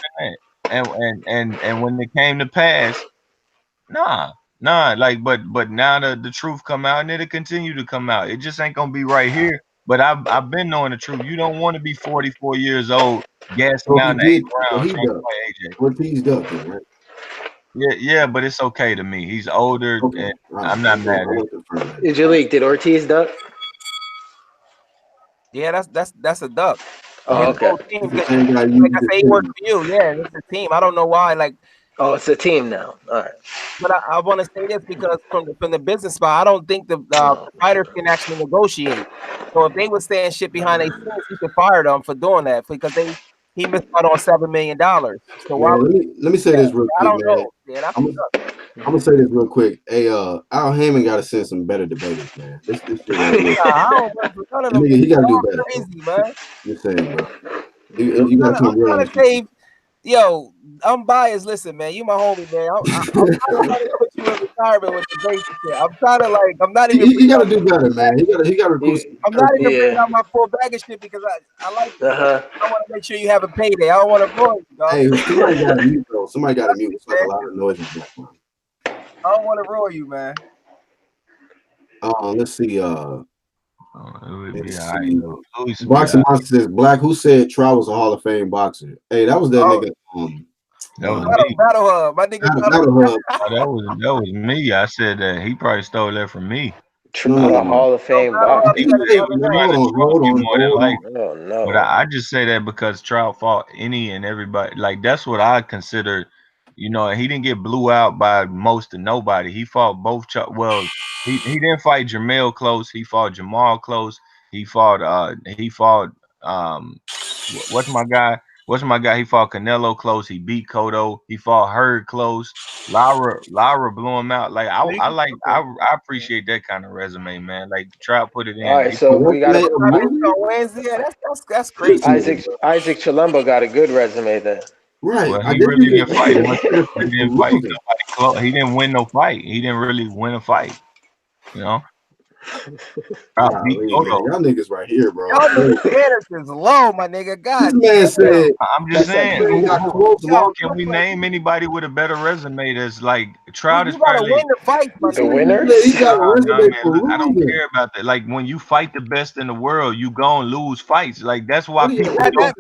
that. And when it came to pass, nah. Like, but now the truth come out and it'll continue to come out. It just ain't gonna be right here. But I've been knowing the truth. You don't want to be 44 years old, gassing down the 8th round trying to play AJ. Ortiz ducking, right? Yeah, but it's okay to me. He's older, and I'm not mad at it. Jalik, did Ortiz duck? Yeah, that's a duck. Oh, okay. Like I say, he worked for you. Yeah, it's a team. I don't know why. Like, oh, it's a team now. All right. But I want to say this because from the business spot, I don't think the fighters can actually negotiate. So if they were saying shit behind their scenes, he could fire them for doing that because he missed out on $7 million. So let me say this real quick. I don't know. Yeah, I'm gonna say this real quick. Hey, Al Heyman gotta send some better debaters, man. This shit I don't none of them. He gotta do better. Crazy, man. Just saying, bro. You gotta come real. Yo, I'm biased. Listen, man, you my homie, man. I'm trying to put you in retirement with the basic shit. I'm trying to I'm not even. He gotta do better, man. He gotta recruit. I'm not even bringing out my full bag of shit because I like. I want to make sure you have a payday. I don't want to avoid you, dog. Hey, somebody got to mute, though. Somebody got to mute. It's like a lot of noise in the background. I don't want to roll you, man. Let's see. Boxing Monster says Black. Who said Trout was a Hall of Fame boxer? Hey, that was that nigga. That was me. Battle Hub. My nigga Battle Hub. That was me. I said that he probably stole that from me. Trout, a Hall of Fame boxer. But I just say that because Trout fought any and everybody. Like that's what I consider. You know, he didn't get blew out by most of nobody. He fought both. Well, he didn't fight Jermell close. He fought Jamal close. He fought what's my guy? He fought Canelo close. He beat Cotto. He fought Hurd close. Lara blew him out. Like I appreciate that kind of resume, man. Like Trout put it in. All right, so we got Wednesday. That's crazy. Isaac Chilumbo got a good resume then. Right. Well, he really didn't fight. He didn't fight nobody close. He didn't win no fight. He didn't really win a fight. You know. Y'all niggas right here, bro. Y'all niggas is low, my nigga. God, this man said. I'm just saying. Can we name anybody with a better resume? That's like Trout is probably win the fight. The winner. I don't care about that. Like when you fight the best in the world, you gonna lose fights. Like that's why people don't fight the best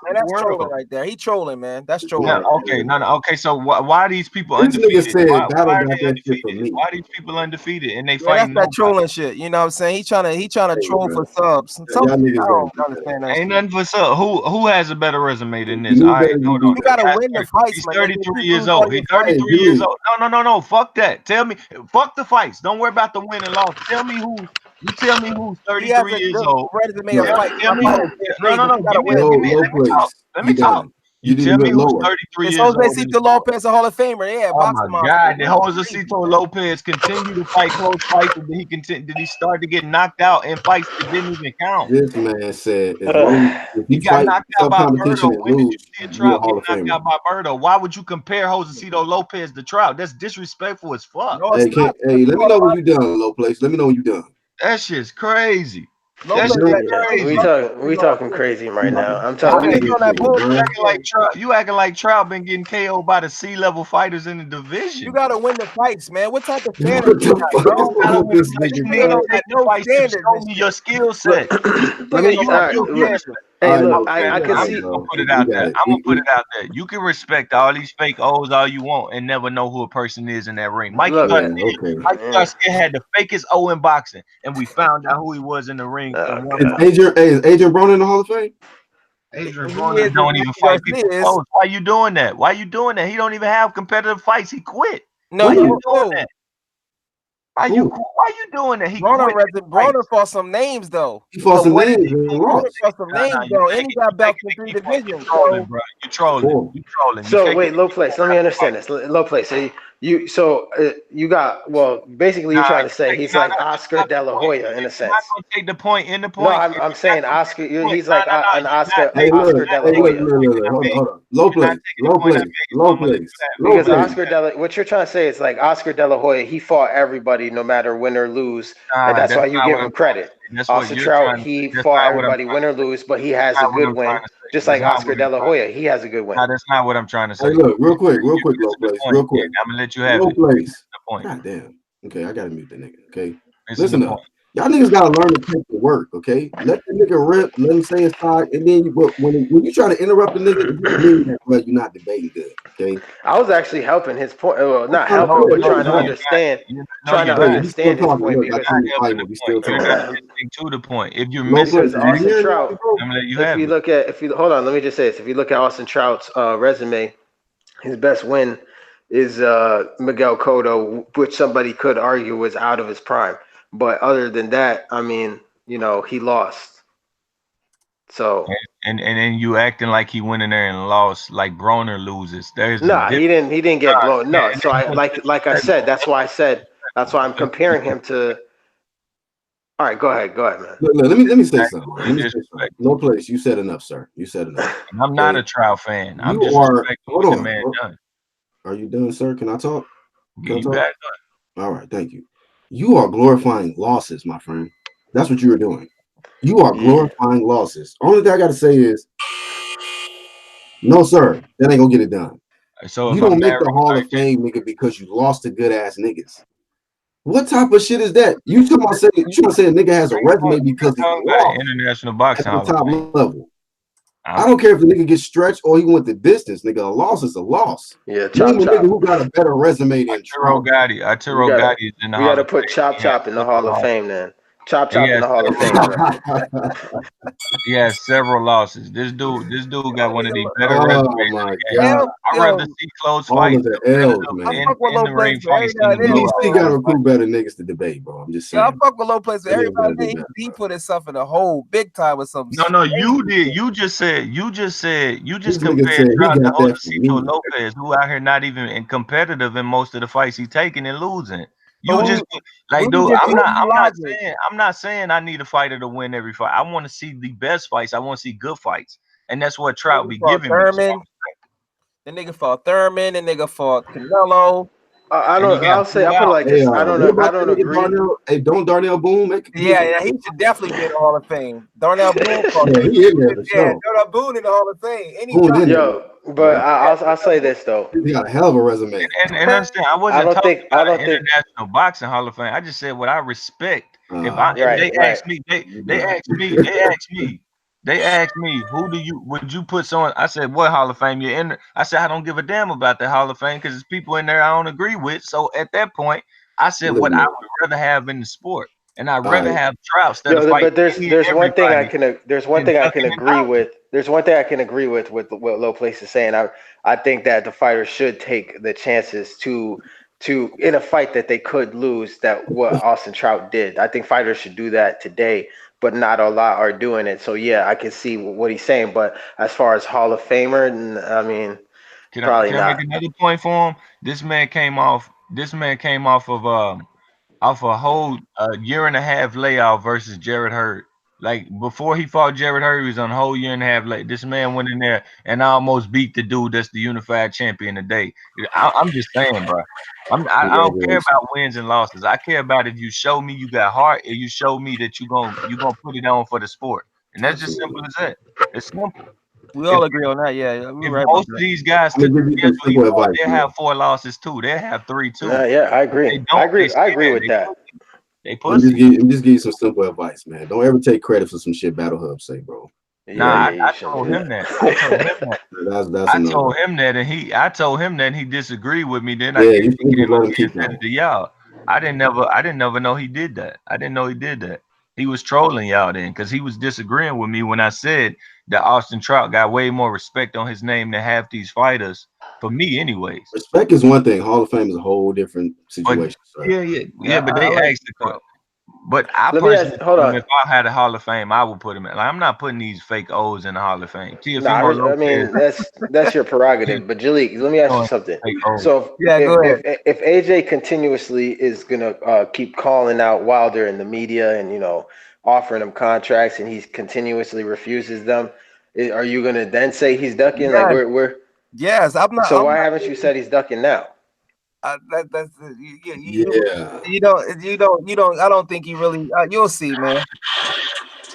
in the world. Right there, he trolling, man. That's trolling. Yeah, okay, no. Okay, so why are these people undefeated? Why are they undefeated? Why are these people undefeated and they fighting? That's that trolling shit. shit. You know what I'm saying? He trying to troll for subs. I don't understand that. Ain't nothing for sub. Who has a better resume than this? You All right, hold on. You gotta win the fights, He's man. 33 years old. He's 33 years old. No. Fuck that. Tell me. Fuck the fights. Don't worry about the win and loss. Tell me who. You tell me who's 33 years old. Resume of fight. Tell me. No. Let me talk. You tell me who's 33 years old. Josecito Lopez, a Hall of Famer. Yeah, oh my God! Did Josecito Lopez continue to fight close fights? Did he start to get knocked out in fights that didn't even count? This man said, if he got knocked out by Berto, when did you see a Trout get knocked out by Berto? Why would you compare Josecito Lopez to Trout? That's disrespectful as fuck. No, hey, let me know when you done, Low Place. Let me know when you done. That shit's crazy. We talking crazy right now. I'm talking. You acting like Trout been getting KO'd by the C-level fighters in the division. You gotta win the fights, man. What type of standard you got, bro? Show me your skill set. Hey, look, I can see. I'm gonna put it out there. You can respect all these fake O's all you want and never know who a person is in that ring. Mike Garcia had the fakest O in boxing, and we found out who he was in the ring. Is Adrian Broner in the Hall of Fame? Adrian Broner don't even fight people close. Why you doing that? He don't even have competitive fights. He quit. No, why you doing that? Why you doing that? Broner fought some names though. He fought some names. And he got belts in 3 divisions. You trolling. So wait, Low Place. Let me understand this. Low Place. So you got basically you're trying to say he's like Oscar De La Hoya in a sense. I'm not gonna take the point in the point. No, I'm saying Oscar. He's like an Oscar. Oscar De La Hoya. Hold on. Low Place. Because Oscar De La, what you're trying to say is like Oscar De La Hoya. He fought everybody, no matter win or lose, and that's why you give him credit. Austin Trout, he fought everybody, win or lose, but he has a good win. Just like Oscar De La Hoya, he has a good win. No, that's not what I'm trying to say. Hey, look, real quick, Low Place, real quick. I'm gonna let you have Low Place. Point. God damn. Okay, I gotta mute the nigga. Okay, listen up. Y'all niggas gotta learn to take the work. Okay, let the nigga rip, let him say his side, and then when you try to interrupt the nigga, well, you're not debating good. Okay, I was actually helping his point. Well, not helping, but trying to understand. Trying to understand his point because we still talking to the point. If you're missing Austin Trout, hold on, let me just say this. If you look at Austin Trout's resume, his best win is Miguel Cotto, which somebody could argue was out of his prime. But other than that, I mean, he lost. So and then you acting like he went in there and lost, like Broner loses. He didn't get blown. No, so like I said, that's why I'm comparing him to. All right, go ahead, man. Let me say something. Low Place, you said enough, sir. You said enough. I'm not a Trout fan. I'm just hold on. Done. Are you done, sir? Can I talk? All right, thank you. You are glorifying losses, my friend. That's what you are doing. You are glorifying losses. Only thing I got to say is, no, sir, that ain't gonna get it done. So you don't make the Hall of Fame, nigga, because you lost to good ass niggas. What type of shit is that? You trying to say a nigga has a resume because he lost international boxing at the top level? I don't care if the nigga gets stretched or he went the distance, nigga. A loss is a loss. Yeah, Name a nigga who got a better resume than Arturo Gatti. Arturo Gatti is in the Hall of Fame. We got to put Chop in the Hall of Fame then. Chop in the Hall of Fame. He has several losses. This dude got one of the better resumes. My God. I'd rather see close fights in the ring fights. He got to recruit better niggas to debate, bro. I'm just saying. I fuck with Low Place. Everybody, he put himself in a hole big time with some. No, you did. You just compared Trout to Josecito Lopez, who out here not even competitive in most of the fights he's taking and losing. I'm not saying I need a fighter to win every fight. I want to see the best fights. I want to see good fights, and that's what Trout be giving me. The nigga fought Thurman. The nigga fought Canelo. I put it like this. I don't agree. Hey, don't Darnell Boone? Yeah, he should definitely be in the Hall of Fame. Darnell Boone. He in there. Darnell Boone in the Hall of Fame. But I'll say this though. He got a hell of a resume. And understand, I wasn't talking about International Boxing Hall of Fame. I just said what I respect. They asked me, would you put someone? I said, what Hall of Fame you're in? I said, I don't give a damn about the Hall of Fame because there's people in there I don't agree with. So at that point, I said what I would rather have in the sport. And I'd rather have Trout instead of fighting. But there's one thing I can agree with. There's one thing I can agree with what Low Place is saying. I think that the fighters should take the chances to in a fight that they could lose, that what Austin Trout did. I think fighters should do that today, but not a lot are doing it. So yeah, I can see what he's saying. But as far as Hall of Famer, I mean, probably not. Can I make another point for him? This man came off of a whole year and a half layoff versus Jarrett Hurd. Like before he fought Jarrett Hurd, he was on a whole year and a half late. This man went in there and almost beat the dude that's the unified champion today. I'm just saying, bro. I don't care about wins and losses. I care about if you show me you got heart and you show me that you gonna put it on for the sport. And that's just simple as that. It's simple. We all agree on that, yeah. If most of these guys they have 4 losses too. They have 3 too. Yeah, I agree. I agree with that. I'm just give you some simple advice, man. Don't ever take credit for some shit Battle Hub say, bro. I told him that. I told him that, and he disagreed with me. Then I said it to y'all. I didn't never know he did that. I didn't know he did that. He was trolling y'all then, because he was disagreeing with me when I said that Austin Trout got way more respect on his name than half these fighters. For me, anyways. Respect is one thing. Hall of Fame is a whole different situation. But, yeah. But they asked the question. But I personally, if I had a Hall of Fame, I would put him in. Like, I'm not putting these fake O's in the Hall of Fame. I mean, that's your prerogative. But Jalik, let me ask you something. So if AJ continuously is gonna keep calling out Wilder in the media and offering him contracts, and he continuously refuses them, are you gonna then say he's ducking? Yeah. Like we're yes, I'm not. So why haven't you said he's ducking now? You don't. I don't think he really. You'll see, man.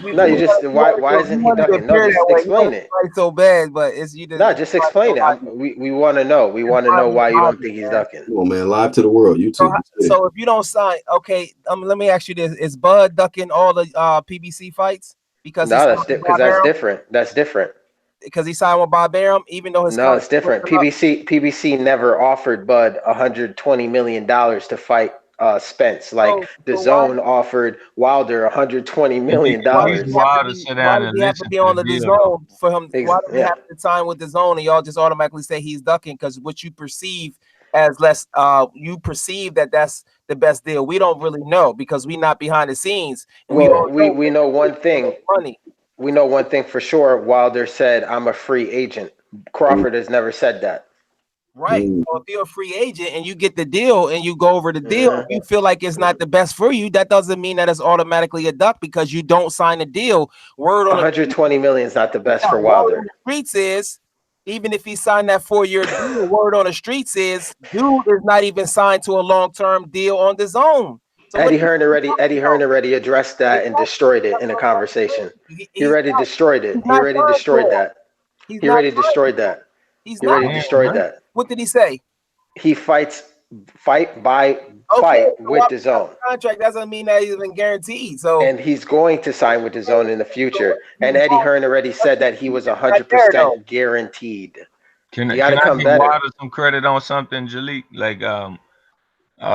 No, you just why isn't he ducking? No, just explain it. So bad, but it's you. No, just explain it. We want to know. We want to know why you don't think he's ducking. Come on, man, live to the world. YouTube. So if you don't sign, okay. Let me ask you this: is Bud ducking all the PBC fights because that's different. That's different. Because he signed with Bob Arum, even though his it's different. PBC never offered Bud $120 million to fight Spence. Like the Zone offered Wilder $120 million. Why does he have to be on the Zone for him? Why does he have to sign with the Zone and y'all just automatically say he's ducking? Because what you perceive as less, you perceive that's the best deal. We don't really know because we're not behind the scenes. Well, we know one thing. Money. We know one thing for sure. Wilder said, "I'm a free agent." Crawford has never said that. Right. So if you're a free agent and you get the deal and you go over the deal, you feel like it's not the best for you. That doesn't mean that it's automatically a duck because you don't sign a deal. Word on 120 million is not the best for Wilder. The streets is, even if he signed that 4-year deal, word on the streets is, dude is not even signed to a long-term deal on the Zone. So Eddie Hearn already addressed that and destroyed it in a conversation. He already destroyed it. He already destroyed that. He already destroyed that. He already destroyed that. What did he say? He fight with the Zone. Contract doesn't mean that he's been guaranteed. So and he's going to sign with the Zone in the future. And Eddie Hearn already said that he was 100% guaranteed. Can I give Wilder some credit on something, Jalik? Like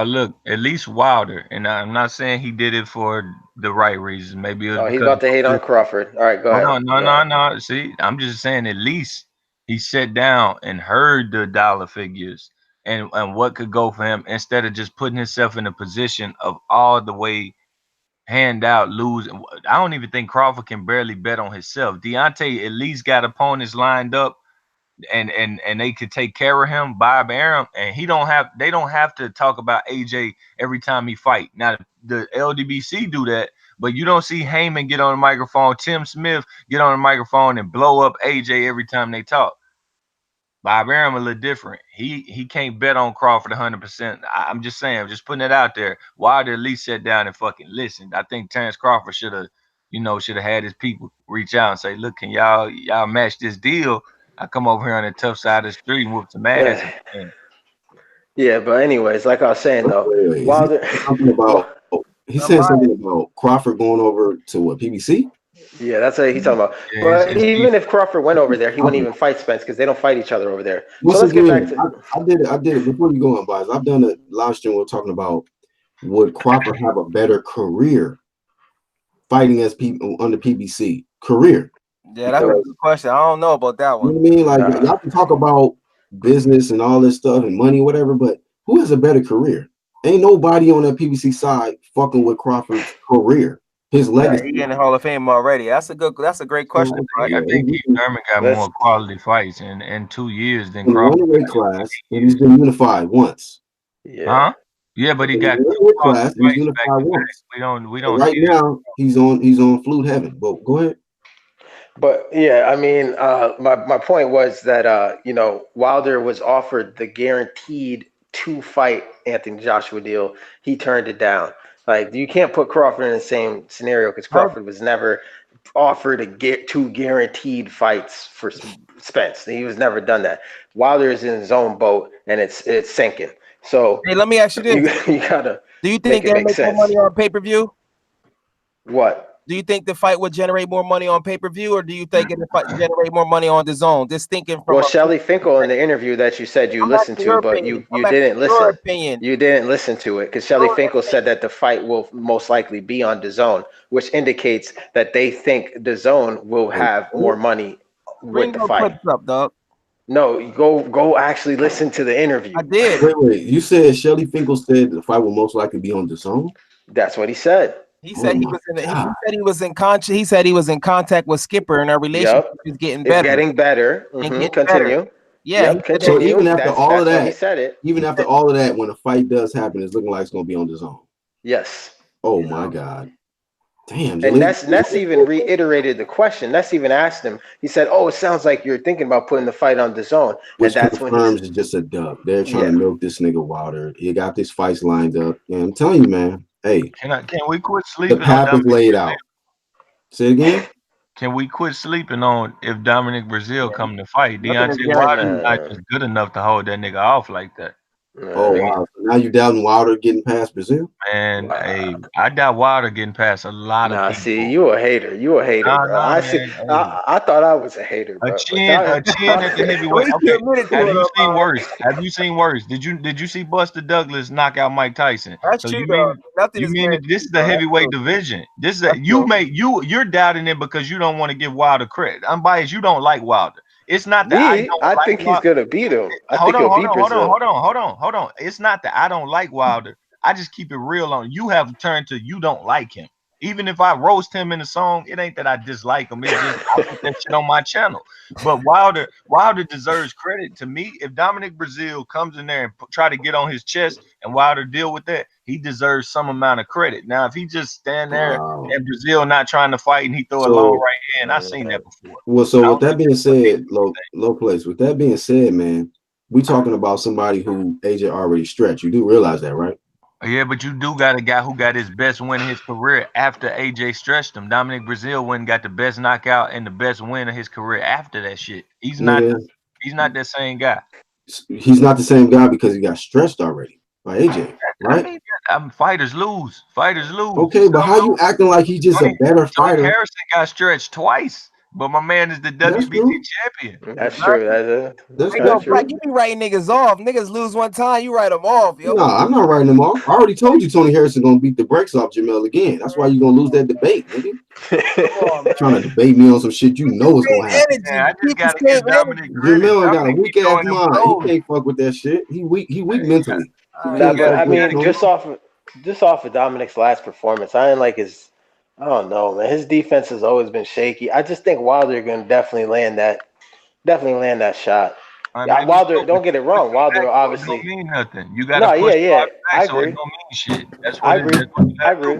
look, at least Wilder, and I'm not saying he did it for the right reasons. Maybe he's about to hate on Crawford. All right, go ahead. No. See, I'm just saying at least he sat down and heard the dollar figures and what could go for him instead of just putting himself in a position of all the way hand out, lose. I don't even think Crawford can barely bet on himself. Deontay at least got opponents lined up. And they could take care of him, Bob Arum, and they don't have to talk about AJ every time he fight. Now the LDBC do that, but you don't see Heyman get on the microphone, Tim Smith get on the microphone and blow up AJ every time they talk. Bob Arum a little different. He can't bet on Crawford 100%. I'm just saying, I'm just putting it out there. Wilder at least sat down and fucking listened. I think Terrence Crawford should have had his people reach out and say, look, can y'all match this deal? I come over here on the tough side of the street and whoop some ass. Yeah, but anyways, like I was saying though, Wilder. He said something about Crawford going over to what, PBC? Yeah, that's what he's talking about. Yeah, but even if Crawford went over there, he wouldn't even fight Spence because they don't fight each other over there. So let's get back to. I did it before you go on, boys. I've done a live stream. We're talking about would Crawford have a better career fighting as people under PBC career? Yeah, that's a good question. I don't know about that one. You know what I mean? Like y'all can talk about business and all this stuff and money, whatever, but who has a better career? Ain't nobody on that PBC side fucking with Crawford's career, his legacy. He's in the Hall of Fame already. That's a great question. I think Keith Thurman got more quality fights in 2 years than Crawford. In one weight class, and he's been unified once. Yeah. Huh? Yeah, but he got class. He's unified once. We don't. Right now, he's on flute heaven. But go ahead. But yeah, I mean, my point was that you know, Wilder was offered the guaranteed 2-fight Anthony Joshua deal. He turned it down. Like, you can't put Crawford in the same scenario because Crawford was never offered to get 2 guaranteed fights for Spence. He was never done that. Wilder is in his own boat and it's sinking. So hey, let me ask you this: you gotta. Do you think they'll make more money on pay-per-view? What? Do you think the fight would generate more money on pay-per-view, or do you think it would generate more money on DAZN? Just thinking from. Well, Shelly Finkel in the interview that you said you listened to, but you didn't listen. You didn't listen to it because Shelly Finkel said that the fight will most likely be on DAZN, which indicates that they think DAZN will have more money with the fight. Up, dog. No, go actually listen to the interview. I did. Wait. You said Shelly Finkel said the fight will most likely be on DAZN? That's what he said. He said he was in contact with Skipper, and our relationship is getting better. It's getting better. Mm-hmm. Continue. Better. Yeah. Continue. So even after all of that, he said it. Even after all of that, when a fight does happen, it's looking like it's going to be on DAZN. Yes. Oh my God. Damn. And Ness even reiterated the question. Ness even asked him. He said, "Oh, it sounds like you're thinking about putting the fight on DAZN." Which that's confirms it's just a dub. They're trying to milk this nigga Wilder. He got these fights lined up, and I'm telling you, man. Hey, can we quit sleeping? The path is laid out. Say it again. Can we quit sleeping on if Dominic Brazil come to fight? Deontay Wilder not just good enough to hold that nigga off like that. Oh wow! So now you doubting Wilder getting past Brazil? Man, hey, I doubt Wilder getting past a lot of people. See, you a hater. You a hater, bro. I see. I thought I was a hater, bro. A chin at the heavyweight. Okay. Have you seen worse? Did you see Buster Douglas knock out Mike Tyson? That's so true. You mean this is the heavyweight division? This is you're doubting it because you don't want to give Wilder credit. I'm biased. You don't like Wilder. It's not that I think he's gonna beat him. Hold on. It's not that I don't like Wilder. I just keep it real on you. Have turned to you don't like him. Even if I roast him in a song, it ain't that I dislike him. It's just I put that shit on my channel. But Wilder deserves credit to me. If Dominic Brazil comes in there and try to get on his chest and Wilder deal with that, he deserves some amount of credit. Now, if he just stand there and Brazil not trying to fight and he throw a long right hand, I've seen that before. Well, so with that being said, low place. With that being said, man, we talking about somebody who AJ already stretched. You do realize that, right? Yeah, but you do got a guy who got his best win in his career after AJ stretched him. Dominic Brazil went and got the best knockout and the best win of his career after that shit. He's not that same guy. He's not the same guy because he got stretched already by AJ, right? I mean, fighters lose. Okay, but how you acting like he's just a better fighter? Harrison got stretched twice. But my man is the WBC champion. That's true. That's true. You be writing niggas off. Niggas lose one time, you write them off. Yo. No, I'm not writing them off. I already told you Tony Harrison gonna beat the brakes off Jamel again. That's why you're gonna lose that debate, nigga. Trying to debate me on some shit you know is gonna happen. I just gotta give Dominic Jamel got a weak ass mind. He can't fuck with that shit. He weak mentally. I mean, just off of Dominic's last performance, I didn't like his. I don't know, man. His defense has always been shaky. I just think Wilder gonna definitely land that shot. Wilder, don't get it wrong. Wilder obviously don't mean nothing. You gotta I agree. Don't mean shit. That's what I agree.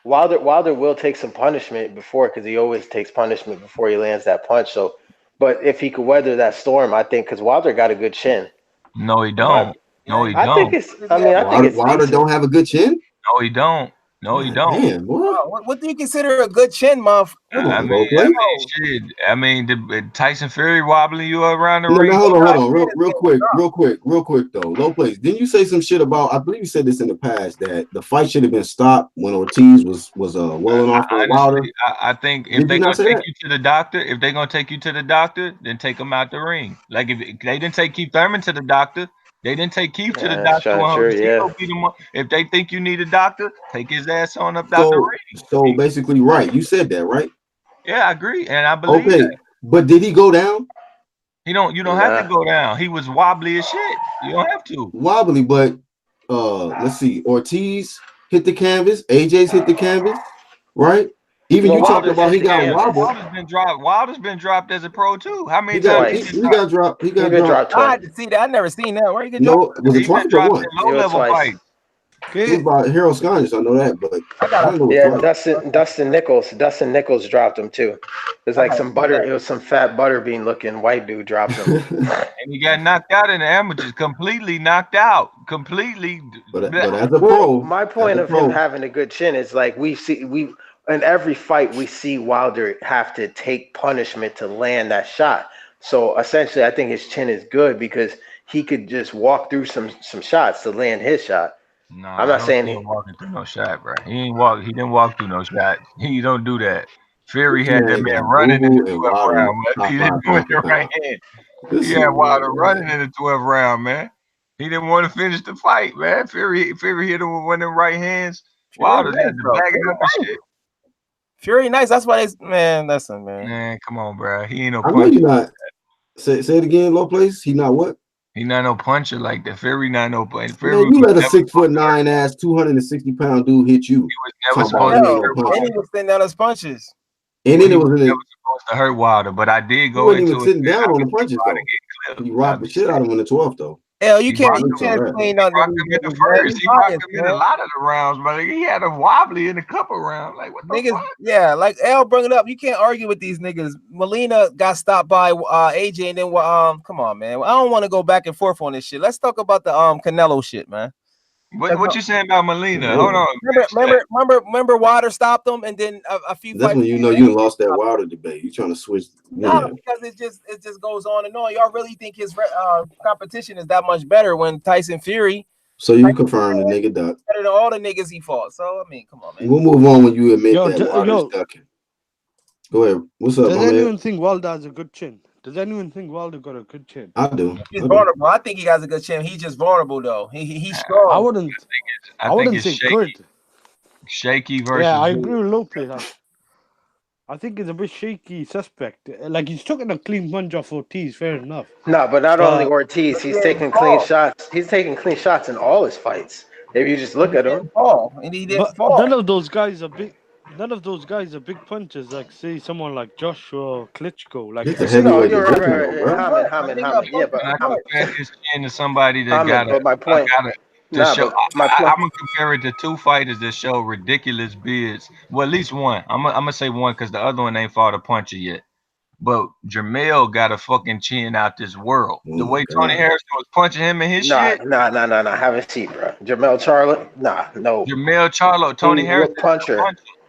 Wilder will take some punishment before because he always takes punishment before he lands that punch. So, but if he could weather that storm, I think because Wilder got a good chin. No, he don't. I think it's. I mean, I think it's Wilder don't have a good chin. No, he don't. Damn, what do you consider a good chin, muff? I mean, Tyson Fury wobbling you around the ring. Hold on, real quick though. Low place. Didn't you say some shit about? I believe you said this in the past that the fight should have been stopped when Ortiz was welling off for Wilder. I think if they're gonna take you to the doctor, then take him out the ring. Like if they didn't take Keith Thurman to the doctor, They didn't take Keith to the doctor. If they think you need a doctor, take his ass on up Dr. Reed. So basically, right. You said that, right? Yeah, I agree, and I believe that. But did he go down? You don't have to go down. He was wobbly as shit. You don't have to. Wobbly, but let's see. Ortiz hit the canvas. AJ's hit the canvas, right? Even you talked about he got wobbled. Wilder's been dropped as a pro too. How many times he got dropped? He got dropped. I had to see that. I never seen that. Where he get dropped? No, was it twice or one? Low level fight. It was by Harold Sconius, I know that, but I don't know. Dustin Nichols dropped him too. There's like some butter. It was some fat butterbean looking white dude dropped him, and he got knocked out in the amateurs. Completely knocked out. Completely. But as a pro, my point of him having a good chin is like we in every fight we see Wilder have to take punishment to land that shot. So essentially, I think his chin is good because he could just walk through some shots to land his shot. No, I'm not saying he walking through no shot, bro. He didn't walk through no shot. He don't do that. Fury had that man running in the 12th round, man. He didn't do it the right hand. He had Wilder running in the 12th round, man. He didn't want to finish the fight, man. Fury hit him with one of them right hands. Wilder had to bag it up and shit. Fury nice. That's why man. Listen, man. Man, come on, bro. He ain't no puncher. I know you're not. Say it again, low place. He not what? He not no puncher like that. Fury not no puncher. Man, you let a 6'9" ass, 260-pound dude hit you. He was never supposed to. He was sending out his punches. And then it was never supposed to hurt Wilder, but I did go into even sitting down on the punches though. He rocked the shit out of him in the 12th though. Hell, you can't explain nothing. He rocked him in the first. He rocked him in a lot of the rounds, but he had a wobbly in a couple rounds. Like what the niggas? Fuck? Yeah, like L bring it up. You can't argue with these niggas. Molina got stopped by AJ, and then come on, man. I don't want to go back and forth on this shit. Let's talk about the Canelo shit, man. What you saying about Molina? Hold on. Remember Wilder stopped him, and then a few. That's when you know you lost that Wilder debate. You trying to switch? No, because it just goes on and on. Y'all really think his competition is that much better when Tyson Fury? So you confirm the nigga duck better than all the niggas he fought. So I mean, come on, man. We'll move on when you admit that Wilder's ducking. Go ahead. What's up? Does anyone think Wilder has a good chin? Does anyone think Wilder got a good chin? I do. He's vulnerable. I think he has a good chin. He's just vulnerable though. He's strong. I wouldn't say shaky. Good. Shaky versus. Yeah, I agree with Lopez. I think it's a bit shaky suspect. Like he's taking a clean punch off Ortiz, fair enough. No, but not only Ortiz, he's taking clean shots. He's taking clean shots in all his fights. If you just look at him. He didn't fall. None of those guys are big punches. Like say someone like Joshua or Klitschko. Like you're right. Hammond. Yeah, but I compare his chin to somebody that got my point. I'm gonna compare it to two fighters that show ridiculous beards. Well, at least one. I'm gonna say one because the other one ain't fought a puncher yet. But Jermell got a fucking chin out this world. The way Tony Harrison was punching him in his shit. Nah. Have a seat, bro. Jermell Charlo. No. Jermell Charlo. Tony Harrison. Puncher.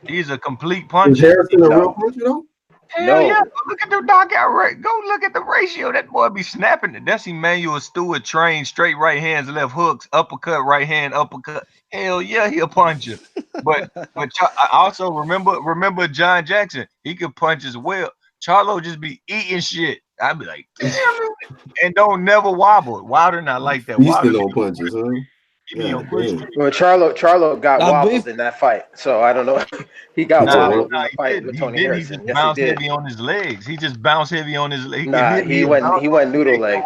He's a complete puncher. Is Harrison a real puncher though? Hell yeah. Look at the knockout rate. Go look at the ratio. That boy be snapping it. That's Emmanuel Stewart trained straight right hands, left hooks, uppercut, right hand, uppercut. Hell yeah, he a puncher. But I also remember John Jackson. He could punch as well. Charlo just be eating shit. I'd be like, damn it. And don't never wobble. Wilder not like that. He's still on punches, huh? Well, Charlo got wobbled in that fight, so I don't know. He got wobbled in the fight with Tony Harrison. He just bounced heavy on his legs. He just bounced heavy on his legs. He went noodle leg.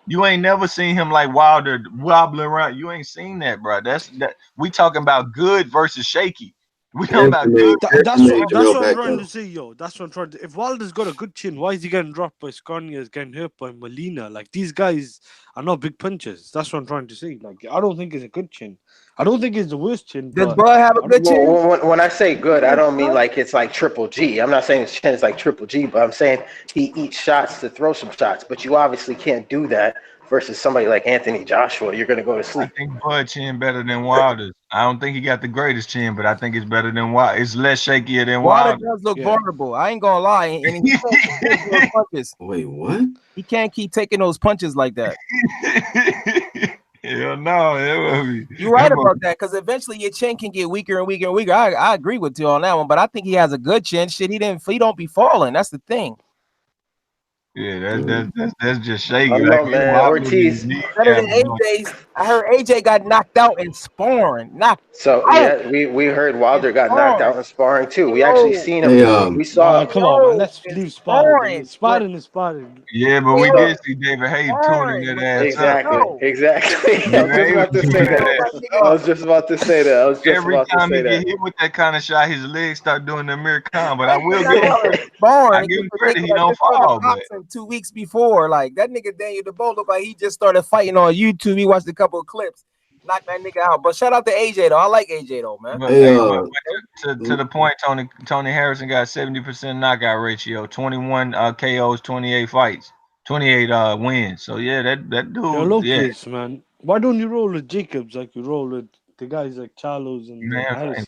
You ain't never seen him like Wilder wobbling around. You ain't seen that, bro. That we talking about good versus shaky. We talking about good. That's what I'm trying to say, yo. That's what I'm trying to. If Wilder's got a good chin, why is he getting dropped by Sconius, getting hurt by Molina? Like these guys are not big punches. That's what I'm trying to say. Like I don't think it's a good chin. I don't think it's the worst chin. Does Bud have a good chin? When I say good, I don't mean like it's like Triple G. I'm not saying his chin is like Triple G, but I'm saying he eats shots to throw some shots. But you obviously can't do that versus somebody like Anthony Joshua. You're gonna go to sleep. I think Bud chin better than Wilder's. I don't think he got the greatest chin, but I think it's better than Wilder. It's less shakier than Wilder. Wilder does look vulnerable. I ain't gonna lie. And he can't take those punches. Wait, what? He can't keep taking those punches like that. Hell no, you're right about that because eventually your chin can get weaker and weaker and weaker. I agree with you on that one, but I think he has a good chin. Shit, he don't be falling. That's the thing. Yeah, that's just shaky. I don't Like know, he man. wobbling with his Ortiz. knees. Better than AJ's. I heard AJ got knocked out in sparring. Knocked So out yeah, we heard in Wilder got knocked sparring. out in sparring too. We actually Yo, seen him. Hey, We saw. Come on, man. Let's in leave sparring. sparring with Sparring is sparring. Yeah, but We we saw. did see David Hayes tuning sparring that with ass up. Exactly. yo. Exactly. I was David just Hayes about to tuning say that that. ass I up. was just about to say that. I was just Every about to time say he get that. hit with that kind of shot, his legs start doing the American. But I will Knocked give him out in credit. I sparring. give And him people credit. thinking He I don't just started fall, but boxing 2 weeks before. Like that nigga Daniel DeBoe looked like he just started fighting on YouTube. He watched a couple of clips, knocked that nigga out. But shout out to AJ though. I like AJ though, man. But, hey, but to the point, Tony Harrison got 70% knockout ratio, 21 KOs, 28 fights, 28 wins. So yeah, that dude, Yo, yeah. Locus, man. Why don't you roll with Jacobs like you roll with the guys like Charlos and Harrison?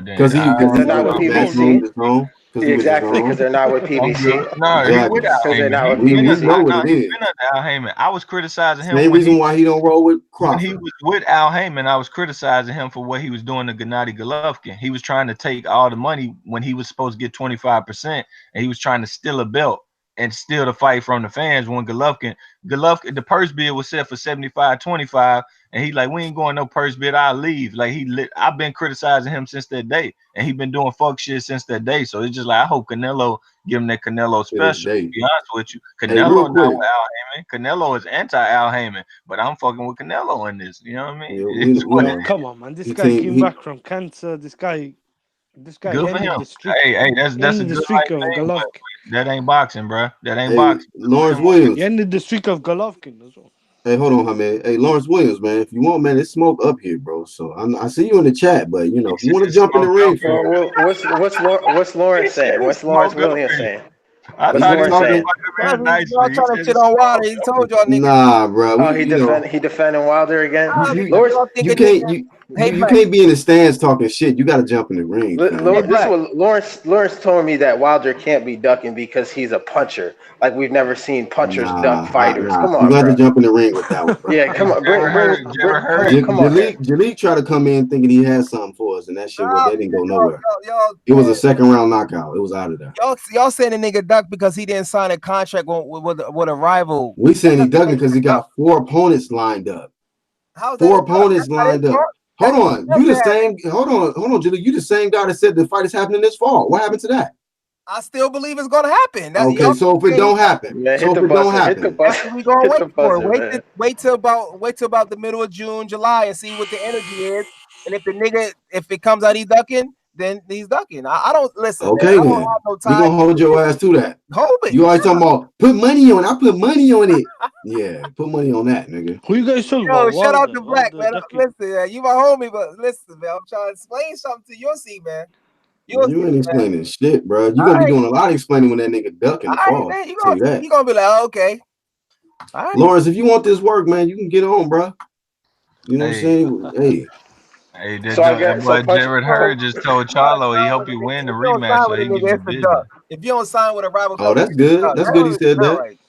Because they're not with PBC. Exactly, because they're not with PBC. No, exactly. he with Al Because they're Heyman. not with We PBC. know what it is. Been under Al Heyman. I was criticizing him. Same reason why he don't roll with Crawford. When he was with Al Heyman, I was criticizing him for what he was doing to Gennady Golovkin. He was trying to take all the money when he was supposed to get 25%, and he was trying to steal a belt and steal the fight from the fans. When Golovkin, the purse bid was set for 75-25, and he like, we ain't going no purse bid. I'll leave. Like I've been criticizing him since that day, and he been doing fuck shit since that day. So it's just like I hope Canelo give him that Canelo special. To be honest with you, Canelo not with Al Heyman. Canelo is anti Al Heyman, but I'm fucking with Canelo in this. You know what I mean? Come on, man. This guy came back from cancer. This guy ended the streak. Hey, that's a the good streak of thing, Golovkin. that ain't boxing, bro. That ain't boxing. Lawrence Williams. He ended the streak of Golovkin as well. Hey, hold on, man. Hey, Lawrence Williams, man. If you want, man, it's smoke up here, bro. So I see you in the chat, but you know, if you want to jump in the ring, what's Lawrence saying? What's Lawrence Williams saying? I thought he was y'all trying to shit on Wilder. He told y'all niggas. Nah, bro. He defending Wilder again. You can't be in the stands talking shit. You got to jump in the ring. Lawrence told me that Wilder can't be ducking because he's a puncher. Like we've never seen punchers duck fighters. Come on, you got to jump in the ring with that one, bro. Yeah, come on. Jalik tried to come in thinking he had something for us, and that shit they didn't go nowhere. It was a second round knockout. It was out of there. Y'all saying the nigga ducked because he didn't sign a contract with a rival. We saying he ducking because he got 4 opponents lined up. How's 4 opponents lined up. Hold on, you the same. Hold on, Jalik. You the same guy that said the fight is happening this fall. What happened to that? I still believe it's gonna happen. Okay, so if it don't happen, that's what we gonna wait for. Wait till about the middle of June, July, and see what the energy is. And if it comes out he's ducking, then he's ducking. I don't listen. Okay, man. then we're gonna hold your ass to that. Hold it. You always talking about put money on. I put money on it. Yeah, put money on that, nigga. Who you guys talking about? Shout out to Black, man. Listen, you my homie, but listen, man. I'm trying to explain something to you. See, man. You ain't explaining shit, bro. You gonna be doing a lot of explaining when that nigga ducking the fall. You gonna be like, oh, okay. Lawrence, if you want this work, man, you can get on, bro. You know what I'm saying? Hey, Jared Hurd just told Charlo he hope he win the rematch so he can get business. If you don't sign with a rival, that's good. That's good. He said that. Right.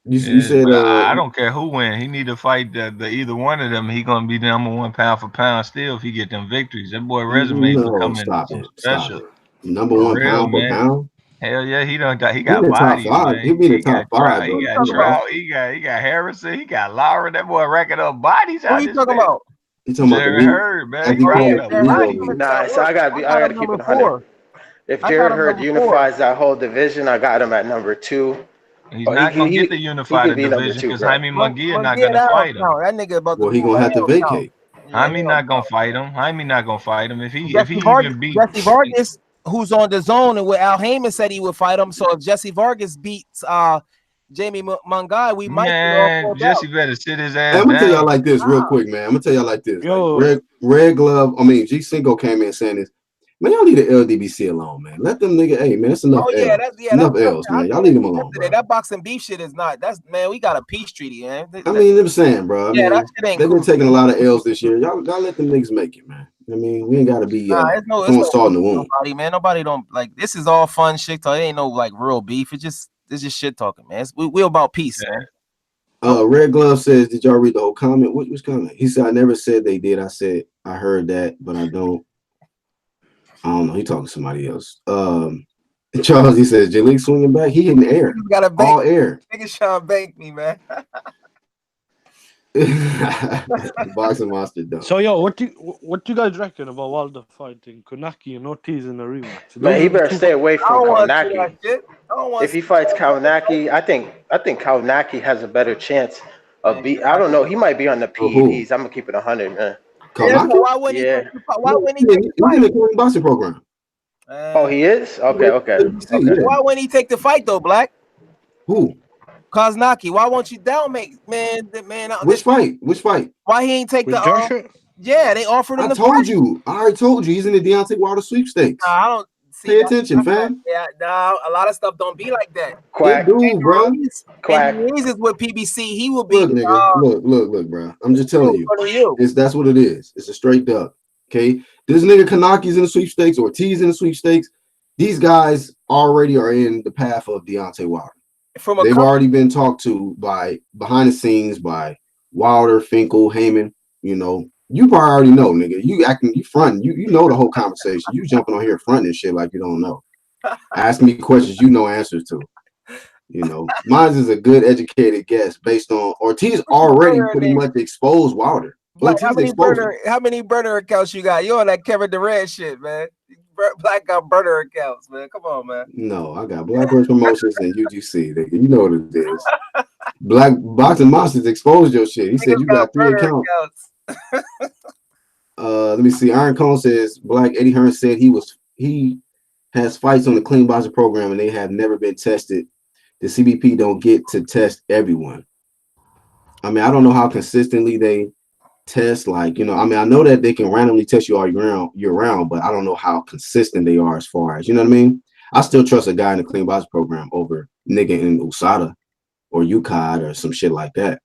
You said I don't care who win. He need to fight the either one of them. He gonna be number 1 pound for pound still if he get them victories. That boy resume becoming special. Number 1 pound for pound. Hell yeah, he got bodies. He'll be in the top 5. He got Trout. He got Harrison. He got Lara. That boy racking up bodies. Who you talking about? You talking about Jared Hurd, man. So I gotta keep it 100. If Jared Hurd unifies that whole division, I got him at number 2. He's not gonna get the unified division because Jaime Munguia not gonna fight him. That nigga about he gonna have to vacate. Jaime not gonna fight him. Jaime not gonna fight him if he even beat Jesse Vargas, who's on the zone, and what Al Heyman said he would fight him. So if Jesse Vargas beats Jaime Munguia, we might. Jesse better sit his ass. I'm gonna tell y'all like this real quick, man. I'm gonna tell y'all like this. Like Red Glove. G Cinco came in saying this. Man, y'all leave the LDBC alone, man. Let them nigga. Hey, man, it's enough. Enough L's, man. Y'all leave them alone. That boxing beef shit is not. That's man. We got a peace treaty, man. I'm saying, bro. That shit ain't. They've been taking a lot of L's this year. Y'all let them niggas make it, man. We ain't gotta be throwing salt in the wound. Nobody don't like. This is all fun shit talk. It ain't no like real beef. It's just shit talking, man. We about peace, man. Red Glove says, did y'all read the whole comment? Which comment? He said, I never said they did. I said I heard that, but I don't know. He talking to somebody else. Charles, he says, J-League swinging back. He in the air. Got a all air. Nigga Sean banked me, man. Boxing monster done. So yo, what do you guys reckon about Wilder fighting Konaki and Ortiz in a rematch? Man, he better stay away from Kownacki. If he fights Kownacki, I think Kownacki has a better chance of I don't know. He might be on the PEDs. I'm gonna keep it 100, man. Yeah, why wouldn't he? Why wouldn't he? He's in the boxing program. Oh, he is? Okay. Why wouldn't he take the fight though, Black? Who? Kownacki. Why won't you down make man? Which fight? Why he ain't take the? Yeah, they offered him. I already told you. He's in the Deontay Wilder sweepstakes. I don't pay attention, fam. Yeah, no, a lot of stuff don't be like that. Quack, bro. Quack. Ruiz is with PBC. He will be. Look, nigga. Look, bro. I'm just telling you. That's what it is. It's a straight duck. Okay, this nigga Konaki's in the sweepstakes, Ortiz in the sweepstakes. These guys already are in the path of Deontay Wilder. They've already been talked to by behind the scenes by Wilder, Finkel, Heyman. You know, you probably already know, nigga. You acting, you fronting, you know the whole conversation. You jumping on here fronting shit like you don't know. Ask me questions you know answers to. You know, mine is a good educated guess based on Ortiz already pretty much exposed Wilder. Like, how many burner accounts you got? You on that Kevin Durant shit, man. Black got burner accounts, man. Come on, man. No, I got Blackbird Promotions and UGC. Nigga. You know what it is. Black Boxing Monsters exposed your shit. He said you got 3 accounts. Let me see. Iron Cone says Black Eddie Hearn said he has fights on the clean boxing program and they have never been tested. The CBP don't get to test everyone. I mean, I don't know how consistently they test, like, you know, I mean, I know that they can randomly test you all year round, but I don't know how consistent they are as far as, you know what I mean? I still trust a guy in the clean box program over nigga in USADA or UCOD or some shit like that,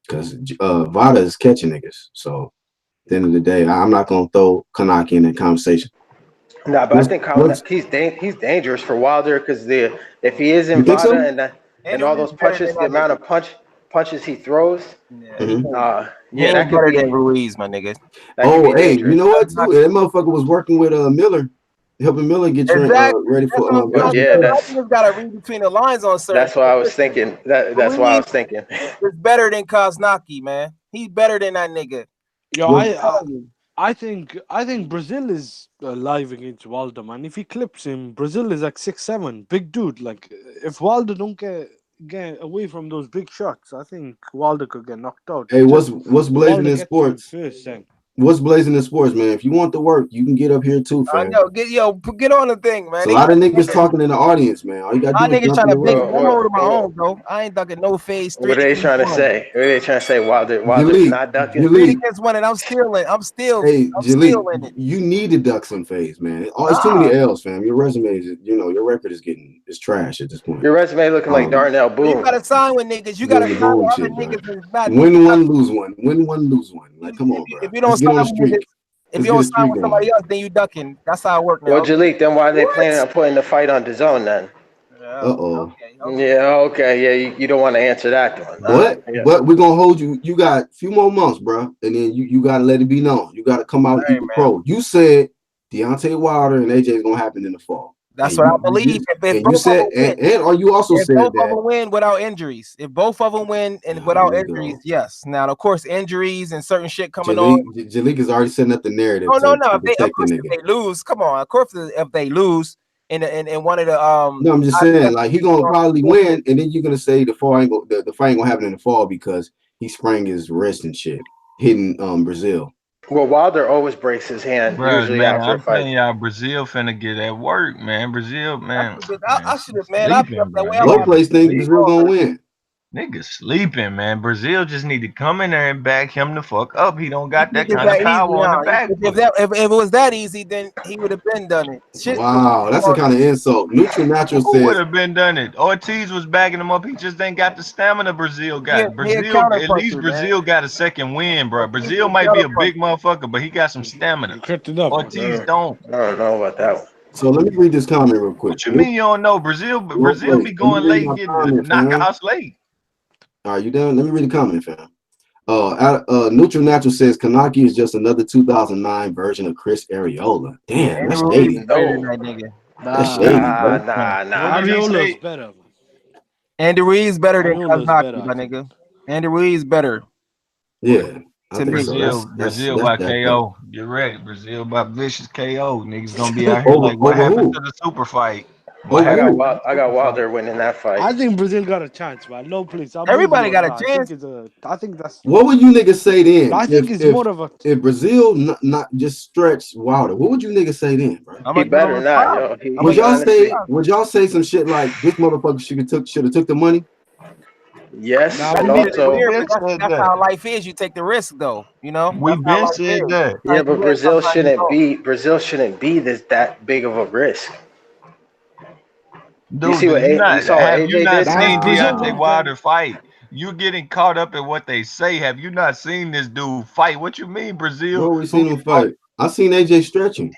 because Vada is catching niggas. So at the end of the day, I'm not gonna throw Kownacki in that conversation. Nah, but I think he's dangerous for Wilder because if he is in Vada and all those punches, the amount of punches he throws. Yeah, that could be than Ruiz, my nigga. Oh, hey, you know what? Too? That motherfucker was working with Miller, helping Miller get ready for. That's got to read between the lines on certain. That's what I was thinking. That's why I was thinking. It's better than Kownacki, man. He's better than that nigga. Yo, I think Brazil is live against Wilder, man. If he clips him, Brazil is like 6'7", big dude. Like if Wilder don't get away from those big shots, I think Wilder could get knocked out. Hey, what's blazing in sports? What's blazing in sports, man? If you want the work, you can get up here too, fam. I know. Get on the thing, man. A lot of niggas talking in the audience, man. All you got to do is trying to big over my own, bro. I ain't ducking no face. What are they trying to say? What are they trying to say? Wilder's not ducking. Against one, and I'm still in it. You need to duck some phase, man. It's too many L's, fam. Your resume is, your record is trash at this point. Your resume looking like Darnell Boone. You gotta sign with niggas. You gotta sign with other niggas. Win one, lose one. Win one, lose one. Like, come on, bro. If you don't sign with somebody else, then you ducking. That's how it works now. Well, Jalik, then why are they planning on putting the fight on DAZN then? Okay. Yeah, you don't want to answer that one. But we're gonna hold you. You got a few more months, bro, and then you gotta let it be known. You gotta come out and pro. You said Deontay Wilder and AJ is gonna happen in the fall. That's what I believe. And you said, or you also said that both of them win without injuries. If both of them win and without injuries, yes. Now, of course, injuries and certain shit coming on. Jalik is already setting up the narrative. No. If they lose, come on. Of course, if they lose in one of the No, I'm just saying, like, he's gonna probably win, and then you're gonna say the fight ain't gonna happen in the fall because he sprained his wrist and shit hitting Brazil. Well, Wilder always breaks his hand usually after a fight. Y'all, Brazil finna get at work, man. Brazil, man. I should have, man. I feel that way. Low place think Brazil gonna win. Niggas sleeping, man. Brazil just need to come in there and back him the fuck up. He don't got that kind of power on the back. If it was that easy, then he would have been done it. Shit. Wow, that's a kind of insult. Neutral Natural says would have been done it. Ortiz was backing him up. He just ain't got the stamina Brazil got. At least Brazil got a second win, bro. Brazil might be a big motherfucker, but he got some stamina. Ortiz don't. I don't know about that one. So let me read this comment real quick. What you mean you don't know? Brazil be going late, getting knockouts late. Are you done? Let me read the comment, fam. Neutral Natural says Kownacki is just another 2009 version of Chris Arreola. Damn, that's dating. Nah. Ariola's better. Andy Reid's better than Kazaki, my nigga. Andy Reid's better. Yeah. I think Brazil by KO. Get ready. Brazil by vicious KO. Niggas gonna be out here like, what happened to the super fight? I got Wilder winning that fight. I think Brazil got a chance, man. No, please. Everybody got a chance. I think that's. What would you niggas say then? I think it's more of a. If Brazil not just stretch Wilder, what would you niggas say then, bro? He better not, yo. Would y'all say some shit like this motherfucker should have took the money? Yes, that's how life is. You take the risk, though. You know, we've been said that. Yeah, but Brazil shouldn't be that big of a risk. Dude, you see what have you not seen Deontay Wilder fight? You're getting caught up in what they say. Have you not seen this dude fight? What you mean, Brazil? Where we seen him fight? I seen AJ stretching.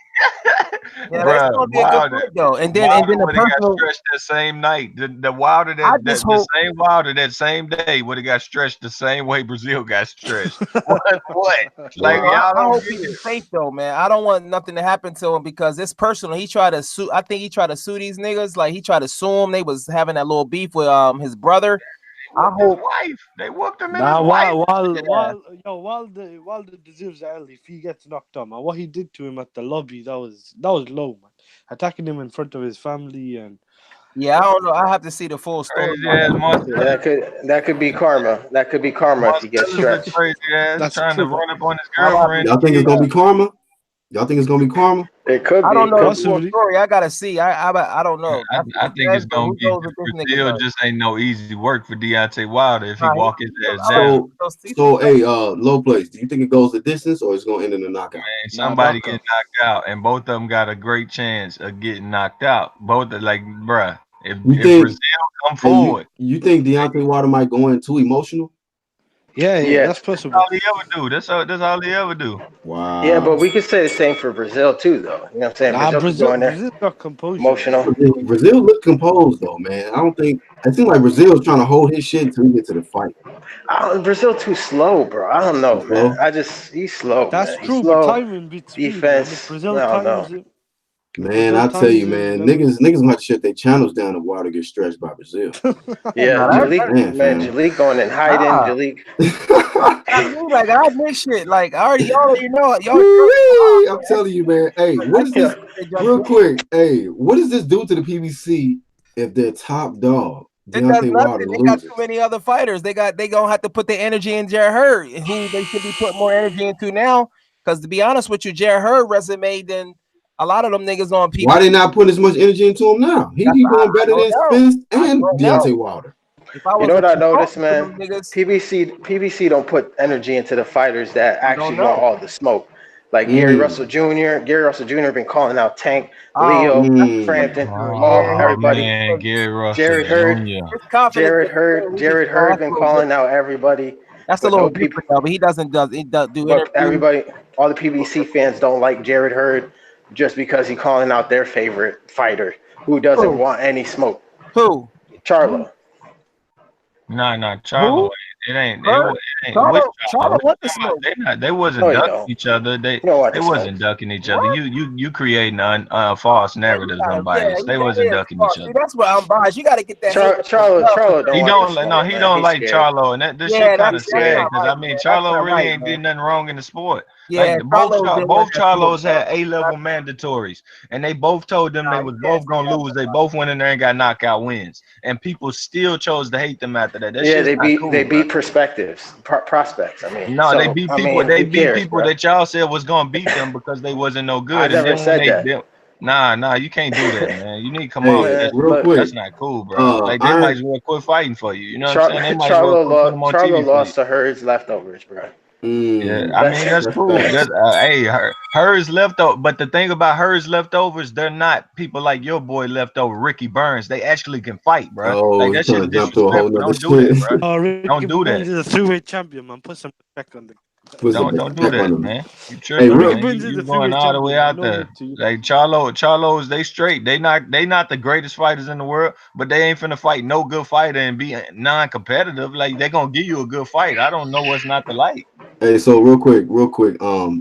Yeah, that's gonna be a good point, though. And then the personal got stretched that same night. The Wilder the same Wilder that same day would have got stretched the same way Brazil got stretched. what? Like I hope he's safe though, man. I don't want nothing to happen to him because it's personal. He tried to sue. I think he tried to sue these niggas. Like he tried to sue them. They was having that little beef with his brother. I hope they whooped him in his wife. Wilder deserves early if he gets knocked out, man. What he did to him at the lobby, that was low, man. Attacking him in front of his family and I don't know. I have to see the full story. That could be karma. That could be karma if he gets stretched. Crazy ass. That's trying to run up on his girlfriend. Y'all think it's gonna be karma? Y'all think it's gonna be karma? It could be. I don't know the full story. I gotta see. I don't know. I think it's gonna be. Brazil just ain't no easy work for Deontay Wilder if he walk his ass down. So, hey, low place. Do you think it goes the distance or it's gonna end in a knockout? Man, somebody get knocked out, and both of them got a great chance of getting knocked out. Both are like, bruh. If Brazil come forward, you think Deontay Wilder might go in too emotional? Yeah, that's possible. That's all he ever do. That's all he ever do. Wow. Yeah, but we could say the same for Brazil too, though. You know what I'm saying? Brazil got composed. Emotional. Brazil looked composed though, man. I don't think. It seems like Brazil is trying to hold his shit until he gets to the fight. Brazil too slow, bro. I don't know, man. He's slow. That's man. true. Slow. Timing beats defense. Brazil No. Man, I tell you, man, niggas gonna have to shut their channels down and Wilder get stretched by Brazil. Yeah, Jalik going and hiding. Jalik. Like I admit shit. Like y'all already know it. I'm telling you, man. Hey, what is this? Real quick. Hey, what does this do to the PBC if their top dog Deontay Wilder loses? They got too many other fighters. They gonna have to put their energy in Jarrett Hurd, who they should be putting more energy into now. Because to be honest with you, Jarrett Hurd resume than a lot of them niggas on PBC. Why they not putting as much energy into him now? He going better than Spence and Deontay Wilder. You know what I noticed, man? PBC don't put energy into the fighters that actually want all the smoke. Like Gary Russell Jr. Gary Russell Jr. been calling out Tank, Leo, Frampton, everybody. Man, Gary Russell Jared Hurd. Jared Hurd been calling out everybody. That's a little people, but he doesn't do Look, everybody, all the PBC fans don't like Jared Hurd just because he's calling out their favorite fighter who doesn't want any smoke. Who? Charlo. Nah, Charlo. It ain't. Charlo what the smoke? They wasn't ducking each other. They wasn't ducking each other. You creating false narratives on bias. They wasn't ducking each other. That's what I'm biased. You got to get that. Charlo. He don't like Charlo, and this shit kind of sad because I mean Charlo really ain't did nothing wrong in the sport. Yeah, like, both Charlos had A-level mandatories, and they both told them they was both gonna lose. They both went in there and got knockout wins, and people still chose to hate them after that. They beat prospects. I mean, no, they beat people. They beat people that y'all said was gonna beat them because they wasn't no good. I never said that. Nah, you can't do that, man. You need to come on. That's not cool, bro. Like they might as well quit fighting for you. You know what I'm saying? Charlo lost to Hurd's leftovers, bro. Yeah, I mean that's cool. Hey, Hers leftover. But the thing about Hers leftovers, they're not people like your boy leftover, Ricky Burns. They actually can fight, bro. Like that shit is disrespectful. Don't do that, bro. Don't do that. He's a three-way champion, man. Put some respect on the. Don't do that, man. You going all the way out there. Like Charlos, they straight. They not the greatest fighters in the world, but they ain't finna fight no good fighter and be non-competitive. Like they gonna give you a good fight. I don't know what's not to like. Hey, so real quick. Let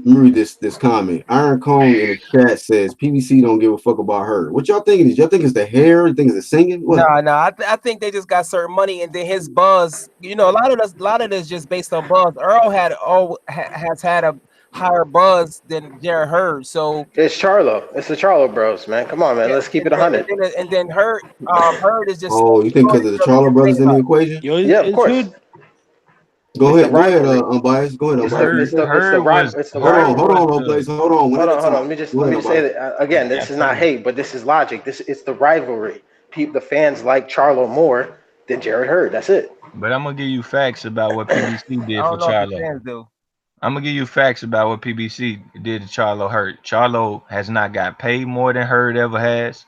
me read this comment. Iron Cone in the chat says PBC don't give a fuck about her. What y'all thinking? Y'all think it's the hair? You think it's the singing? What? No. I think they just got certain money, and then his buzz. You know, a lot of this just based on buzz. Earl has had a higher buzz than Jared Hurd. So it's Charlo. It's the Charlo Bros, man. Come on, man. Let's keep it 100. And then Hurd is just. Oh, you think because of the Charlo brothers in the equation? Yeah, of course. Go ahead, unbiased. Go ahead, unbiased. Hold on, please. Hold on. Let me just say that again. This is not hate, but this is logic. It's the rivalry. The fans like Charlo more than Jared Hurd. That's it. But I'm gonna give you facts about what PBC did for Charlo. I'm gonna give you facts about what PBC did to Charlo Hurd. Charlo has not got paid more than Hurd ever has.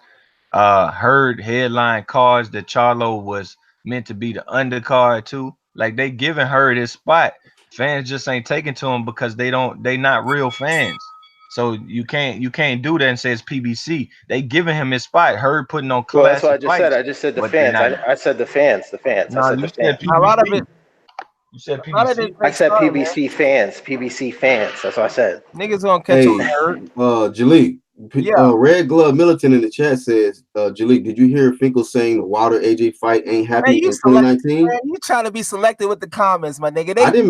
Hurd headline cards that Charlo was meant to be the undercard too. Like they giving Hurd his spot. Fans just ain't taking to him because they not real fans. So you can't do that and say it's PBC. They giving him his spot. Hurd putting on class. Well, that's what I just said. I just said the fans. I said the fans. The fans. No, I said the fans. A lot of it. You said PBC. I said PBC fans. PBC fans. That's what I said. Niggas gonna catch on Hurd. Jalik. Red Glove Militant in the chat says, Jalik, did you hear Finkel saying the Wilder AJ fight ain't happening in 2019? Man, you trying to be selective with the comments, my nigga. I didn't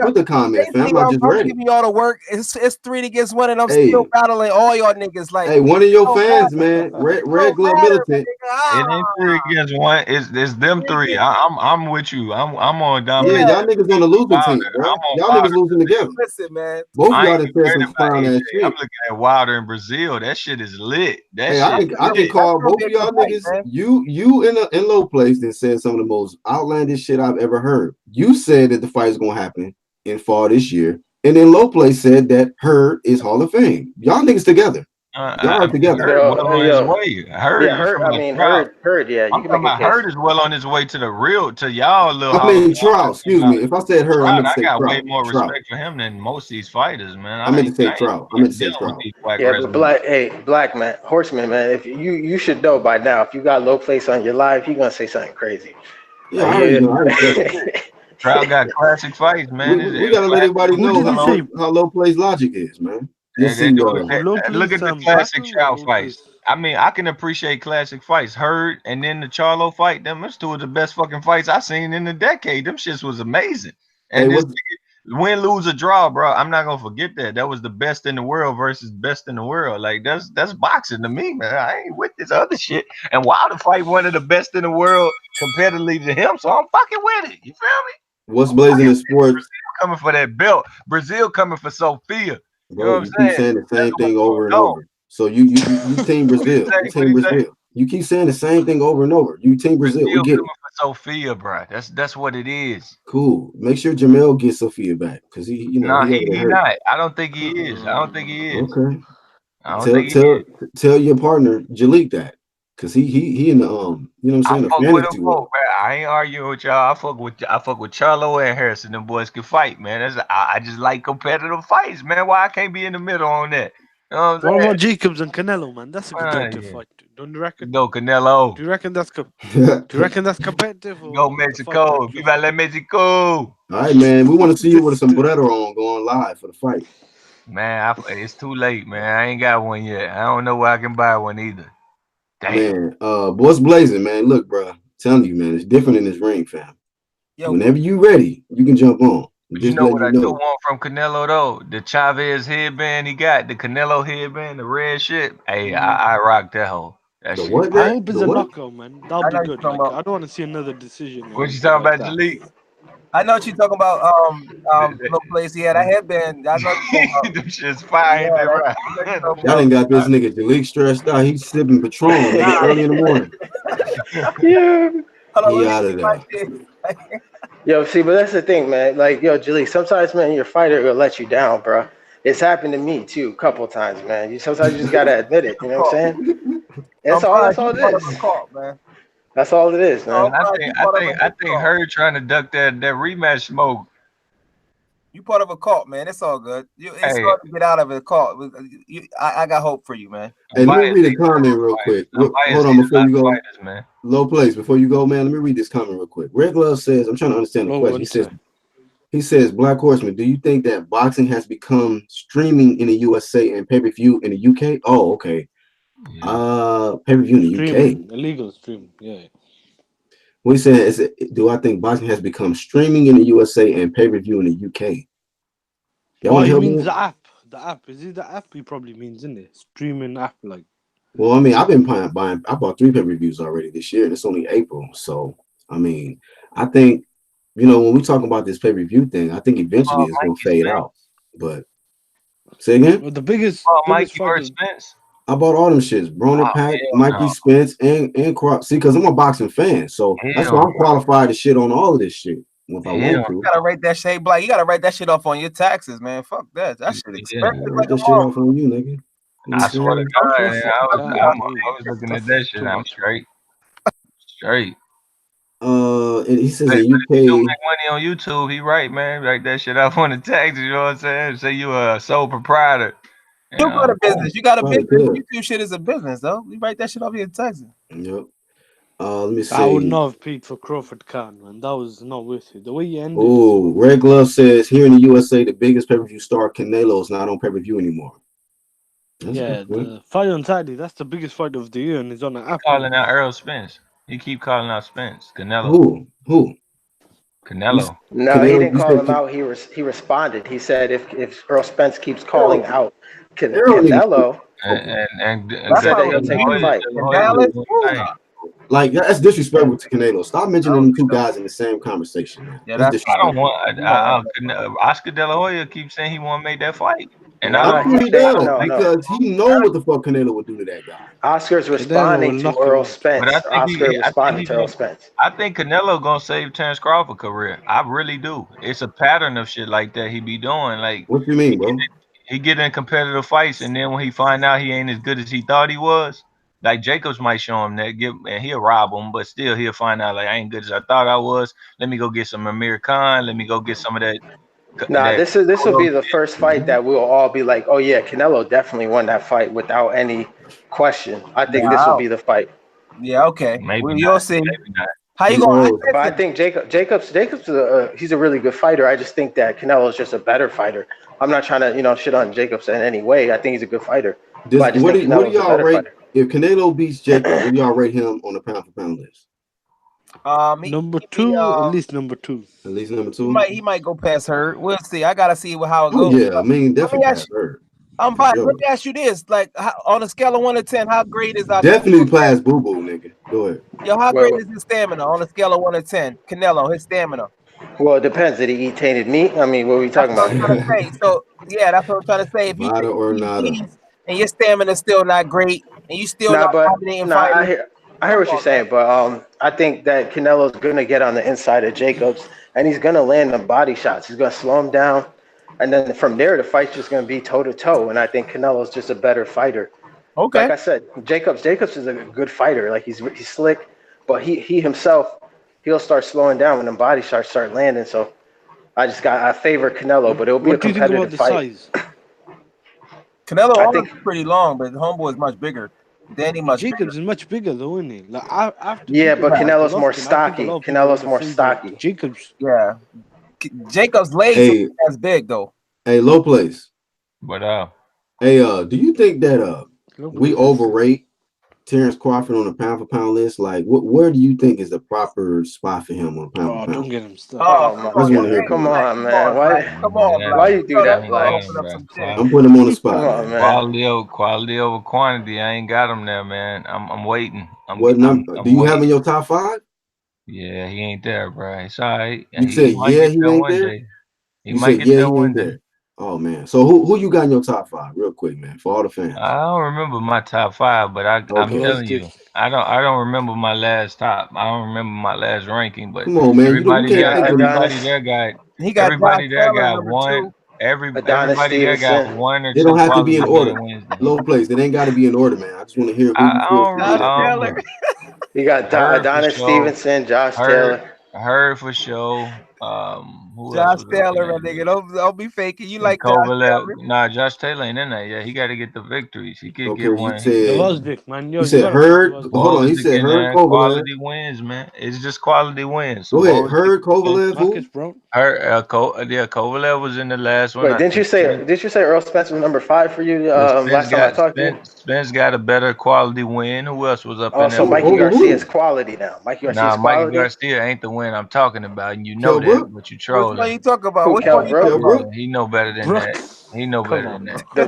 put the comment, fam. I just read it. Give me all the work. It's 3 against 1, and I'm still battling all y'all niggas. Like, hey, one of your fans, man. Red Glove Militant. It ain't 3 against 1. It's them 3. I'm with you. I'm on dominant. Yeah, y'all niggas on the losing team, bro. Y'all niggas losing together. Listen, man. Both of y'all done said some clown ass shit. I'm looking at Wilder in Brazil. That shit is lit. I can call both of y'all niggas. Man. You in low place that said some of the most outlandish shit I've ever heard. You said that the fight is gonna happen in fall this year, and then low place said that Hurd is Hall of Fame. Y'all niggas together. Y'all are together. Hurd well on his way. Hurd yeah. I'm talking about Hurd is well on his way to the real, to y'all little. I mean, Trout. Excuse me. If I said Hurd, I got way more respect for him than most of these fighters, man. I meant to say Trout. Yeah, but Black man, Horseman, man. If you should know by now, if you got low place on your live, you're gonna say something crazy. Yeah, I know. Trout got classic fights, man. We gotta let everybody know how low place logic is, man. Look at the classic Trout fights. I mean, I can appreciate classic fights. Hurd and then the Charlo fight, them two of the best fucking fights I've seen in a decade. Them shits was amazing. And win, lose, or draw, bro. I'm not gonna forget that. That was the best in the world versus best in the world. Like that's boxing to me, man. I ain't with this other shit. And Wilder fight one of the best in the world competitively to him, so I'm fucking with it. You feel me? What's blazing in sports? Brazil coming for that belt. Brazil coming for Sophia. Bro, you keep saying the same thing over and over. So you team Brazil. You keep saying the same thing over and over. You team Brazil. We get it. Sophia, bro. That's what it is. Cool. Make sure Jamel gets Sophia back because he not. I don't think he is. Okay. Tell your partner Jalik that because he in the you know what I'm saying. I ain't arguing with y'all. I fuck with Charlo and Harrison. Them boys can fight, man. I just like competitive fights, man. Why I can't be in the middle on that? You know what about Jacobs and Canelo, man? That's a competitive fight. Don't you reckon? No, Canelo. Do you reckon that's competitive? Go Mexico. Viva la Mexico. All right, man. We want to see you with a sombrero on going live for the fight. Man, it's too late, man. I ain't got one yet. I don't know where I can buy one either. Damn. Man, what's blazing, man? Look, bro. I'm telling you, man, it's different in this ring, fam. Whenever you ready, you can jump on. You know what I do want from Canelo though? The Chavez headband he got, the Canelo headband, the red shit. Hey, I rock that hoe. I hope it's a knockout, man. That'll be good. Like, I don't want to see another decision. What you talking about, Jalik? I know what you're talking about. No place he had a headband. I know them shit's fine. Y'all ain't got this nigga Jalik stressed out. He's sipping Patron early in the morning. Yeah. He out of there. Yo, see, but that's the thing, man. Like, yo, Jalik, sometimes, man, your fighter will let you down, bro. It's happened to me too, a couple times, man. Sometimes you just gotta admit it. You know what I'm saying? That's all it is. That's all it is, man. I think Hurd trying to duck that rematch smoke. You part of a cult, man. It's all good. It's hard to get out of a cult. I got hope for you, man. Hey, let me read a comment real quick. Hold on before you go. Low place before you go, man. Let me read this comment real quick. Red Glove says, "I'm trying to understand the question." He says, Black Horseman, do you think that boxing has become streaming in the USA and pay-per-view in the UK? Oh, okay. Yeah. Pay-per-view in the streaming, UK. Illegal stream, yeah. We said, do I think boxing has become streaming in the USA and pay-per-view in the UK? Oh, he means the app. The app. Is it the app he probably means, isn't it? Streaming app, like. Well, I mean, I've been buying. I bought 3 pay-per-views already this year, and it's only April. So, I mean, I think, when we talk about this pay-per-view thing, I think eventually it's going to fade out. But say again. Well, the biggest. Mikey versus Spence. I bought all them shits. Broner Pack, Mikey Spence, and Crop. See, because I'm a boxing fan, so that's why I'm qualified to shit on all of this shit. If I want to. You gotta write that shit, Black. You gotta write that shit off on your taxes, man. Fuck that. That shit expensive. Write that shit off on you, nigga. I swear to God, I was looking at that shit. I'm straight. And he says in UK, you make money on YouTube. He right, man. Write that shit up on the taxes. You know what I'm saying? Say you a sole proprietor. You got a business. You got a business. YouTube shit is a business, though. You write that shit off your taxes. Yep. Let me see. I would not have paid for Crawford Khan, man. That was not worth it. The way you ended. Oh, Red Glove says here in the USA, the biggest pay-per-view star Canelo is not on pay-per-view anymore. That's the fight on Saturday. That's the biggest fight of the year, and it's on the app. Calling out Errol Spence. He keep calling out Spence. Canelo. Who? No, Canelo. he didn't call him out. He responded. He said if Errol Spence keeps calling out Canelo, and said that he'll take the fight. Like, that's disrespectful to Canelo. Stop mentioning them two guys in the same conversation, man. Yeah, that's I don't want. Oscar De La Hoya keeps saying he want to make that fight, and because he know what the fuck Canelo would do to that guy. Oscar's responding to Errol Spence. Oscar responding to Errol Spence. I think Canelo gonna save Terence Crawford's career. I really do. It's a pattern of shit like that he be doing. Like, what you mean, bro? He get in competitive fights, and then when he find out he ain't as good as he thought he was. Like Jacobs might show him that, and he'll rob him, but still he'll find out like I ain't good as I thought I was. Let me go get some Amir Khan. Let me go get some of that. This will be the first fight that we'll all be like, oh yeah, Canelo definitely won that fight without any question. I think this will be the fight. Yeah, okay. Maybe you'll see. How you going? But I think Jacobs he's a really good fighter. I just think that Canelo is just a better fighter. I'm not trying to shit on Jacobs in any way. I think he's a good fighter. What do y'all rate? If Canelo beats Jacobs, would y'all rate him on the pound for pound list? Number two, at least number two. At least number two. He might go past her. We'll see. I gotta see how it goes. Yeah, I mean, definitely past her. I'm fine. Let me ask you this: like, on a scale of 1 to 10, how great is our definitely past Boo Boo, nigga? Go ahead. Yo, how great is his stamina on a scale of 1 to 10? Canelo, his stamina. Well, it depends. Did he eat tainted meat? I mean, what are we talking about? So yeah, that's what I'm trying to say. If nada or nada, and your stamina's still not great, and you still I hear what you're saying, but I think that Canelo's gonna get on the inside of Jacobs, and he's gonna land the body shots. He's gonna slow him down, and then from there the fight's just gonna be toe to toe. And I think Canelo's just a better fighter. Okay. Like I said, Jacobs is a good fighter. Like he's slick, but he himself he'll start slowing down when the body shots start landing. So I favor Canelo, but it'll be a competitive fight. Size? Canelo is pretty long, but Homeboy is much bigger. Jacobs is much bigger though, isn't he? Like but Canelo's more stocky. Canelo's more stocky. Jacobs. Yeah. Jacobs' legs are as big though. Hey, Low Place. But hey, do you think that we overrate Terence Crawford on the pound for pound list? Like, where do you think is the proper spot for him on pound for pound? Don't get him started. Come on, man. Why you do that? I'm putting him on the spot. Come on, man. Quality over quantity. I ain't got him there, man. I'm waiting. What number do you have in your top 5? Yeah, he ain't there, bro. It's all right. You said he ain't there. He might get there one day. Oh man, so who you got in your top 5, real quick, man, for all the fans? I don't remember my top 5, but I'm telling you, I don't remember my last top. I don't remember my last ranking. But come on, man, everybody there got one. Everybody there got one or two. They don't have to be in order. Low Place, it ain't got to be in order, man. I just want to hear who you got Adonis Stevenson, Josh Taylor. Heard for sure. Who Josh else was up Taylor, in my there? nigga. Don't be faking. You like Josh Kovalev. Taylor? Nah, Josh Taylor ain't in there. Yeah, he got to get the victories. He could Okay, get you one. said Gvozdyk, man. Yo, you you said gotta put Hurd. Gvozdyk. Hold on, he said in Hurd there. Kovalev. Quality wins, man. It's just quality wins. Go ahead, Hurd Kovalev. Marcus Who? Brown. Kovalev was in the last one. Wait, didn't you say Earl Spence was number 5 for you last time I talked to you? Spence got a better quality win. Who else was up Oh, in so there? Mikey Garcia is quality now. Mikey Garcia Nah, is Mikey quality. Garcia ain't the win I'm talking about, and you know Kel that, Brook? but you Which one trolling. you talk about? Who, Which Kel one you talk Brook? about? He know better than Brook. that. He know Come better on, than that. The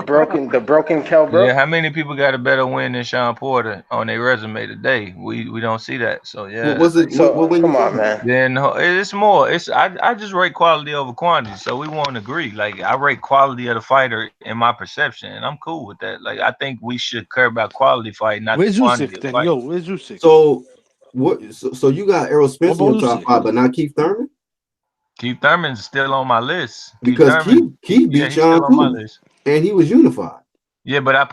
broken Kel Brook. Yeah, how many people got a better win than Sean Porter on their resume today? We don't see that. So yeah. What was it? So what when come you on, man. Then it's more. I just rate quality over quantity, so we won't agree. Like I rate quality of the fighter in my perception, and I'm cool with that. Like I think we should care about quality fight, not Where's the quantity Usyk of then? fight. Yo, where's Usyk? So what? So you got Errol Spence in What your about top Usyk? 5, but not Keith Thurman Keith Thurman's still on my list. because Keith beat he's Sean still on my too, list. and he was unified. Yeah, but I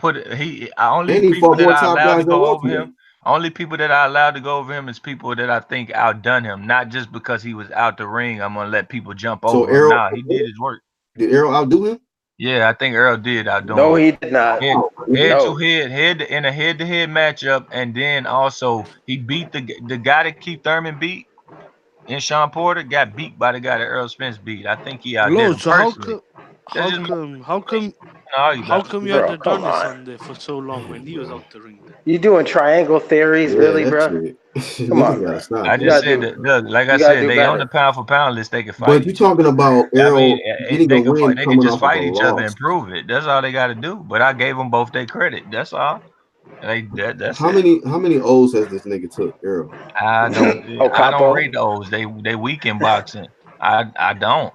only And he people fought that more I top allowed to guys than go over welterweight. him. Only people that I allowed to go over him is people that I think outdone him, not just because he was out the ring. I'm gonna let people jump over him. Nah, he did his work. Did Errol outdo him? Yeah, I think Earl did outdo him. No, he did not. Head in a head-to-head matchup, and then also he beat the guy that Keith Thurman beat in Sean Porter got beat by the guy that Earl Spence beat. I think he outdid him So personally. how come you had Adonis on there for so long when he was out the ring? Then? You doing triangle theories, really, bro? Come on, bro. I just said that. Look, like I said, they on the pound for pound list. They can fight. But you're talking about Errol getting a win they coming can just off fight of a each loss. other and prove it. That's all they got to do. But I gave them both their credit. That's all. That's how many O's has this nigga took, Errol? I don't rate those. They weak in boxing. I don't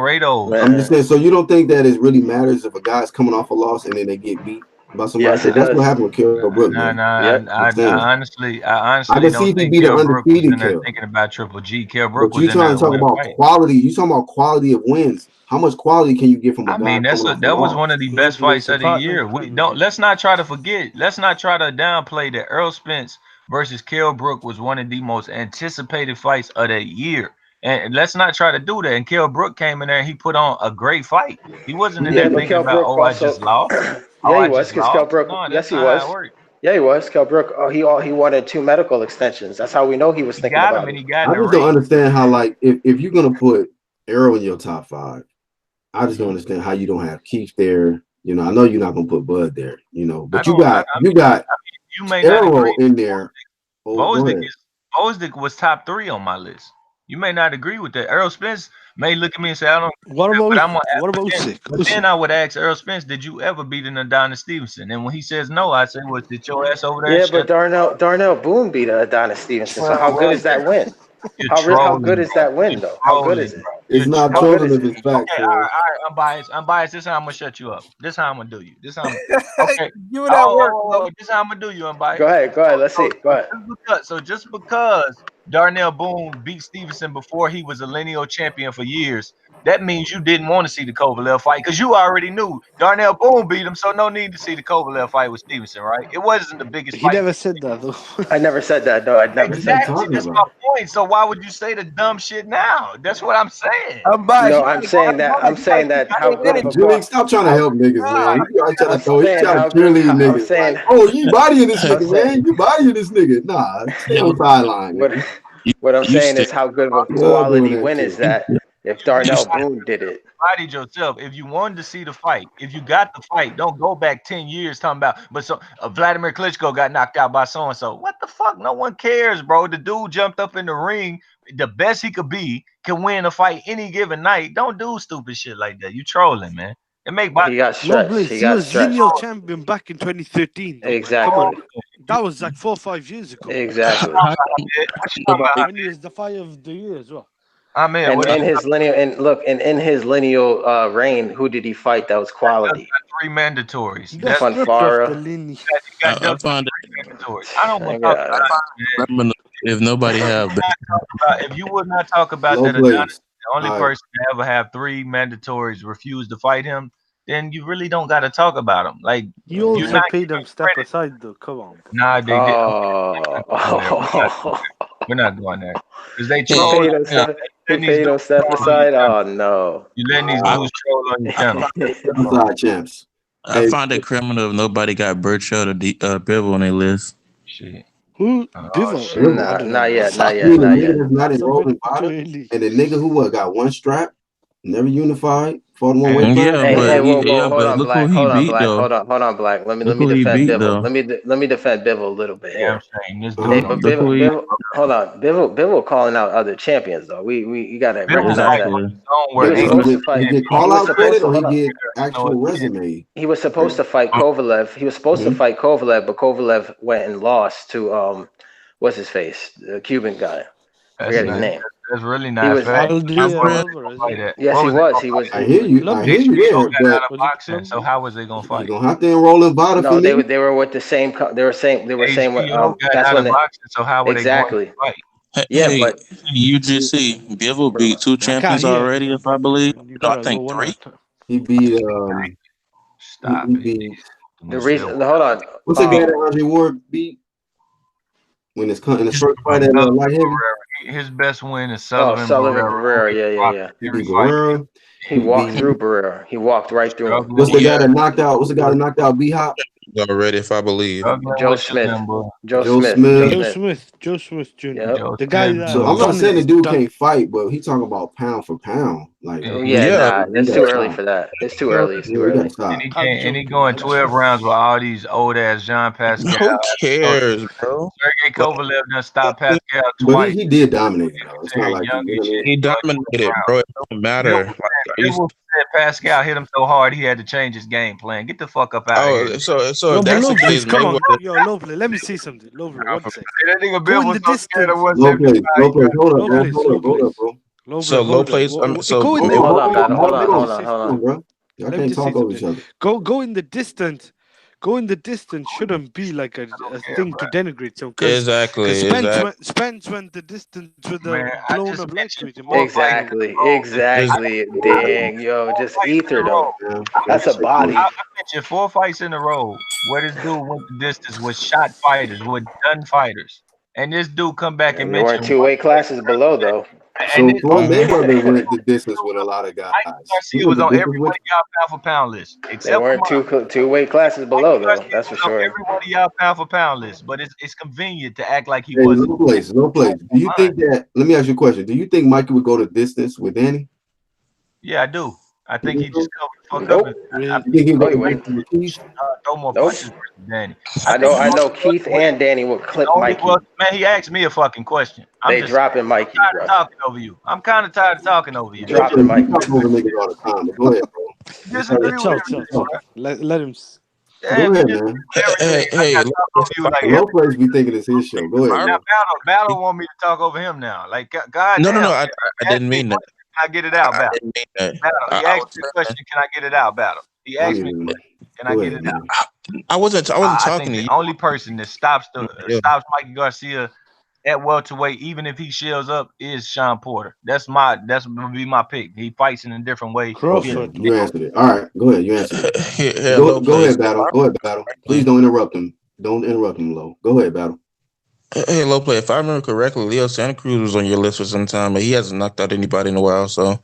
rate those. I'm just saying. So you don't think that it really matters if a guy's coming off a loss and then they get beat by somebody? Yes, it That's does. what happened with Kell Brook. I honestly I can see if he beat an undefeated Kell. Thinking about Triple G. Kell Brook was in there. But you trying to talk about quality? You talking about quality of wins? How much quality can you get from a guy? I mean, that was one of the best fights of the year. Let's not try to forget. Let's not try to downplay that Earl Spence versus Kell Brook was one of the most anticipated fights of the year. And let's not try to do that. And Kell Brook came in there and he put on a great fight. He wasn't in there thinking about, I just lost. Yeah, he was, because Kell Brook. Yes, he was. Yeah, he was. Kell Brook. He wanted 2 medical extensions. That's how we know he was thinking about it. I just don't understand how, like, if you're gonna put Errol in your top 5, I just don't understand how you don't have Keith there. You know, I know you're not gonna put Bud there. You know, but you got Errol in there. Bozdick was top 3 on my list. You may not agree with that. Earl Spence may look at me and say, "I don't." What about Usyk? Then I would ask Earl Spence, "Did you ever beat an Adonis Stevenson?" And when he says no, I say, "Well, did your ass over there?" Yeah, but Darnell Boone beat Adonis Stevenson. So how good is that win? How good is that win, though? How good is it? It's not trolling if it's facts. Okay, all right, I'm biased. This is how I'm gonna shut you up. This is how I'm gonna do you. This is how I'm okay. Give it that work. This is how I'm gonna do you, unbiased. Go ahead. Let's see. Go ahead. Just because Darnell Boone beat Stevenson before he was a lineal champion for years, that means you didn't want to see the Kovalev fight because you already knew Darnell Boone beat him, so no need to see the Kovalev fight with Stevenson, right? It wasn't the biggest fight. He never said that, though. I never said that. No, I never said that. That's my point. So why would you say the dumb shit now? That's what I'm saying. I'm saying that. How good? Stop trying to help niggas, man. He's trying to cheerlead niggas. Oh, you bodying this nigga, man. You bodying this nigga. Nah, stay on sideline. What I'm saying is how good of a quality win is that if Darnell Boone did it. Bodied yourself. If you wanted to see the fight, if you got the fight, don't go back 10 years talking about, but so Vladimir Klitschko got knocked out by so-and-so. What the fuck? No one cares, bro. The dude jumped up in the ring. The best he could be, can win a fight any given night. Don't do stupid shit like that. You trolling, man. It make he got stretched. He was lineal champion back in 2013. Though, exactly. That was like 4 or 5 years ago. Exactly. When he was the fight of the year as well. I mean, in his lineal reign, who did he fight that was quality? 3 mandatories. That's Fonfara. I don't want to talk about if nobody have if you would not talk about that, the only person to ever have 3 mandatories refuse to fight him, then you really don't got to talk about him. Like you also paid them step aside, though. Come on. Nah, they did. We're not doing that because they troll. him step aside. Oh no! You letting these dudes troll on your channel. Side champs. I find it criminal if nobody got Burchell or Bivol on their list. Shit. Who? Bivol? Nah, not yet. Not yet. Not enrolling bottom. And the nigga who got one strap, never unified, fought one way. Hold on, Black. Hold on, Black. Let me defend Bivol. Let me defend Bivol a little bit here. But Bivol, hold on. Bivol calling out other champions though. We gotta recognize that. He get call out credit or he get actual resume. He was supposed to fight Kovalev. But Kovalev went and lost to what's his face, the Cuban guy. I forget his name. That's really not fair. Yes, he was. I hear you. There, boxing, so how was they gonna fight? You gonna have to enroll in bottom. No, they were with the same. They were saying. That's when boxing. So how were exactly. they going to fight? Yeah, but UGC Bivol beat 2 champions already, if I believe. No, I think 3. He beat. Stop. The reason. Hold on. What's the guy that Andre Ward beat? When it's in his first fight at light heavy. His best win is Sullivan Barrera. Yeah. He walked through Barrera. He walked right through him. What's the guy that knocked out? What's the guy that knocked out B-Hop? Already, if I believe. Joe Smith. Joe Smith Jr. Yep. The guy that. So I'm not saying the dude can't fight, but he talking about pound for pound. Like, it's too early for that. It's too early. And he going 12 rounds with all these old ass John Pascal. Who cares, bro? Sergey Kovalev done stopped Pascal but twice. he did dominate. It's not like he dominated, bro. It don't matter. Pascal hit him so hard he had to change his game plan. Get the fuck up out of here. So that's the case. Come on, yo, Lovely, let me see something. Lovely, one second. That nigga Bill was so scared of Low play. Hold up, bro. So low plays. Hold on, bro. Y'all can't talk over each other. Go in the distance. Go in the distance shouldn't be like a thing to denigrate him. Exactly. Spence went the distance with the blown up leg sweep. Exactly. Dang, yo, just ether though. That's a body. I mentioned 4 fights in a row where this dude went the distance with shot fighters, with done fighters. And this dude come back and mention 2 weight classes below though. So Floyd Mayweather went the distance with a lot of guys. He was on every one of y'all pound for pound list. There weren't 2 weight classes below though. That's for sure. Every one of y'all pound for pound list, but it's convenient to act like he wasn't. No place. Do you think that? Let me ask you a question. Do you think Mikey would go the distance with Danny? Yeah, I do. I think he just covered the fuck up. I think he would throw more punches versus Danny. I know Keith and Danny will clip Mikey. Man, he asked me a fucking question. They dropping Mikey. I'm tired of talking over you. I'm kind of tired of talking over you. Dropping Mikey. Talk over niggas all the time. Go ahead, bro. Disagree with him. Let him. Go ahead, man. Hey, Low place be thinking it's his show. Go ahead. Now, Battle want me to talk over him now. Like, God. No, I didn't mean that. Can I get it out, Battle? I didn't mean that. Battle. He asked me a question. Can I get it out, Battle? He asked me, can I get it out? I wasn't talking to you. The only person that stops Mikey Garcia at welterweight, even if he shields up, is Sean Porter. That's gonna be my pick. He fights in a different way. You answered it. All right, go ahead. You answered it. Go ahead, Battle. Go ahead, Battle. Please don't interrupt him. Don't interrupt him, Low. Go ahead, Battle. Hey, Low Play, if I remember correctly, Leo Santa Cruz was on your list for some time, but he hasn't knocked out anybody in a while, so.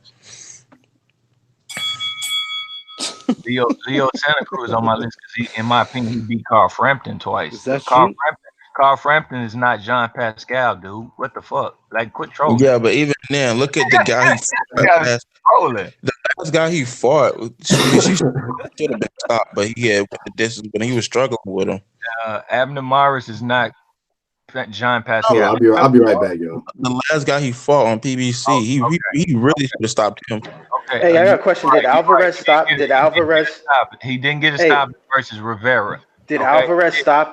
Leo Santa Cruz on my list because in my opinion, he beat Carl Frampton twice. Is that true? Carl Frampton is not John Pascal, dude. What the fuck? Like, quit trolling. Yeah, but even then, look at the guy the last guy he fought. He should have been stopped, but he had the distance, but he was struggling with him. Abner Morris is not John Pascal. I'll be right back, yo. The last guy he fought on PBC, he really should have stopped him. Okay. Hey, I got a question. Did Alvarez stop? Did Alvarez stop? He didn't get a stop versus Rivera. Did Alvarez stop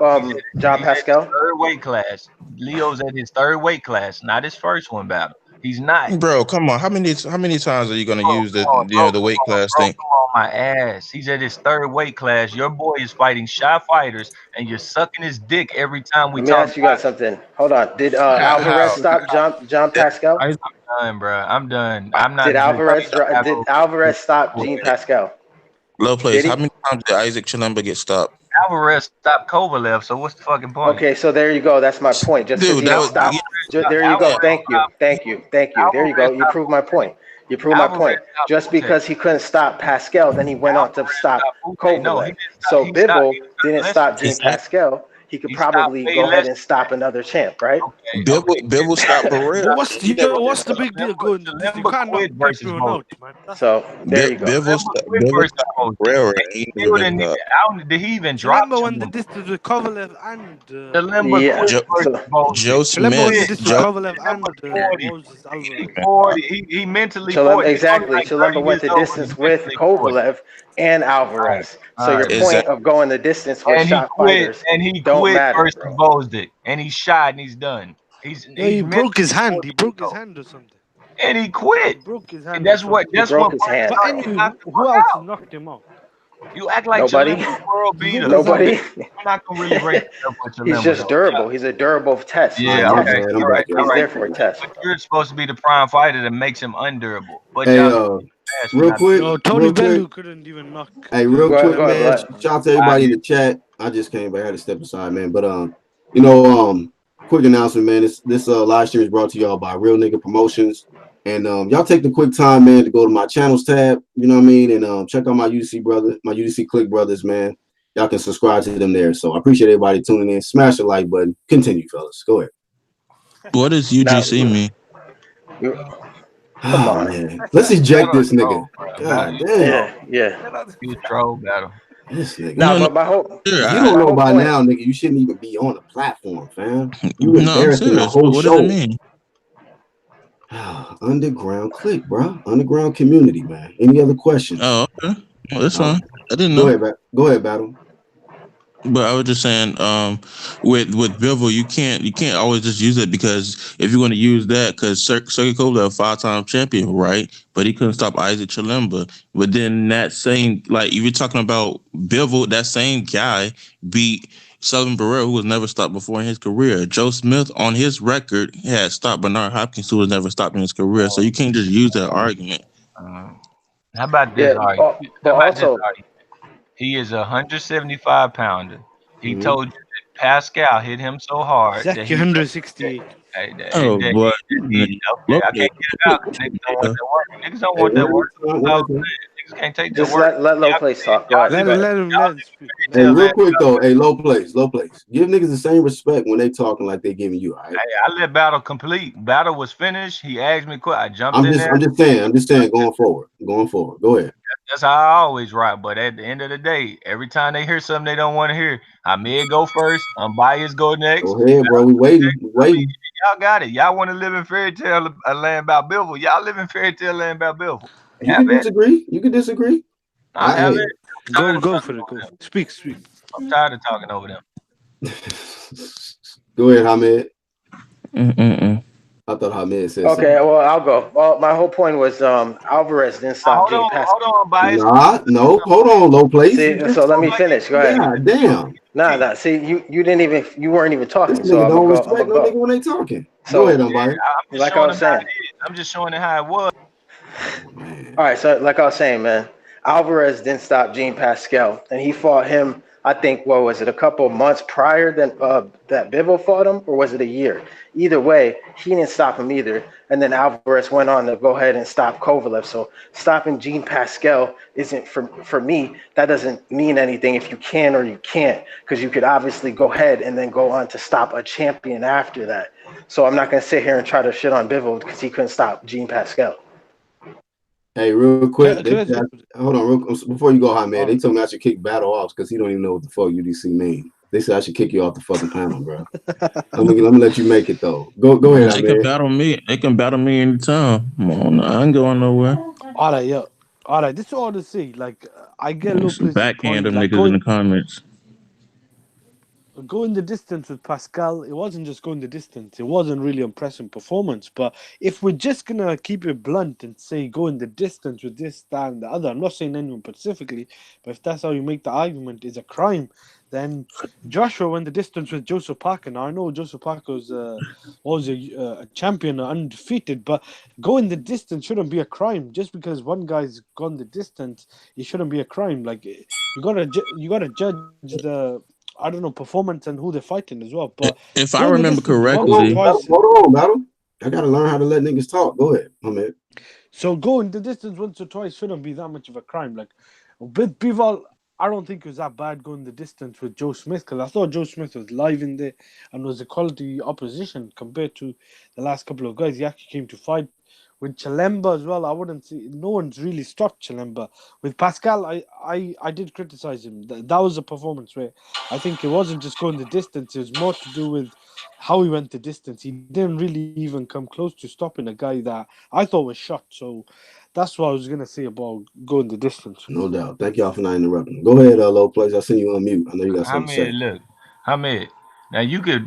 John Pascal? Third weight class. Leo's at his third weight class, not his first one battle. He's not. Bro, come on. How many times are you gonna use the weight class thing? Come on my ass. He's at his third weight class. Your boy is fighting shot fighters, and you're sucking his dick every time we talk. Let me ask you guys something. Hold on. Did Alvarez stop John Pascal? I'm done, bro. I'm done. I'm not. Did Alvarez stop Jean Pascal? Low place. How many times did Isaac Chilemba get stopped? Alvarez stopped Kovalev, so what's the fucking point? Okay, so there you go. That's my point. Just because he didn't stop. There you go. Thank you. There you go. You proved my point. Just because he couldn't stop Pascal, then he went on to stop Kovalev. So Bivol didn't stop Jean Pascal. He could probably go ahead and stop another champ, right? Bivol stopped Barrera. What's the big deal going? You can't knock people out, man. So there you go. Bivol stopped Barrera. Did he even drop? Remember when the distance with Kovalev and Joe Smith? Kovalev and he mentally exactly. Chalemba went the distance with Kovalev and Alvarez. So your point of going the distance with shot fighters don't matter. First exposed it, and he shot, and he's done. He broke his hand. He broke his hand or something. And he quit. He broke his hand. And that's what. That's what. His hand. But anyway, who else knocked him out? You act like nobody. World beater. Nobody. I'm not gonna really break it up with He's just durable. He's a durable test. Yeah, okay. He's Right. there for a test. But you're supposed to be the prime fighter that makes him undurable. But real quick, Tony Bellew couldn't even knock. Hey, real quick, man. Shout out to everybody in the chat. I just came back. I had to step aside, man. But quick announcement, man. This live stream is brought to y'all by Real Nigga Promotions. And y'all take the quick time, man, to go to my channels tab, you know what I mean, and check out my UDC Click brothers, man. Y'all can subscribe to them there. So I appreciate everybody tuning in. Smash the like button. Continue, fellas. Go ahead. What does UGC mean? Come on, man. Let's eject this nigga. God damn. Yeah. You troll battle. This nigga. But my whole you don't know by now, nigga. You shouldn't even be on the platform, fam. You embarrassing the whole what show. Does it mean? Underground Click, bro. Underground community, man. Any other questions? Oh, okay. Well, that's fine. I didn't know. Go ahead, Battle. But I was just saying, with Bivol, you can't always just use it, because if you're going to use that, because Sergey Kovalev, a 5-time champion, right? But he couldn't stop Isaac Chalemba. But then that same, like, if you're talking about Bivol, that same guy beat Sullivan Barrera, who was never stopped before in his career. Joe Smith, on his record, had stopped Bernard Hopkins, who was never stopped in his career. So you can't just use that argument. How about this argument? He is a 175-pounder. He told you that Pascal hit him so hard that he 168. Boy. I can't get it out. Niggas don't want that work. Niggas can't take that just work. let low place talk. Let him speak. Hey, real quick though, low place. Give niggas the same respect when they talking like they giving you. All right? Hey, I let battle complete. Battle was finished. He asked me quick. I jumped in there. I'm just saying. Going forward. Go ahead. That's how I always write. But at the end of the day, every time they hear something they don't want to hear, I may go first. Bias go next. Go ahead, bro. We waiting. Y'all got it. Y'all want to live in fairy tale land about Bivol. Y'all live in fairy tale land about Bivol. You can disagree. I have it. Go for it. Go. Speak. I'm tired of talking over them. Go ahead, Hamed. I thought Hamed said something. Well, I'll go. Well, my whole point was Alvarez didn't stop Jean Pascal. Hold on, Bias. Hold on, low place. So let me finish. Go ahead. God damn. Nah. See, you weren't even talking. This So don't respect no nigga when they talking. So, go ahead, Bias. Like I was saying. I'm just showing it how it was. All right, so like I was saying, man, Alvarez didn't stop Jean Pascal, and he fought him. I think what was it, a couple of months prior that Bivol fought him, or was it a year? Either way, he didn't stop him either. And then Alvarez went on to go ahead and stop Kovalev. So stopping Jean Pascal isn't for me. That doesn't mean anything if you can or you can't, because you could obviously go ahead and then go on to stop a champion after that. So I'm not going to sit here and try to shit on Bivol because he couldn't stop Jean Pascal. Hey, real quick, hold on, real quick, before you go, Hamed, they told me I should kick Battle off because he don't even know what the fuck UDC mean. They said I should kick you off the fucking panel, bro. let me let you make it though. Go ahead, Hamed. They can battle me anytime. Come on, I ain't going nowhere. All right, this is all to see. Like, I get a little backhand them niggas in the comments. going the distance with Pascal, it wasn't just going the distance. It wasn't really impressive performance. But if we're just going to keep it blunt and say going the distance with this, that, and the other, I'm not saying anyone specifically, but if that's how you make the argument is a crime, then Joshua went the distance with Joseph Parker. Now, I know Joseph Parker was a champion, undefeated, but going the distance shouldn't be a crime. Just because one guy's gone the distance, it shouldn't be a crime. Like, you gotta judge the performance and who they're fighting as well. But if I remember correctly, hold on, battle. I gotta learn how to let niggas talk. Go ahead, man. So going the distance once or twice shouldn't be that much of a crime. Like with Bivol, I don't think it was that bad going the distance with Joe Smith, because I thought Joe Smith was live in there and was a quality opposition compared to the last couple of guys he actually came to fight. With Chilemba as well, I wouldn't say no one's really stopped Chilemba. With Pascal, I did criticize him. That was a performance where I think it wasn't just going the distance. It was more to do with how he went the distance. He didn't really even come close to stopping a guy that I thought was shot. So that's what I was gonna say about going the distance. No doubt. Thank y'all for not interrupting. Go ahead, Low Plays. I seen you on mute. I know you got something to say. Look, Hamid. Now you could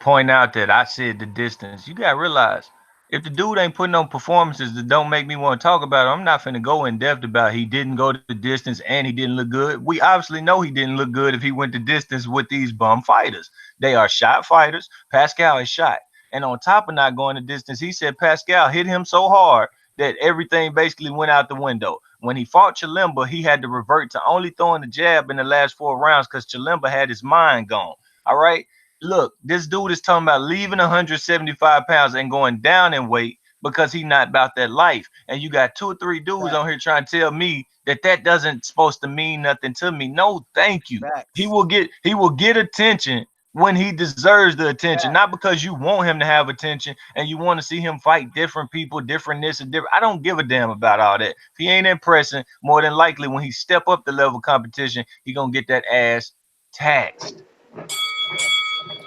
point out that I said the distance. You gotta realize, if the dude ain't putting on performances that don't make me want to talk about it, I'm not finna go in depth about he didn't go to the distance and he didn't look good. We obviously know he didn't look good if he went the distance with these bum fighters. They are shot fighters. Pascal is shot. And on top of not going the distance, he said Pascal hit him so hard that everything basically went out the window. When he fought Chilemba, he had to revert to only throwing the jab in the last 4 rounds because Chilemba had his mind gone. All right? Look, this dude is talking about leaving 175 pounds and going down in weight because he's not about that life. And you got 2 or 3 dudes on here trying to tell me that doesn't supposed to mean nothing to me. No, thank you. He will get attention when he deserves the attention, not because you want him to have attention and you want to see him fight different people, different this and different. I don't give a damn about all that. If he ain't impressing, more than likely when he step up the level of competition, he gonna get that ass taxed.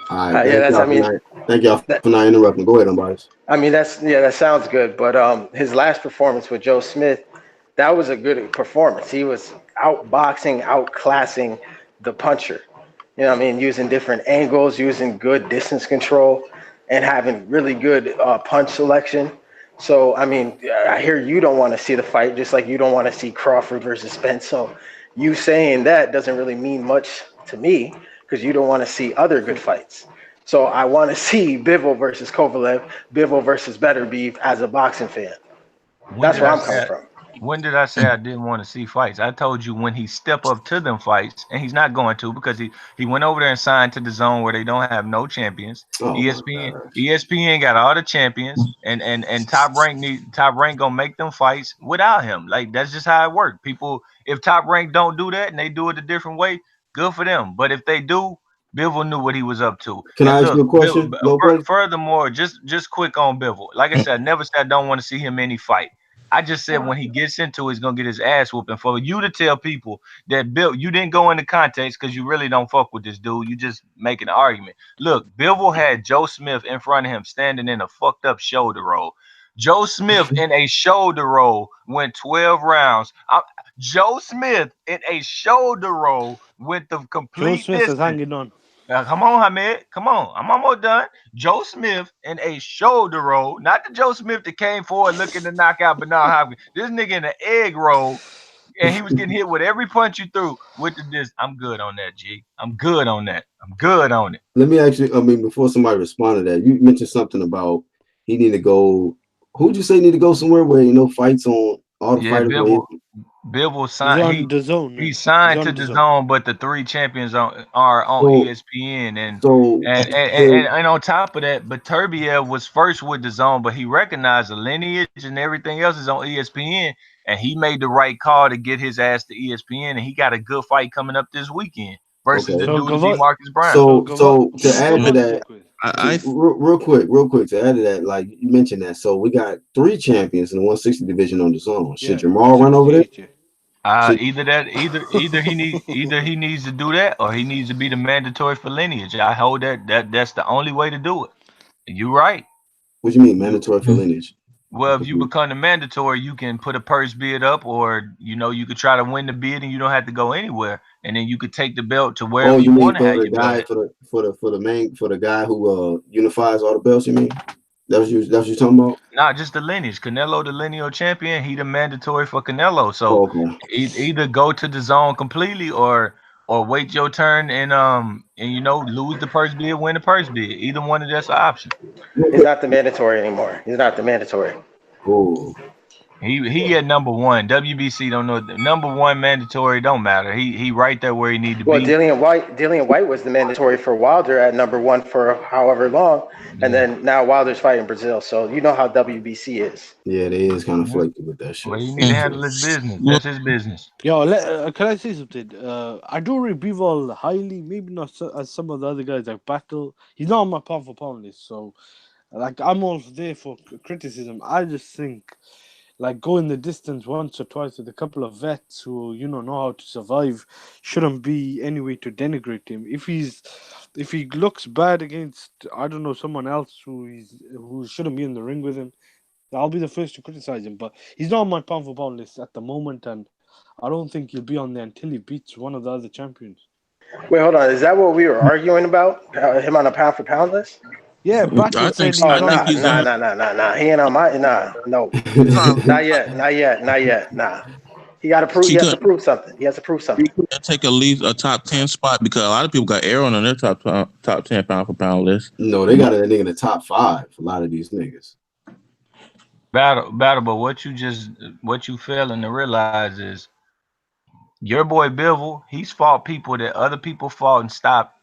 All right, thank y'all for not interrupting. Go ahead, Umbias. I mean, that sounds good. But his last performance with Joe Smith, that was a good performance. He was outboxing, outclassing the puncher. You know what I mean? Using different angles, using good distance control, and having really good punch selection. So, I mean, I hear you don't want to see the fight, just like you don't want to see Crawford versus Spence. So you saying that doesn't really mean much to me, because you don't want to see other good fights. So I want to see Bivol versus Kovalev, Bivol versus Beterbiev as a boxing fan. That's where I'm coming from. When did I say I didn't want to see fights? I told you when he step up to them fights, and he's not going to, because he went over there and signed to the zone where they don't have no champions. ESPN got all the champions, and Top Rank gonna make them fights without him. Like, that's just how it works. People, if Top Rank don't do that and they do it a different way, good for them. But if they do, Bivol knew what he was up to. Can I ask you a question? Furthermore, just quick on Bivol. Like I said, I never said I don't want to see him any fight. I just said when he gets into it, he's gonna get his ass whooping. For you to tell people that you didn't go into context because you really don't fuck with this dude, you just making an argument. Look, Bivol had Joe Smith in front of him standing in a fucked up shoulder roll. Joe Smith in a shoulder roll went 12 rounds. Joe Smith in a shoulder roll went the complete Joe Smith is hanging on. Come on, Hamid. Come on. I'm almost done. Joe Smith in a shoulder roll, not the Joe Smith that came forward looking to knock out Bernard Hopkins. This nigga in an egg roll, and he was getting hit with every punch you threw with this. I'm good on that, G. I'm good on that. I'm good on it. Let me actually, before somebody respond to that, you mentioned something about he need to go. Who'd you say need to go somewhere where fights on all the fighters? Bivol signed. He signed to the zone, but the 3 champions are on ESPN, and on top of that, Beterbiev was first with the zone, but he recognized the lineage and everything else is on ESPN, and he made the right call to get his ass to ESPN, and he got a good fight coming up this weekend versus the dude Marcus Brown. So to add to that. Real quick to add to that, like you mentioned that, so we got 3 champions in the 160 division on the zone. Should Jamal run over there? Either he needs to do that, or he needs to be the mandatory for lineage. I hold that's the only way to do it. You're right. What do you mean mandatory for lineage? Well, if you become the mandatory, you can put a purse bid up, or you could try to win the bid, and you don't have to go anywhere, and then you could take the belt to wherever you want to have your guy belt. for the guy who unifies all the belts. You mean that's what you talking about? Not just the lineage. Canelo, the lineal champion, he the mandatory for Canelo. So either go to the zone completely, or wait your turn and lose the purse bid, win the purse bid. Either one of that's an option. He's not the mandatory anymore. He's not the mandatory. Cool. He at number one. WBC don't know. Number one mandatory don't matter. He right there where he need to be. Well, Dillian White was the mandatory for Wilder at number one for however long, and then now Wilder's fighting Brazil. So you know how WBC is. Yeah, they is kind of flaky with that shit. Well, he need to handle his business. That's his business. Yo, can I say something? I do rate Bivol highly, maybe not as some of the other guys like Battle. He's not on my pound for pound list, so like I'm all there for criticism. I just think, like, going the distance once or twice with a couple of vets who know how to survive shouldn't be any way to denigrate him. If he looks bad against, I don't know, someone else who shouldn't be in the ring with him, I'll be the first to criticize him. But he's not on my pound for pound list at the moment, and I don't think he'll be on there until he beats one of the other champions. Wait, hold on. Is that what we were arguing about? Him on a pound for pound list? Yeah, I think He ain't on my no. Not yet. Nah. He got to prove. He has to prove something. He has to prove something. Take at least a top 10 spot, because a lot of people got Aaron on their top 10 pound for pound list. No, they got a nigga in the top 5. A lot of these niggas. Battle. But what you failing to realize is your boy Bivol. He's fought people that other people fought and stopped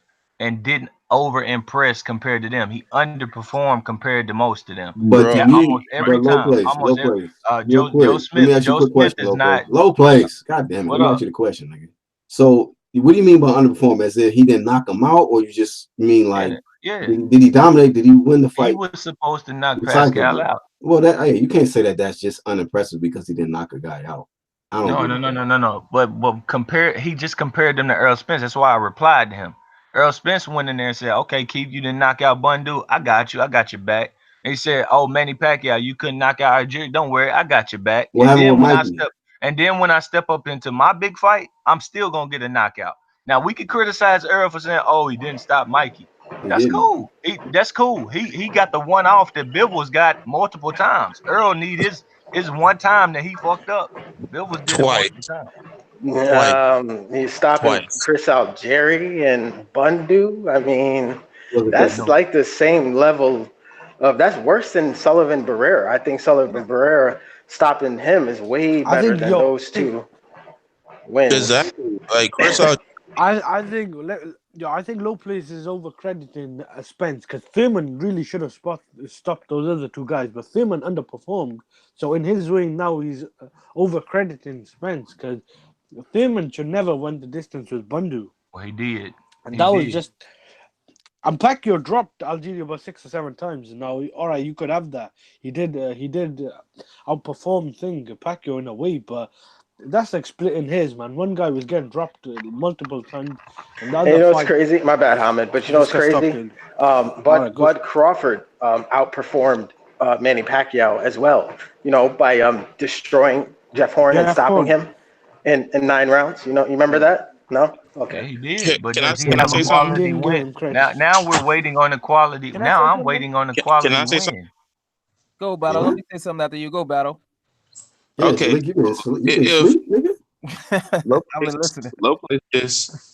and didn't over impress compared to them. He underperformed compared to most of them. But almost every time. Joe Smith is not low place. God damn it! Let me ask you the question, nigga. So, what do you mean by underperform? As if he didn't knock him out, or you just mean like, did he dominate? Did he win the fight? He was supposed to knock Pascal out. Well, you can't say that that's just unimpressive because he didn't knock a guy out. No. But he just compared them to Errol Spence. That's why I replied to him. Errol Spence went in there and said, "Okay, Keith, you didn't knock out Bundu. I got you. I got your back." And he said, "Oh, Manny Pacquiao, you couldn't knock out Algieri. Don't worry, I got your back." And then when I step up into my big fight, I'm still gonna get a knockout. Now we could criticize Errol for saying, "Oh, he didn't stop Mikey." That's cool. That's cool. He got the one off that Bivol's got multiple times. Errol need his one time that he fucked up. Bivol's did twice. He's stopping Chris Algieri and Bundu. I mean, that's like the same level of. That's worse than Sullivan Barrera. I think Sullivan Barrera stopping him is way better than those two wins. Exactly. Like Chris Algieri. I think Low Place is overcrediting Spence, because Thurman really should have stopped those other two guys, but Thurman underperformed. So in his way now, he's overcrediting Spence, because Thurman should never went the distance with Bundu. Well, he did. And that was just... And Pacquiao dropped Algieri about 6 or 7 times. Now, all right, you could have that. He did outperform Pacquiao in a way, but that's like splitting hairs, man. One guy was getting dropped multiple times. And the other what's crazy? My bad, Hamid. But you know what's crazy? Bud Crawford outperformed Manny Pacquiao as well. By destroying Jeff Horn and stopping him in 9 rounds. You remember that? No? Okay. Yeah, he did. But can I say something? Now we're waiting on the quality. Now I'm waiting on the quality. Can I say something? Go, Battle. Let me say something after you go, Battle. Okay. Low Place.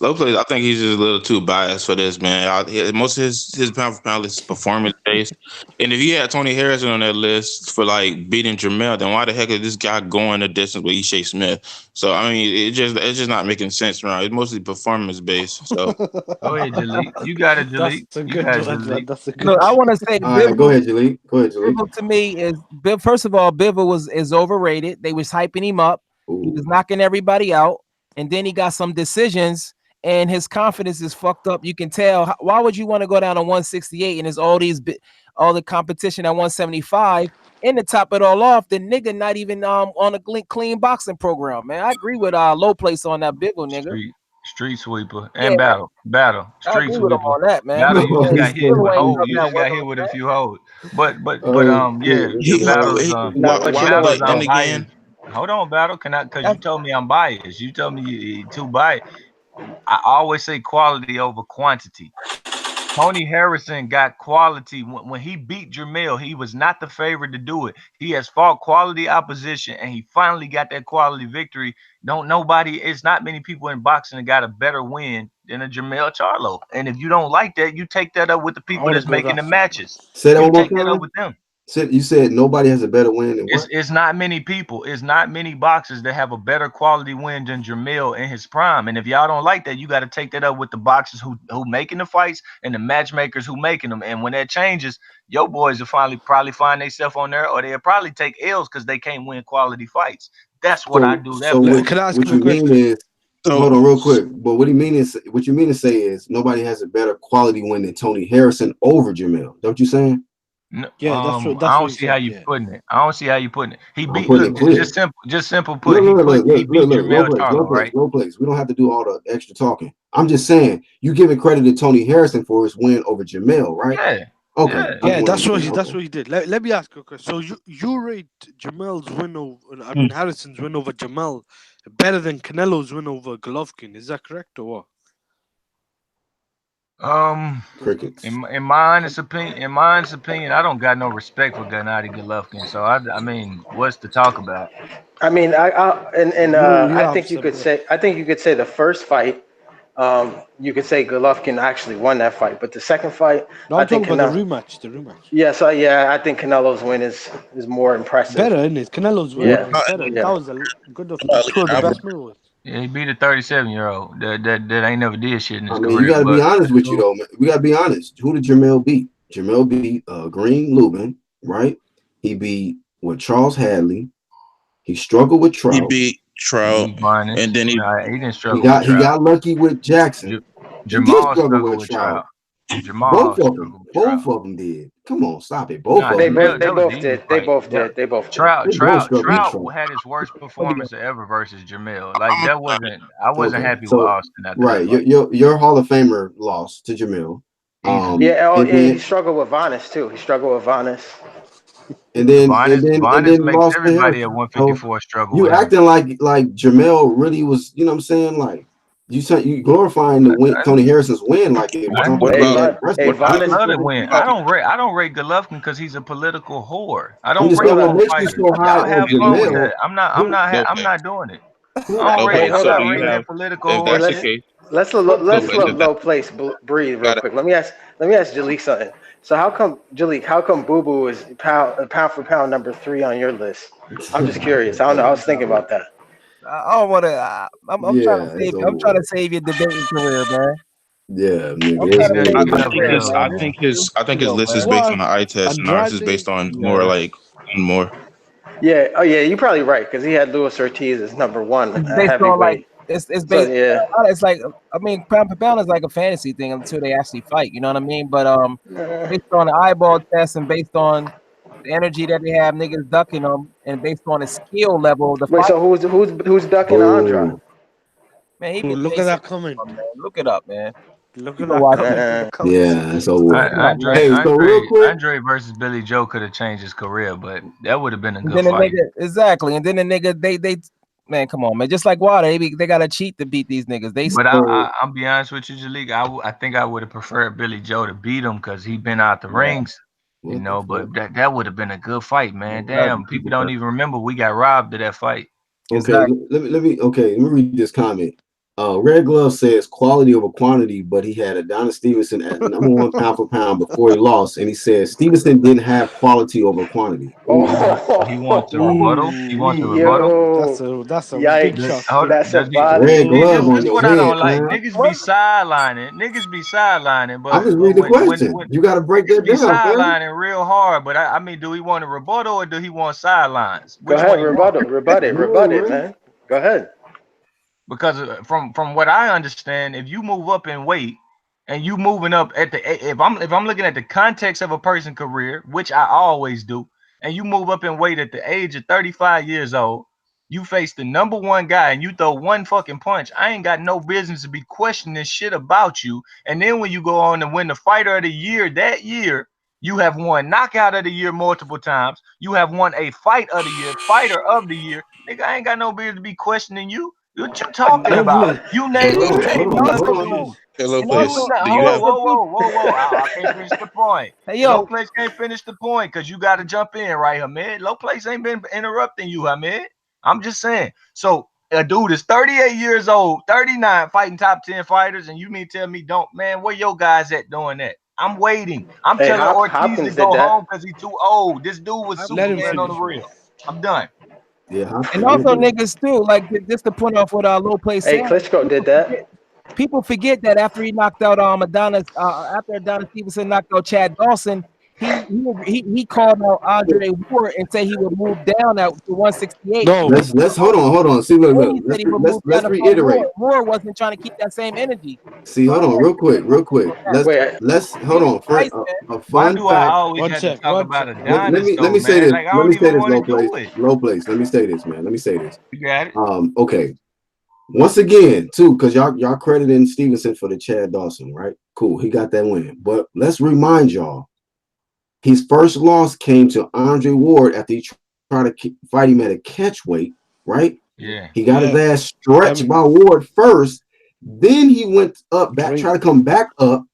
I think he's just a little too biased for this, man. Most of his pound for pound list is performance based, and if he had Tony Harrison on that list for like beating Jermell, then why the heck is this guy going the distance with Ishaq Smith? So I mean, it's just not making sense around. It's mostly performance based. So go ahead, delete. You got to delete. That's a good. Look, I want to say, Bivol, go ahead, delete. Bivol to me is first of all, Bivol is overrated. They was hyping him up. He was knocking everybody out, and then he got some decisions, and his confidence is fucked up. You can tell. Why would you want to go down to 168 and there's all the competition at 175, and to top it all off, the nigga not even on a clean boxing program, man. I agree with Low Place on that Bivol nigga. Street sweeper and battle. I Street agree with him sweeper. on that, man. Battle, you just got hit with Still ain't hold. done You that just got well hit on with a that. few holds. But yeah, He, battles Nah, but you know what? then I'm again, biased. Hold on, battle. Because you told me I'm biased. You told me you too biased. I always say quality over quantity. Tony Harrison got quality when he beat Jermell. He was not the favorite to do it. He has fought quality opposition, and he finally got that quality victory. It's not many people in boxing that got a better win than a Jermell Charlo. And if you don't like that, you take that up with the people that's making the matches. Say that You one more take that up time. with them. You said nobody has a better win than what? It's not many people. It's not many boxers that have a better quality win than Jermell in his prime. And if y'all don't like that, you got to take that up with the boxers who making the fights and the matchmakers who making them. And when that changes, your boys will probably find themselves on there, or they'll probably take L's because they can't win quality fights. That's what I do. So what you mean is, hold on real quick. But what you mean to say is nobody has a better quality win than Tony Harrison over Jermell. Don't you saying? No, I don't see how you putting it. I don't see how you putting it. He beat just simple put. Look, He beat Jermell Charlo, right? Low place. We don't have to do all the extra talking. I'm just saying you giving credit to Tony Harrison for his win over Jermell, right? Yeah. Okay. Yeah, that's what he did. Let me ask you a question. So you rate Jamel's win over Harrison's win over Jermell better than Canelo's win over Golovkin. Is that correct or what? Crickets. In my honest opinion, I don't got no respect for Gennady Golovkin. So I mean, what's to talk about? I mean, I think you could say the first fight. You could say Golovkin actually won that fight, but the second fight, I think the rematch. Yeah, I think Canelo's win is more impressive. Better, isn't it? Canelo's win is better. Yeah. That was a good two of the best moves. Yeah, he beat a 37-year-old that ain't never did shit in his career. You gotta be honest with you though, man. We gotta be honest. Who did Jermell beat? Jermell beat Green Lubin, right? He beat Charles Hadley. He struggled with Trout. He beat Trout, and then he didn't struggle. He got lucky with Jackson. Jamal struggled with Trout. Both of them did. Come on, stop it. Both did. They both did. Trout had his worst performance ever versus Jermell. Like I wasn't happy with Austin. Right, your Hall of Famer lost to Jermell. He struggled with Vanes too. And then Vanes makes lost everybody at 154 struggle. You acting like Jermell really was, you know what I'm saying? Like you glorifying the win, Tony Harrison's win like it was something. I love that win. I don't rate Golovkin because he's a political whore. I don't rate him fighters. Y'all have fun with that. I'm not doing it. I don't rate that political whore. Let's low place breathe real quick. Let me ask Jalik something. So how come Boo Boo is pound for pound number 3 on your list? I'm just curious. I don't know. I was thinking about that. I don't want to. I'm trying to save your debating career, man. Yeah, I think his list is based on the eye test, and ours is based on more. Yeah. Oh yeah, you're probably right because he had Luis Ortiz as number 1. It's based on it's based. It's like pound for pound is like a fantasy thing until they actually fight. You know what I mean? But based on the eyeball test and based on the energy that they have, niggas ducking them, and based on the skill level. So who's ducking Andra? Man, look at that comment. Look it up, man. Look at that comment. Yeah, so Andre versus Billy Joe could have changed his career, but that would have been a good fight. Exactly, and then the nigga they man, come on, man. Just like water, they gotta cheat to beat these niggas. I'll be honest with you, Jalik. I think I would have preferred Billy Joe to beat him because he'd been out the rings. You know, but that would have been a good fight, man. Damn, people don't even remember we got robbed of that fight. Okay, let me read this comment. Red Glove says quality over quantity, but he had Adonis Stevenson at number 1 pound for pound before he lost, and he says Stevenson didn't have quality over quantity. He wants a rebuttal. He wants a rebuttal. That's a big shot. That's a Red Glove on your what head, I don't like. man. Niggas be sidelining. But I just read the question. You got to break that down. Sidelining real hard, but I mean, do he want a rebuttal or do he want sidelines? Go ahead, rebut it, man. Go ahead. Because from what I understand, if you move up in weight and you moving up if I'm looking at the context of a person's career, which I always do, and you move up in weight at the age of 35 years old, You face the #1 guy and you throw one fucking punch. I ain't got no business to be questioning shit about you. And then when you go on to win the fighter of the year that year, you have won knockout of the year multiple times. You have won a fight of the year, fighter of the year. Nigga, I ain't got no business to be questioning you. What you talking about? You named Hold two on, because hold of on. you. Hello, You place. Do you have? whoa. I can't finish the point. Hey, Low yo, Place can't finish the point because you got to jump in, right, Hamed? Low Place ain't been interrupting you, Hamed. I'm just saying. So a dude is 38 years old, 39, fighting top 10 fighters, and you mean tell me don't, man, where your guys at doing that? I'm waiting. I'm telling Ortiz Hopkins to did go that. home because he's too old. This dude was Let him Superman on the finish. real. I'm done. Yeah, and also niggas too, like just to point off what our Low Place Hey, said. Klitschko did that. People forget that after he knocked out Adonis, after Adonis Stevenson knocked out Chad Dawson, he called out Andre Ward and said he would move down at 168. No, let's hold on. See, look, Then he said he would move down let's to fight reiterate. Ward wasn't trying to keep that same energy. See, hold on, real quick. Let's hold on. Nice, A Why fun do I fact. always one have to sec, talk one about sec. Adonis Let though, me say man? this. Like I Let don't me say even this, want low to do place. it. Low place. Let me say this, man. Let me say this. You got it. Okay. Once again, too, because y'all crediting Stevenson for the Chad Dawson, right? Cool, he got that win. But let's remind y'all, his first loss came to Andre Ward after he tried to fight him at a catch weight, right? Yeah. He got his ass stretched by Ward first. Then he went up back, tried to come back up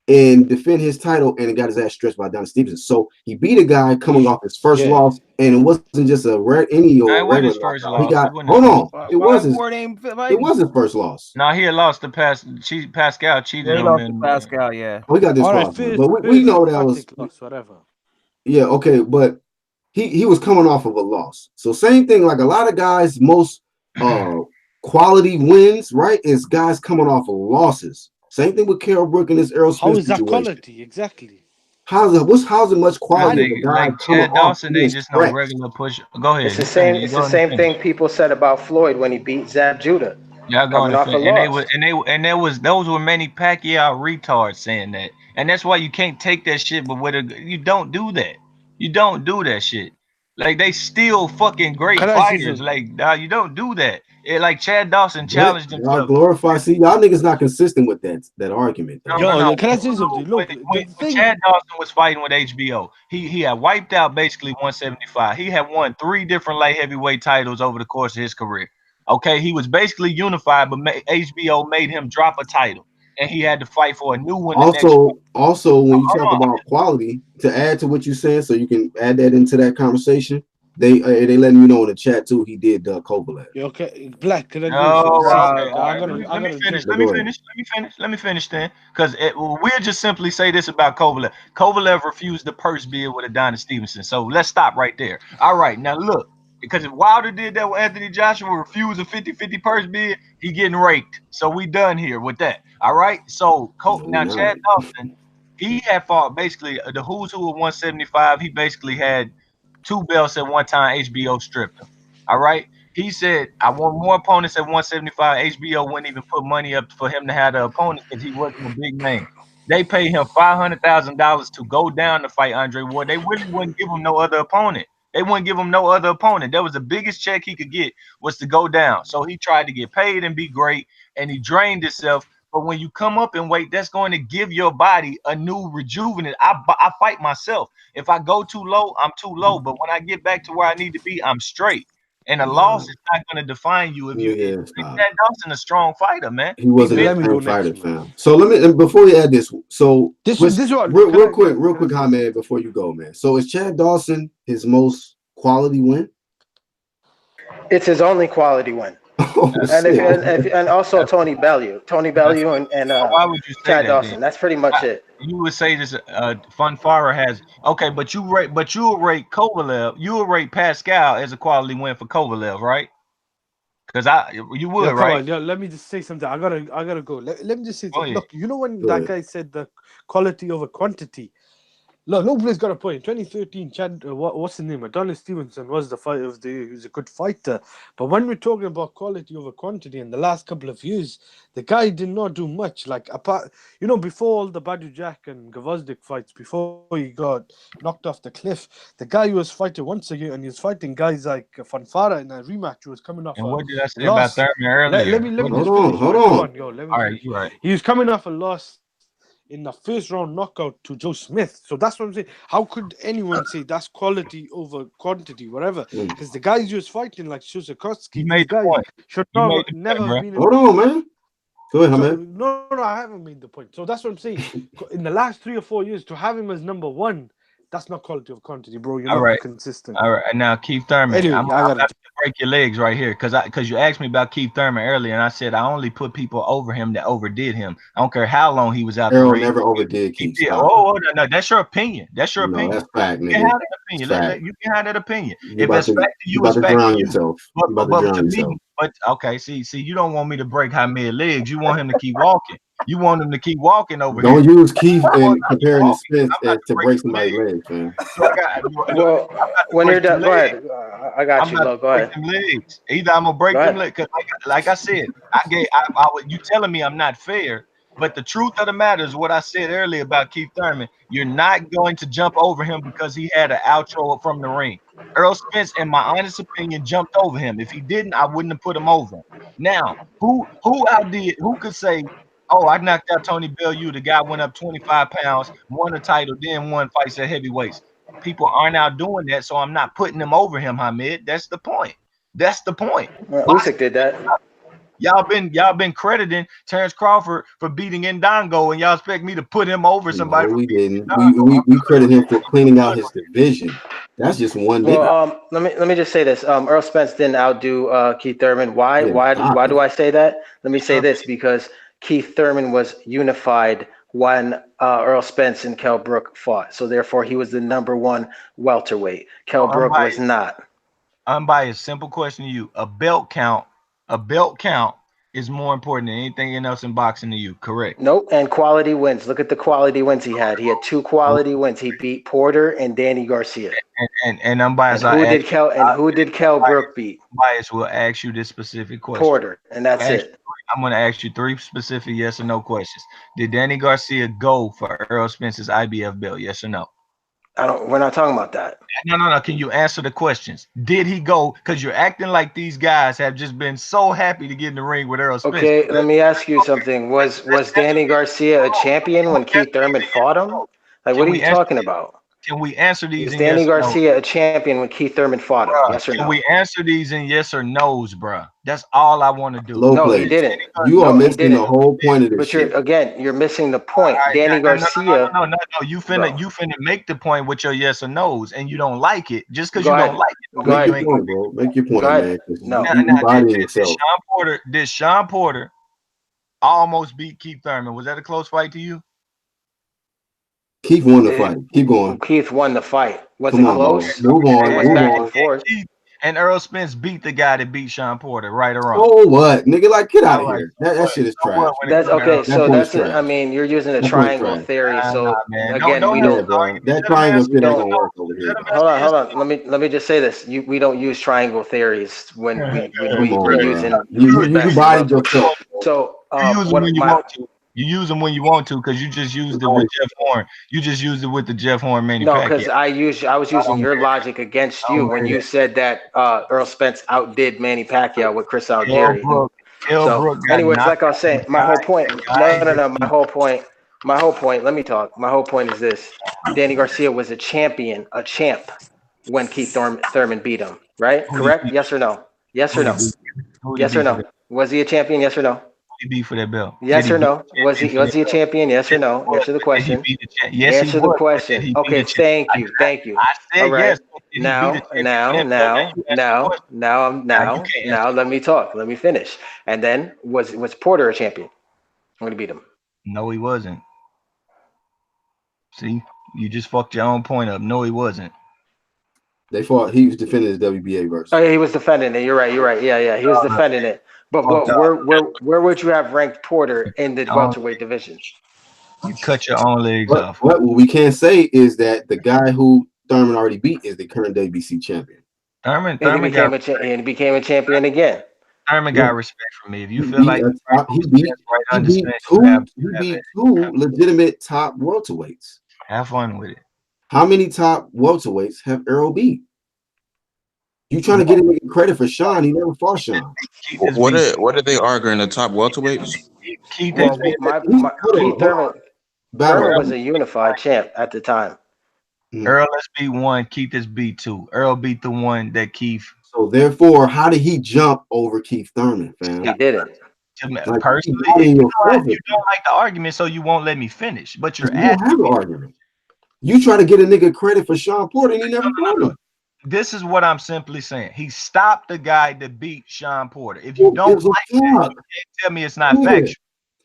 and defend his title, and it got his ass stretched by Adonis Stevenson. So he beat a guy coming off his first loss, and it wasn't just a regular his first knockout. He loss. got it was his first loss. No, he had lost to Pascal cheated He him lost to Pascal, yeah. We got this loss, but we know that was whatever. Yeah, okay, but he was coming off of a loss. So same thing, like a lot of guys, most quality wins, right? Is guys coming off of losses. Same thing with Carol Brook and this Errol Spence How is that situation. quality? Exactly. How's it much quality of a guy like coming Chad off Dawson being ain't just no stretched? regular push. Go ahead. It's the same thing people said about Floyd when he beat Zab Judah. Y'all going Coming to off a loss. those were Manny Pacquiao retards saying that, and that's why you can't take that shit. But you don't do that. You don't do that shit. Like they still fucking great Can I say fighters. something? Like you don't do that. Like Chad Dawson challenged Y'all himself. glorify. See, y'all niggas not consistent with that argument. Though. No. Can I say something? Look, when Chad Dawson was fighting with HBO, he had wiped out basically 175. He had won 3 different light heavyweight titles over the course of his career. Okay, he was basically unified, but HBO made him drop a title, and he had to fight for a new one. Also, when you talk about quality, to add to what you're saying, so you can add that into that conversation. They letting you know in the chat too. He did Kovalev. Okay, Black. Can I Let me finish then, because we'll just simply say this about Kovalev. Kovalev refused the purse bid with Adonis Stevenson. So let's stop right there. All right, now look, because if Wilder did that with Anthony Joshua, refused a 50-50 purse bid, he getting raked. So we done here with that. All right. So now Chad Dawson, he had fought basically the who's who of 175. He basically had 2 belts at one time. HBO stripped him. All right. He said, I want more opponents at 175. HBO wouldn't even put money up for him to have the opponents because he wasn't a big name. They paid him $500,000 to go down to fight Andre Ward. They really wouldn't give him no other opponent. That was the biggest check he could get, was to go down. So he tried to get paid and be great, and he drained himself. But when you come up in weight, that's going to give your body a new rejuvenate. I fight myself. If I go too low, I'm too low. But when I get back to where I need to be, I'm straight. And a loss is not going to define you. Chad Dawson a strong fighter, man. He wasn't a strong fighter, fam. So before we add this, so this real quick, Hamed, before you go, man. So is Chad Dawson his most quality win? It's his only quality win. And also Tony Bellew and why would you say Chad that, Dawson. then? That's pretty much it. You would say this Funfara has but you will rate Kovalev, you will rate Pascal as a quality win for Kovalev, right? Because you would, right? Let me just say something. I gotta go. Let me just say something. Yeah. Look, you know when that guy said the quality over quantity, Look, nobody's got a point. 2013, what's his name? Adonis Stevenson was the fighter of the year. He was a good fighter. But when we're talking about quality over quantity in the last couple of years, the guy did not do much. Like, apart, before all the Badu Jack and Gvozdyk fights, before he got knocked off the cliff, the guy who was fighting once a year, and he was fighting guys like Fanfara in a rematch who was coming off. And what did I say about Thurman earlier? Let me hold on. Let me all right, finish. you're right. He was coming off a loss in the first round knockout to Joe Smith. So that's what I'm saying. How could anyone say that's quality over quantity, whatever? Because the guys you was fighting, like Shusakovsky, made the point. should never have been. Hold on, man. Go ahead, man. No, I haven't made the point. So that's what I'm saying. In the last 3 or 4 years, to have him as number one, that's not quality of quantity, bro. You're not consistent. All right, and now Keith Thurman. Anyway, I'm about to break your legs right here because you asked me about Keith Thurman earlier, and I said I only put people over him that overdid him. I don't care how long he was out Errol the ring. never overdid Keith. No, that's your opinion. That's your opinion. That's fact, you nigga. can have that opinion. You can have that opinion. If it's fact to you, it's fact to you. But to me, okay, see, you don't want me to break Hamed legs. You want him to keep walking. You want him to keep walking over here. Don't use Keith and comparing his Smith to break somebody's legs, man. Well, when you're done, go ahead. I got you, Lo. Go ahead. Legs. Either I'm gonna break them legs, because like I said, you telling me I'm not fair. But the truth of the matter is what I said earlier about Keith Thurman. You're not going to jump over him because he had an outro from the ring. Errol Spence, in my honest opinion, jumped over him. If he didn't, I wouldn't have put him over. Now, who could say, oh, I knocked out Tony Bellew. The guy went up 25 pounds, won a title, then won fights at heavyweights. People aren't out doing that, so I'm not putting them over him, Hamed. That's the point. Usyk did that. Y'all been crediting Terrence Crawford for beating Ndongo, and y'all expect me to put him over somebody? No, we didn't. We credit him for cleaning out his division. That's just one. Well, let me just say this. Errol Spence didn't outdo Keith Thurman. Why do I say that? Let me say this, because Keith Thurman was unified when Errol Spence and Kell Brook fought. So therefore, he was the number one welterweight. Kell Brook was not. Unbiased, simple question to you: a belt count is more important than anything else in boxing to you, correct? Nope. And quality wins. Look at the quality wins he had. He had 2 quality wins. He beat Porter and Danny Garcia. And unbiased. Who did Kell Brook beat? Unbiased will ask you this specific question. Porter, and that's it. I'm going to ask you 3 specific yes or no questions. Did Danny Garcia go for Errol Spence's IBF belt? Yes or no? We're not talking about that. No. Can you answer the questions? Did he go? Because you're acting like these guys have just been so happy to get in the ring with Errol Spence. Okay, let me ask you something. Was Danny Garcia a champion when Keith Thurman fought him? Like, what are you talking about? Can we answer these? Is Danny Garcia a champion when Keith Thurman fought him? Yes or no? Can we answer these in yes or no's, bro? That's all I want to do. No, he didn't. You are missing the whole point of this. But you're missing the point. Danny Garcia. No. You finna make the point with your yes or no's, and you don't like it just because you don't like it. Make your point, bro. Make your point, man. No. Did Sean Porter almost beat Keith Thurman? Was that a close fight to you? Keith won the fight. Keep going. Keith won the fight. Was it close? Move on. It was back and forth. And Errol Spence beat the guy that beat Sean Porter, right or wrong? Oh, what? Nigga, like, get out of here. That shit is trash. That's okay. So that's it. I mean, you're using a triangle theory. So again, we don't. That triangle shit ain't gonna work over here. Hold on. Let me just say this. We don't use triangle theories when we're using. You bodied yourself. So you use them when you want to, because you just used it with Jeff Horn. You just used it with the Jeff Horn manufacturer. No, because I was using your logic against you when you said that Errol Spence outdid Manny Pacquiao with Chris Algieri. Anyways, like I was saying, my whole point. No. My whole point. Let me talk. My whole point is this: Danny Garcia was a champ when Keith Thurman beat him. Right? Correct? Yes or no? Yes or no? Yes or no? Was he a champion? Yes or no? He beat for that belt. Yes or no? Was he a champion? Yes or no? Answer the question. Answer the question. Okay, thank you. I said yes. Now, let me talk. Let me finish. And then was Porter a champion when he beat him? No, he wasn't. See, you just fucked your own point up. No, he wasn't. They fought. He was defending his WBA versus. Oh, yeah, he was defending it. You're right. Yeah. He was defending it. But where would you have ranked Porter in the welterweight division? You cut your own legs off. What we can't say is that the guy who Thurman already beat is the current WBC champion. Thurman became a champion again. Thurman got respect from me. If you feel like he beat two legitimate top welterweights. Have fun with it. How many top welterweights have Errol beat? You trying to get him credit for Sean? He never fought Sean. What are they arguing? The top welterweights? Keith Thurman was a unified champ at the time. Earl is B1, Keith is B2. Earl beat the one that Keith. So therefore, how did he jump over Keith Thurman, fam? He didn't. Like, personally, you don't like the argument, so you won't let me finish. But you're asking the argument. You try to get a nigga credit for Sean Porter, and he never fought him. This is what I'm simply saying. He stopped the guy that beat Sean Porter. If you don't like that, you can't tell me it's not factual.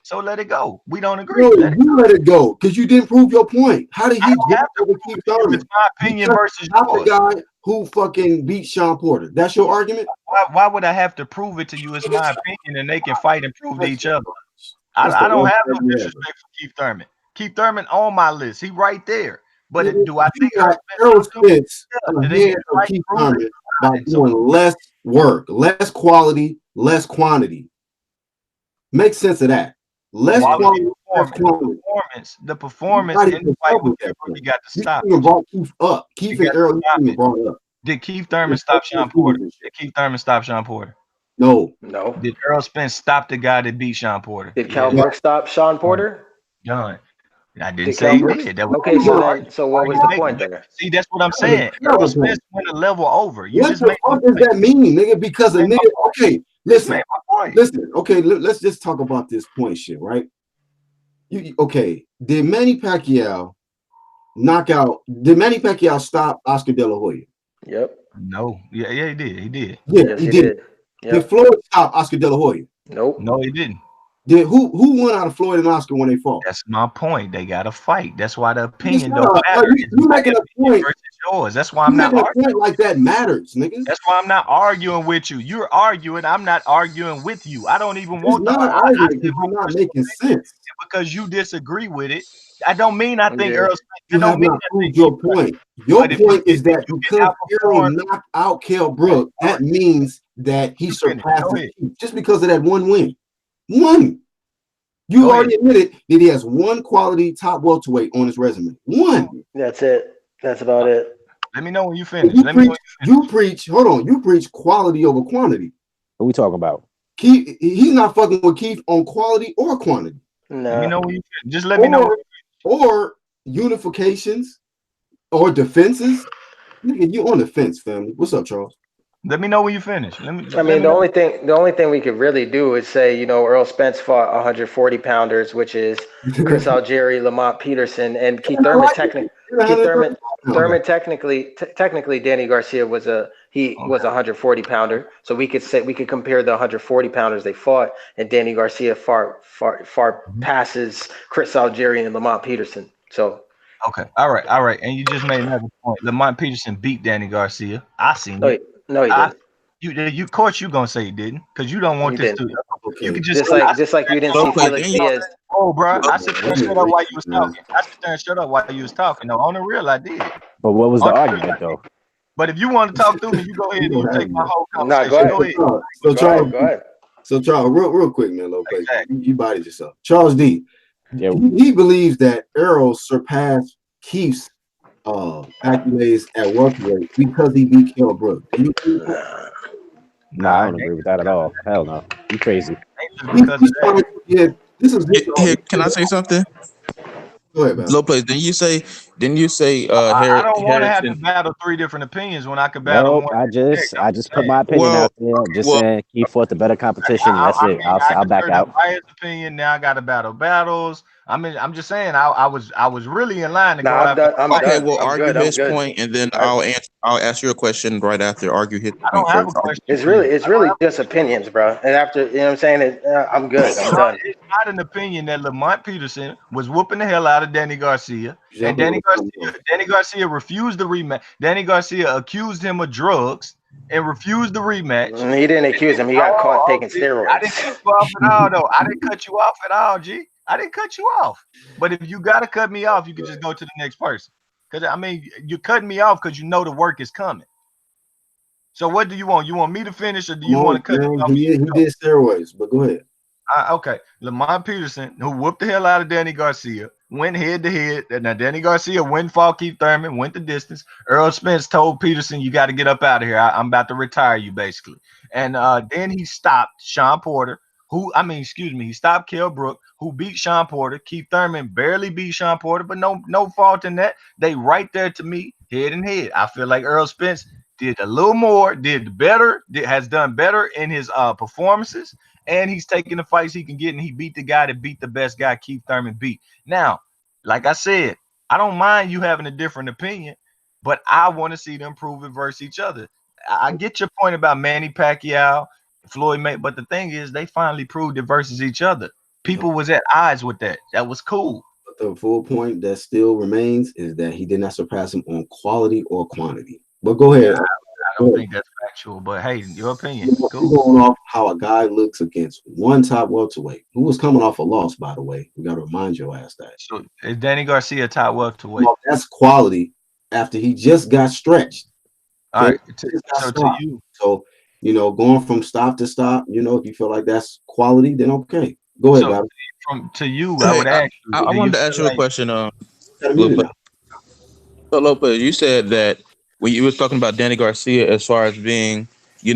So let it go. We don't agree. Let it go because you didn't prove your point. How did he jump over Keith Thurman? It's my opinion versus yours. The guy who fucking beat Sean Porter. That's your argument? Why would I have to prove it to you? It's my opinion, and they can fight and prove to each other. I don't have no disrespect for Keith Thurman. Keith Thurman on my list. He right there. But do I think Errol Spence ahead of Keith Thurman by doing less work, less quality, less quantity? Make sense of that. Less quality, less quantity. The performance in the fight with you got to stop. You brought Keith up. Keith and Errol brought up. Did Keith Thurman stop Sean Porter? Did Keith Thurman stop Sean Porter? No. Did Errol Spence stop the guy that beat Sean Porter? Did Cal Brooks stop Sean Porter? Done. I didn't say he did. That was okay, so what was the point there? See, that's what I'm saying. Errol Spence went a level over. What the fuck does that mean, nigga? Because a nigga, okay, listen. Okay, let's just talk about this point shit, right? Did Manny Pacquiao stop Oscar De La Hoya? Yep. No. Yeah, he did. He did. Yeah, yes, he did. Yep. Did Floyd stop Oscar De La Hoya? Nope. No, he didn't. Who won out of Floyd and Oscar when they fought? That's my point. They got to fight. That's why the opinion don't matter. You making a point versus yours. That's why I'm not arguing like that matters, niggas. That's why I'm not arguing with you. You're arguing. I'm not arguing with you. I don't even want to argue because you're not making sense. Because you disagree with it. I don't mean I think Errol. You have not proved your point. Your point is that because Errol knocked out Kell Brook, that means that he surpassed him just because of that one win. One. You already admitted that he has one quality top welterweight on his resume. One. That's it. That's about it. Let me know when you finish. You preach quality over quantity. What are we talking about? He's not fucking with Keith on quality or quantity. No. Let me know when you finish. Just let me know. Or unifications or defenses. Nigga, you on the fence, family. What's up, Charles? Let me know when you finish. The only thing we could really do is say, Errol Spence fought 140 pounders, which is Chris Algieri, Lamont Peterson, and Keith Thurman. Technically, Danny Garcia was a 140 pounder. So we could compare the 140 pounders they fought, and Danny Garcia far passes Chris Algieri and Lamont Peterson. So. Okay, all right, and you just made another point. Lamont Peterson beat Danny Garcia. I seen it. No, he didn't. Of course, you gonna say he didn't, because you don't want this to. You can just like you didn't see Felix Diaz. Oh, bro, I sit there and shut up while you was talking. No, on the real, I did. But what was the argument, though? But if you want to talk through me, you go ahead and you take my whole conversation. Go ahead. Charles, go ahead. So Charles, real quick, man, Lopez, you bodied yourself. Charles D. Yeah. He believes that Errol surpassed Keith's accolades at welterweight because he beat Kell Brook. Nah, I don't agree with that at all. Hell no. You crazy. Can I say something? Go ahead, man. Lopez, didn't you say I don't want to have to battle three different opinions when I could battle one. I just put my opinion out there. Saying he fought the better competition. That's it. I'll back out. My opinion. Now I got to battle battles. I'm just saying I was really in line to go after. Argue his point, and then I'll ask you a question right after. Argue his point. I don't have a question. It's really just opinions, bro. And after I'm saying, I'm good. I'm done. It's not an opinion that Lamont Peterson was whooping the hell out of Danny Garcia, and Danny Garcia refused the rematch. Danny Garcia accused him of drugs and refused the rematch. He didn't accuse him. He got caught taking steroids. I didn't cut you off at all, though. I didn't cut you off at all, G. I didn't cut you off. But if you gotta cut me off, you can just go to the next person. Because I mean, you're cutting me off because you know the work is coming. So what do you want? You want me to finish, or do you want to cut me off? He did steroids, but go ahead. Okay, Lamont Peterson, who whooped the hell out of Danny Garcia, went head to head. Now Danny Garcia wouldn't fall Keith Thurman, went the distance. Errol Spence told Peterson, "You got to get up out of here. I'm about to retire you, basically." And then he stopped Sean Porter, he stopped Kell Brook, who beat Sean Porter. Keith Thurman barely beat Sean Porter, but no fault in that. They right there to me, head and head. I feel like Errol Spence did a little more, has done better in his performances, and he's taking the fights he can get, and he beat the guy that beat the best guy Keith Thurman beat. Now, like I said, I don't mind you having a different opinion, but I want to see them prove it versus each other. I get your point about Manny Pacquiao, Floyd Mayweather, but the thing is, they finally proved it versus each other. People was at odds with that. That was cool. But the full point that still remains is that he did not surpass him on quality or quantity. But go ahead. I don't think that's factual, but hey, your opinion. Cool. Going off how a guy looks against one top welterweight who was coming off a loss, by the way. We got to remind your ass that. So is Danny Garcia top welterweight? Well, that's quality after he just got stretched. All right. To you. So, going from stop to stop, if you feel like that's quality, then okay. Go ahead, guys. To you, I would ask you. I wanted to ask you a question. Lopez, you said that when you was talking about Danny Garcia as far as being, you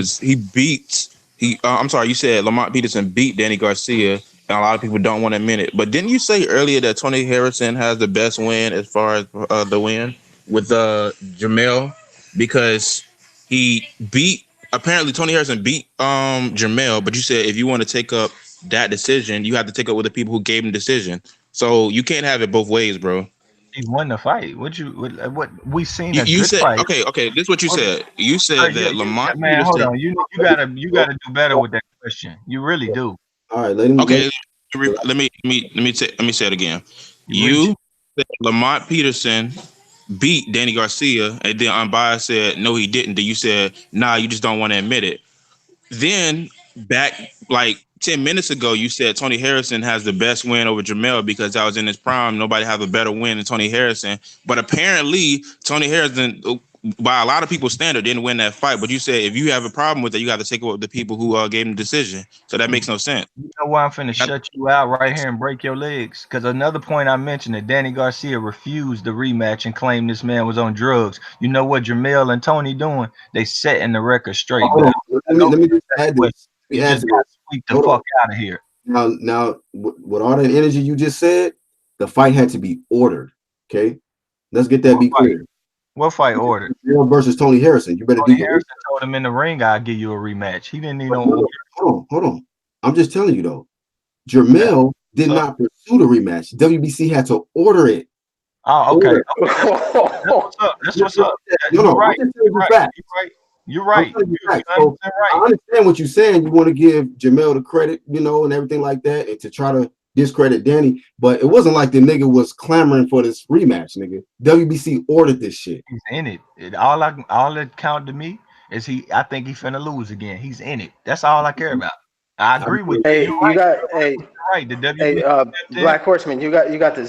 said Lamont Peterson beat Danny Garcia, and a lot of people don't want to admit it. But didn't you say earlier that Tony Harrison has the best win as far as the win with Jermell? Because apparently Tony Harrison beat Jermell, but you said if you want to take up that decision, you have to take up with the people who gave him the decision. So you can't have it both ways, bro. He won the fight. What we seen? You said fight. Okay. This is what you said. You said that Lamont. Man, hold on. You gotta do better with that question. You really do. All right, let me. Okay, let me say it again. You said Lamont Peterson beat Danny Garcia, and then Unbiased said no, he didn't. Then you said nah, you just don't want to admit it. Then back like 10 minutes ago, you said Tony Harrison has the best win over Jermell because that was in his prime. Nobody has a better win than Tony Harrison. But apparently, Tony Harrison, by a lot of people's standard, didn't win that fight. But you said if you have a problem with it, you got to take it with the people who gave him the decision. So that makes no sense. You know why I'm finna shut you out right here and break your legs? Because another point I mentioned that Danny Garcia refused the rematch and claimed this man was on drugs. You know what Jermell and Tony doing? They setting the record straight. Let me just add this. You just got to sweep the fuck out of here. Now, with all that energy you just said, the fight had to be ordered. Okay, let's get that clear. What fight ordered? Jermell versus Tony Harrison. You better Tony Harrison told him in the ring, "I'll give you a rematch." He didn't need no order. Hold on. I'm just telling you though. Jermell did not pursue the rematch. WBC had to order it. Oh, okay. That's what's up. You're right. You're right. So I understand what you're saying. You want to give Jermell the credit, and everything like that, and to try to discredit Danny. But it wasn't like the nigga was clamoring for this rematch, nigga. WBC ordered this shit. He's in it. All that counted to me is I think he finna lose again. He's in it. That's all I care about. I agree with you. Hey, right. The WBC. Black Horseman, you got the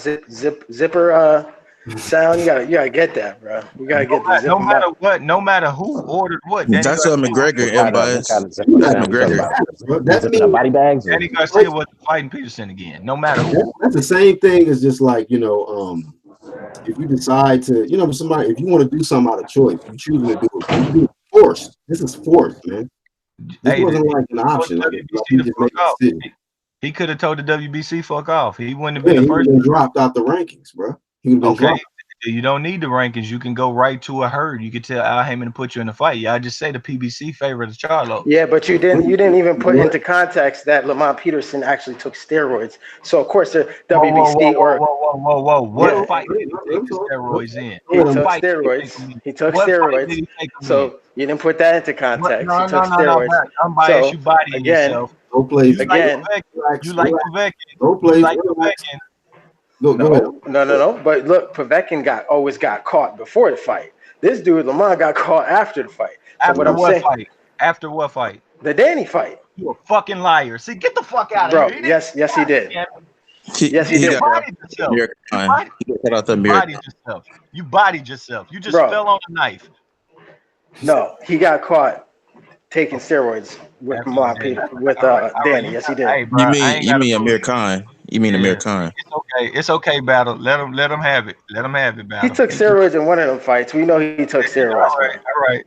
zipper sound. You gotta get that, bro. We gotta get the no matter what, no matter who ordered what. That's McGregor. McGregor. That's me. Body bags. Danny Garcia was fighting Peterson again. No matter who. That's the same thing as just like if you decide to, if you want to do something out of choice, you choose to do it. You forced. This is forced, man. This wasn't like an option. He could have told the WBC fuck off. He wouldn't have been the first. Dropped out the rankings, bro. Okay, you don't need the rankings. You can go right to a herd. You could tell Al Haymon to put you in the fight. Y'all just say the PBC favored the Charlo. Yeah, but you didn't even put into context that Lamont Peterson actually took steroids. So of course the WBC whoa. What fight did he take the steroids in? He took steroids. So you didn't put that into context. He took steroids. I'm biased. You bodying yourself. Go play again. You like Povetkin. Go play. You like Povetkin. No. But look, Povetkin always got caught before the fight. This dude, Lamont, got caught after the fight. After what fight? The Danny fight. You a fucking liar. See, get the fuck out of here. Yes, he did. Yes, he did, bro. You bodied yourself. You just fell on the knife. No, he got caught taking steroids with Danny. Yes, he did. Hey, bro, you mean Amir Khan? You mean Amir Khan? It's okay, Battle. Let him have it. Let him have it, Battle. He took steroids in one of them fights. We know he took steroids.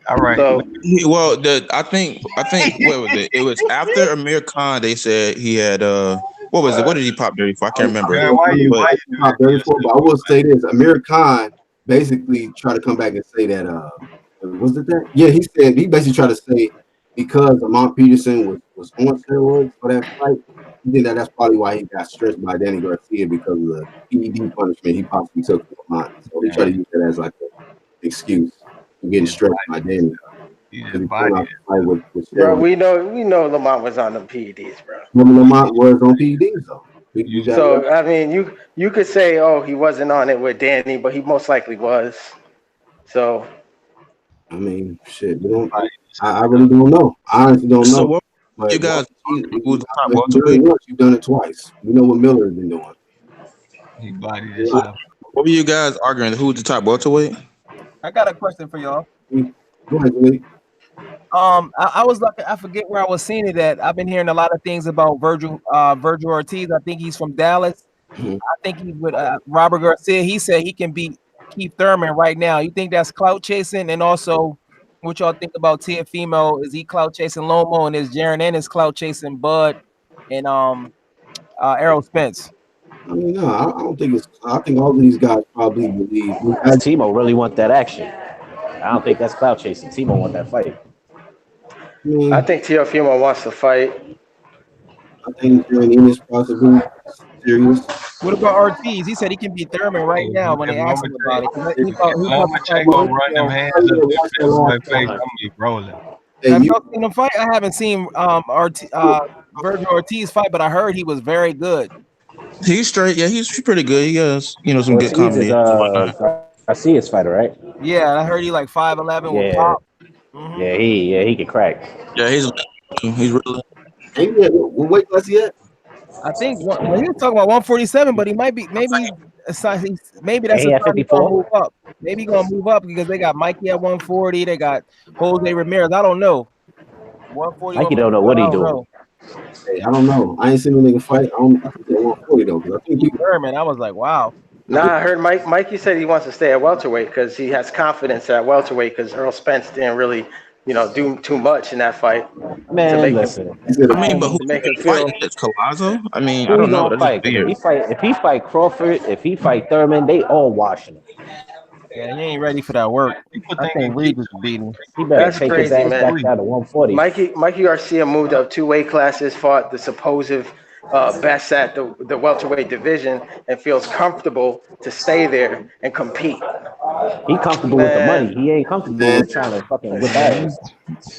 All right. So, I think what was it? It was after Amir Khan. They said he had what was it? What did he pop dirty for? I can't remember. Why pop dirty for? But I will say this: Amir Khan basically tried to come back and say that was it that? Yeah, he basically tried to say because Lamont Peterson was on steroids for that fight. I think that's probably why he got stressed by Danny Garcia because of the PED punishment he possibly took for Lamont. So he tried to use that as like an excuse for getting stressed by Danny. Bro, we know Lamont was on the PEDs, bro. Lamont was on PEDs though. So I mean, you could say, oh, he wasn't on it with Danny, but he most likely was. So, I mean, shit, I really don't know. I honestly don't know. So what you guys? You've done it twice. You know what Miller has been doing. He bodied himself. What were you guys arguing? Who's the top welterweight? I got a question for y'all. Go ahead, Lee. I was lucky. I forget where I was seeing it at. I've been hearing a lot of things about Virgil Ortiz. I think he's from Dallas. I think he's with Robert Garcia. He said he can beat Keith Thurman right now. You think that's clout chasing? And also, what y'all think about Teofimo? Is he clout chasing Lomo, and is Jaron Ennis clout chasing Bud and Errol Spence? I mean, no, I don't think it's. I think all of these guys probably believe. Timo really want that action. I don't think that's clout chasing. Timo want that fight. I think Teofimo wants to fight. I think Jaron Ennis possibly serious. What about Ortiz? He said he can beat Thurman right now when they asked him about it. Lomachenko run them hands up face. I'm gonna be rolling. Have y'all seen him fight? I haven't seen Virgil Ortiz fight, but I heard he was very good. He's straight. Yeah, he's pretty good. He has some good comedy. I see his fighter, right? Yeah, I heard he like 5'11" with pop. Mm-hmm. Yeah, he can crack. Yeah, he's really. What weight class he at? I think when he was talking about 147, but he might be maybe that's a 54. Move up. Maybe he's gonna move up because they got Mikey at 140. They got Jose Ramirez. I don't know. 140. Mikey don't know what he doing. Hey, I don't know. I ain't seen a nigga fight. I think 140 though. I think I was like, wow. Nah, I heard Mikey said he wants to stay at welterweight because he has confidence at welterweight because Errol Spence didn't really, do too much in that fight. Man, listen. But who make him feel? It's Collazo. I mean, I don't know. If he fight Crawford, if he fight Thurman, they all washing him. Yeah, he ain't ready for that work. I think Reed was beating. He better take his ass back down to 140. Mikey Garcia moved up 2 weight classes, fought the supposed best at the welterweight division, and feels comfortable to stay there and compete. He comfortable with the money. He ain't comfortable with trying to fucking whip ass.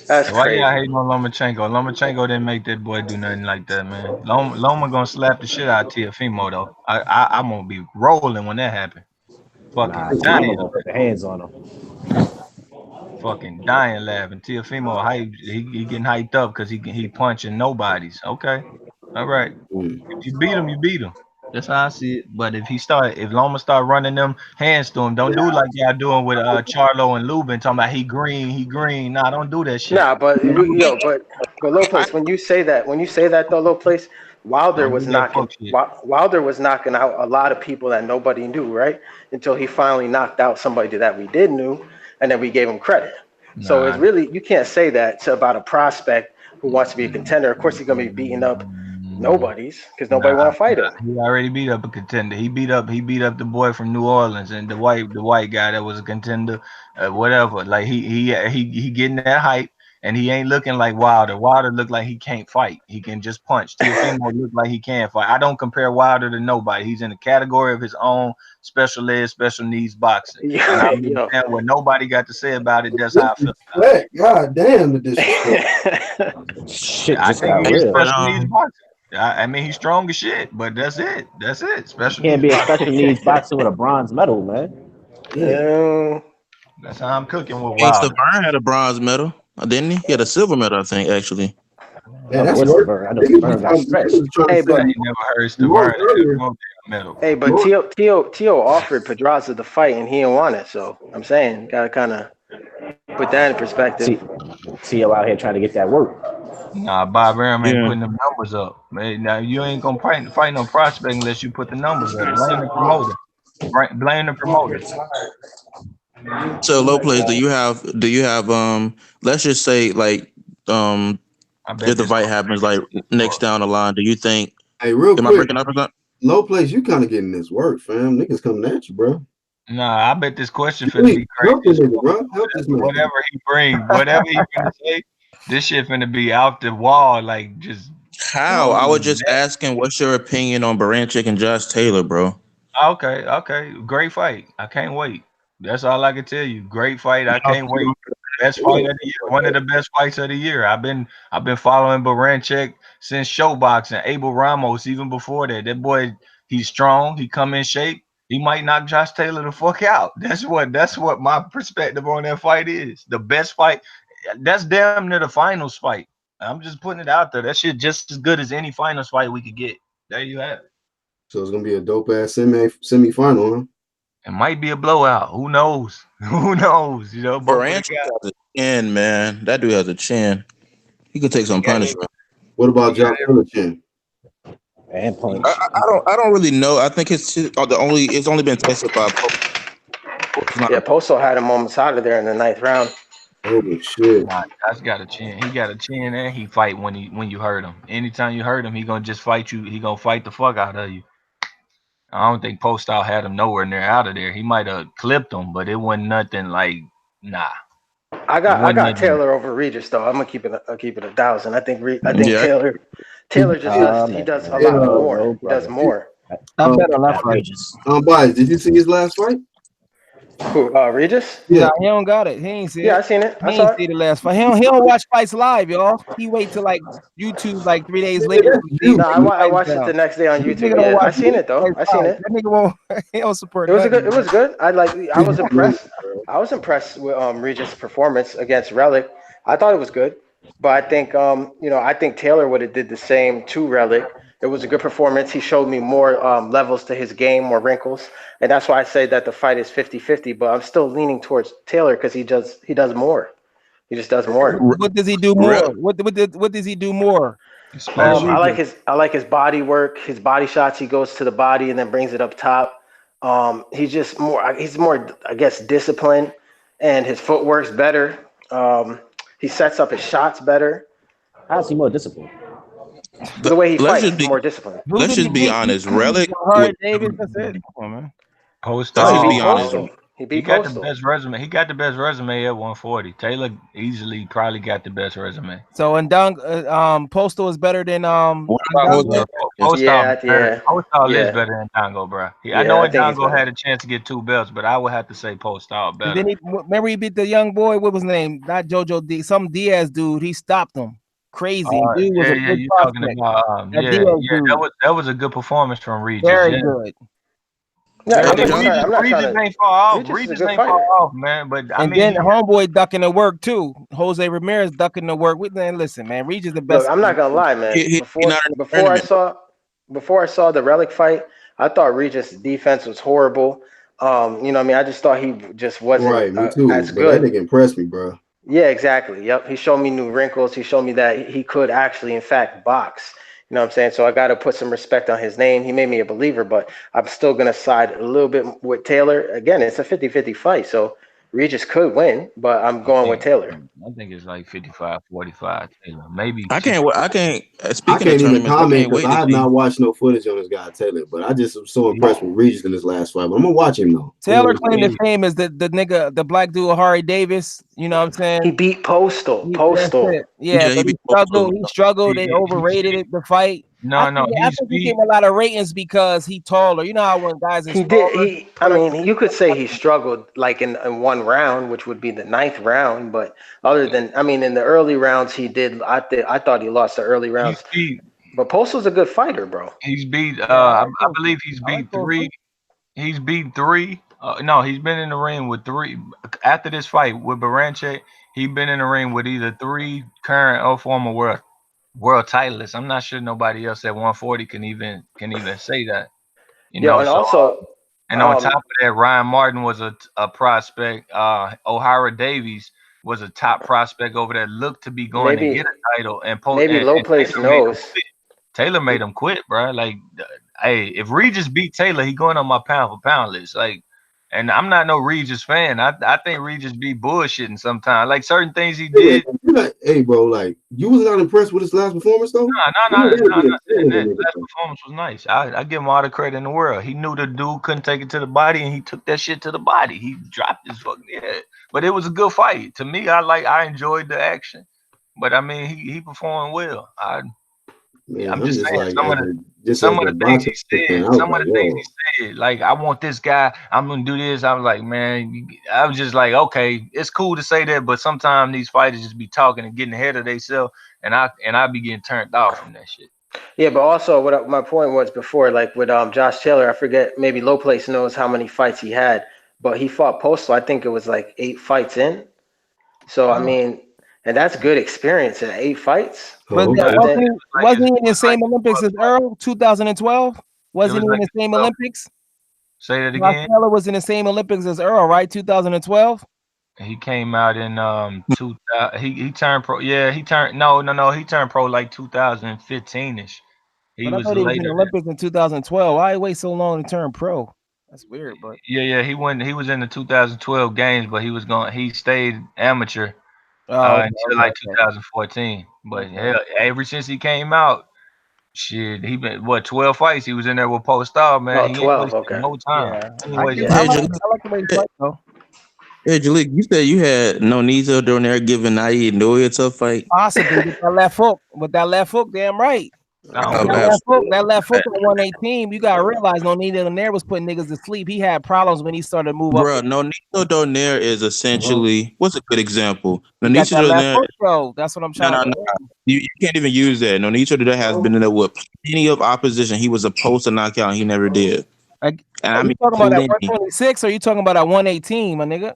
That's why crazy. y'all hating on Lomachenko? Lomachenko didn't make that boy do nothing like that, man. Loma gonna slap the shit out of Teofimo though. I'm gonna be rolling when that happens. Fucking dying. Put the hands on him. Fucking dying laughing. Teofimo, he getting hyped up because he punching nobodies. Okay, all right. If you beat him, you beat him. That's how I see it. But if Loma start running them hands to him, don't do like y'all doing with Charlo and Lubin talking about he green. Nah, don't do that shit. Nah, but Lopez, when you say that though, Lopez, Wilder was knocking out a lot of people that nobody knew, right? Until he finally knocked out somebody that we did knew, and then we gave him credit. So it's really, you can't say that about a prospect who wants to be a contender. Of course, he's gonna be beating up nobodies because nobody want to fight him. He already beat up a contender. He beat up the boy from New Orleans and the white guy that was a contender, whatever. Like he getting that hype. And he ain't looking like Wilder. Wilder look like he can't fight. He can just punch. Teofimo look like he can fight. I don't compare Wilder to nobody. He's in a category of his own, special ed, special needs boxing. And what nobody got to say about it, that's how I feel. God damn the disrespect. Shit, I think he's special needs boxing. I mean, he's strong as shit, but that's it. Special can't be a special needs boxer with a bronze medal, man. Yeah. That's how I'm cooking with Wilder. Stavern had a bronze medal, didn't he? He had a silver medal, I think, actually. Yeah, that's work. I know Severn got stretched. Hey, but you never heard Severn. Hey, but Tio offered Pedraza the fight and he didn't want it. So I'm saying, gotta kind of put that in perspective. Tio out here trying to get that work. Nah, Bob Arum ain't putting them numbers up. Man, now you ain't gonna fight no prospect unless you put the numbers up. Blame the promoter. Blame the promoter. So low plays, do you have let's just say like if the fight happens like next down the line, do you think real am quick, I breaking up or something? Low plays, you kind of getting this work, fam. Niggas coming at you, bro. Nah, I bet this question finna be crazy. Help this man. Whatever he gonna say, this shit finna be out the wall, like just how? I was just asking, what's your opinion on Baranchik and Josh Taylor, bro? Okay. Great fight. I can't wait. That's all I can tell you. Great fight. I can't wait. Best fight of the year. One of the best fights of the year. I've been following Baranchik since Showbox and Abel Ramos, even before that. That boy, he's strong. He come in shape. He might knock Josh Taylor the fuck out. That's what my perspective on that fight is. The best fight. That's damn near the finals fight. I'm just putting it out there. That shit just as good as any finals fight we could get. There you have it. So it's gonna be a dope ass semi-final, huh? It might be a blowout. Who knows? Who knows? You know, Baranchik has a chin, man. That dude has a chin. He could take some punishment. What about Josh Taylor chin? And punch. I don't really know. I think it's only been tested by Posto. Yeah, Posto had him almost out of there in the 9th round. Holy shit! Nah, Josh got a chin. He got a chin, and he fight when you hurt him. Anytime you hurt him, he gonna just fight you. He gonna fight the fuck out of you. I don't think Postol had him nowhere near out of there. He might have clipped him, but it wasn't nothing like nah. I got Taylor over Regis though. I'm gonna keep it 1,000. I think Taylor just he does a lot more. He does more. I bet on that Regis. Bias, did you see his last fight? Who, Regis? Yeah, he don't got it. He ain't seen it. Yeah, I seen it. He ain't see the last fight. He don't watch fights live, y'all. He wait till like YouTube like 3 days later. No, I watched it the next day on YouTube. Yeah, I seen it though. I seen it. That nigga won't. He don't support. It was good. I was impressed. I was impressed with Regis' performance against Relic. I thought it was good, but I think I think Taylor would have did the same to Relic. It was a good performance. He showed me more levels to his game, more wrinkles. And that's why I say that the fight is 50-50, but I'm still leaning towards Taylor because he does more. He just does more. What does he do more? What does he do more? I like his body work, his body shots. He goes to the body and then brings it up top. He's more, I guess, disciplined, and his footwork's better. He sets up his shots better. How is he more disciplined? The way he fights is more disciplined. Let's just be honest. Relic. Davis, that's it. Come on, man. Postol. He got the best resume. He got the best resume at 140. Taylor easily probably got the best resume. So Postal is better than Postol is better than Dango, bro. I know Dango had a chance to get 2 belts, but I would have to say Postol better. Then remember he beat the young boy. What was his name? Not JoJo D. Some Diaz dude. He stopped him. Crazy. Dude was a good talking about that was a good performance from Regis. Very good. Yeah, Regis ain't far off. Regis ain't far off, man. But I mean, then homeboy ducking the work too. Jose Ramirez ducking the work. Listen, man, Regis the best. Look, I'm not gonna lie, man. Before I saw the Relic fight, I thought Regis' defense was horrible. I just thought he just wasn't me too. as good. That nigga impressed me, bro. Yeah, exactly. Yep. He showed me new wrinkles. He showed me that he could actually, in fact, box. You know what I'm saying? So I got to put some respect on his name. He made me a believer, but I'm still going to side a little bit with Taylor. Again, it's a 50-50 fight. So Regis could win, but I'm going with Taylor. I think it's like 55-45 Taylor. Maybe. I can't even comment because I have not watched no footage on this guy Taylor, but I just am so impressed with Regis in his last fight. But I'm gonna watch him though. Taylor claimed to fame is the nigga, the black dude Hari Davis. You know what I'm saying? He beat Postal. Yeah, but he struggled. They overrated it, the fight. I think he gave a lot of ratings because he taller. You know how when guys are you could say he struggled like in one round, which would be the 9th round. But other than, in the early rounds he did. I thought he lost the early rounds. But Postal's a good fighter, bro. He's beat. I believe he's beat 3. He's beat 3. No, he's been in the ring with 3 after this fight with Baranchik. He's been in the ring with either 3 current or former world titleist. I'm not sure nobody else at 140 can even say that. You Yeah, know, and so also, and on top of that, Ryan Martin was a prospect. O'Hara Davies was a top prospect over there, looked to be going to get a title, and Low Place knows. Taylor made him quit, bro. Like, hey, if Regis beat Taylor, he going on my pound for pound list. Like, and I'm not no Regis fan. I think Regis be bullshitting sometimes. Like certain things he did. Hey, bro, like you was not impressed with his last performance though. No. That last performance was nice. I give him all the credit in the world. He knew the dude couldn't take it to the body, and he took that shit to the body. He dropped his fucking head. But it was a good fight. To me, I enjoyed the action. But I mean, he performed well. I'm just saying some of the things he said, like I want this guy, I'm gonna do this. I was like, man, I was just like, okay, it's cool to say that, but sometimes these fighters just be talking and getting ahead of themselves, and I be getting turned off from that shit. Yeah, but also what my point was before, like with Josh Taylor, I forget, maybe Low Place knows how many fights he had, but he fought Postal. I think it was like 8 fights in. So I mean, and that's good experience in 8 fights. But wasn't he in the same Olympics as Earl, 2012? Wasn't he in the same Olympics? Say that again. Taylor was in the same Olympics as Earl, right? 2012. He came out in 2000. He turned pro. Yeah, he turned no. He turned pro like 2015ish. He was later. He was in the Olympics in 2012. Why wait so long to turn pro? That's weird, but yeah. He was in the 2012 games, but he stayed amateur until like 2014. But hell, ever since he came out, shit, he been 12 fights. He was in there with Post Star, man. 12. Okay. No time. Yeah. I like the way he fight though. Hey, Jalik, you said you had Nonito down there giving Naid Nui a tough fight. Possibly with that left hook. With that left hook, damn right. That left hook on 118, you gotta realize Nonito Donaire was putting niggas to sleep. He had problems when he started to move up. Bro, Nonito Donaire is essentially what's a good example? Nonito Donaire, that's what I'm trying to say. You can't even use that. Nonito Donaire has been in there with plenty of opposition. He was supposed to knock out, and he never did. Are you talking about at 126 or are you talking about at 118, my nigga?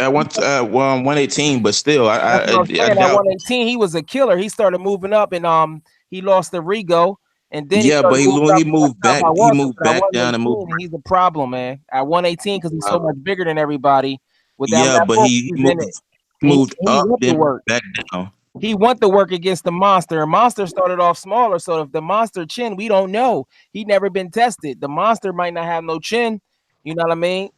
At 118, but still, I at 118, he was a killer. He started moving up, and he lost to Rigo, and then but he moved back. He moved back down and moved. He's a problem, man. At 118, because he's so much bigger than everybody. But he moved up, then back down. He want the work against the Monster. Monster started off smaller, so if the Monster chin, we don't know. He never been tested. The Monster might not have no chin. You know what I mean?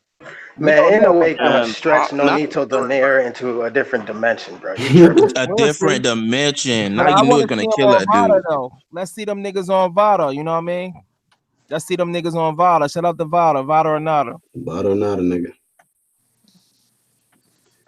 Man, in a way, gonna stretch Nonito Donaire into a different dimension, bro. A different dimension. Now you know it's gonna kill that dude. Though. Let's see them niggas on Vada. You know what I mean? Let's see them niggas on Vada. Shout out to Vada. Vada or nada. Vada or nada, nigga.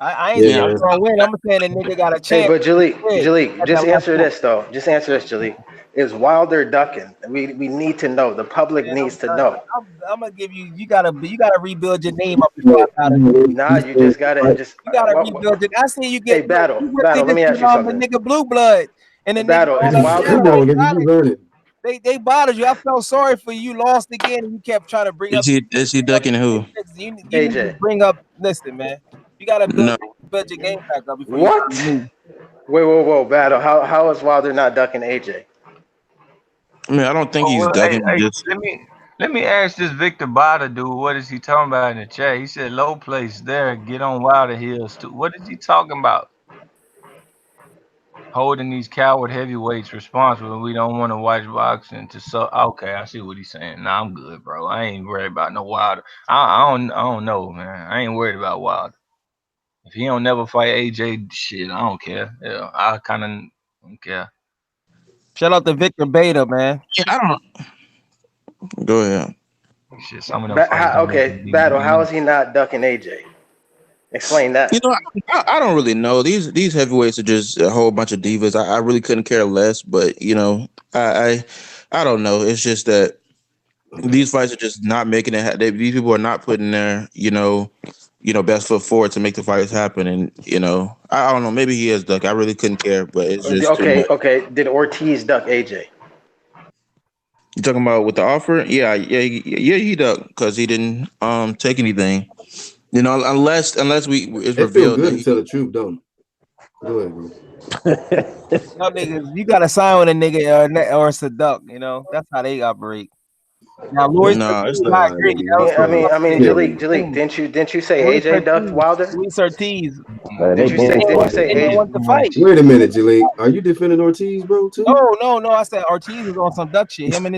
I ain't saying I'm gonna win. I'm saying the nigga got a chance. Hey, but Jalik, just answer this though. Just answer this, Jalik. Is Wilder ducking? We need to know. The public needs to know. I'm gonna give you. You gotta rebuild your name up. Nah, you just gotta You gotta rebuild it. I see you get. Hey, battle. Let me ask you something. The nigga Blue Blood and the battle is Wilder. They bothered you. I felt sorry for you. You lost again, and you kept trying to bring up. Is he ducking who? You AJ. Bring up. Listen, man. You gotta build your game back up. What? Whoa, battle. How is Wilder not ducking AJ? I mean, I don't think he's ducking. Let me ask this Victor Bada dude. What is he talking about in the chat? He said Low Place there. Get on Wilder heels too. What is he talking about? Holding these coward heavyweights responsible. We don't want to watch boxing okay, I see what he's saying. Nah, I'm good, bro. I ain't worried about no Wilder. I don't know, man. I ain't worried about Wilder. If he don't never fight AJ, shit, I don't care. Yeah, I kind of don't care. Shout out to Victor Beta, man. Yeah, I don't. Go ahead. Shit, some of them battle. How is he not ducking AJ? Explain that. You know, I don't really know. These heavyweights are just a whole bunch of divas. I really couldn't care less. But you know, I don't know. It's just that these fights are just not making it. These people are not putting their best foot forward to make the fights happen. And I don't know. Maybe he is duck. I really couldn't care. But it's just okay. Did Ortiz duck AJ? You talking about with the offer? Yeah. He ducked because he didn't take anything. Unless it's revealed. Good to tell the truth, don't. Go ahead, bro. Y'all niggas, you gotta sign with a nigga or it's a duck. You know, that's how they operate. Now, Lloyd, No, it's I agree. I mean, Jalik, didn't you say AJ ducked Wilder? Luis Ortiz. Did you say AJ want to fight? Wait a minute, Jalik. Are you defending Ortiz, bro? Too? No. I said Ortiz is on some duck shit. Him and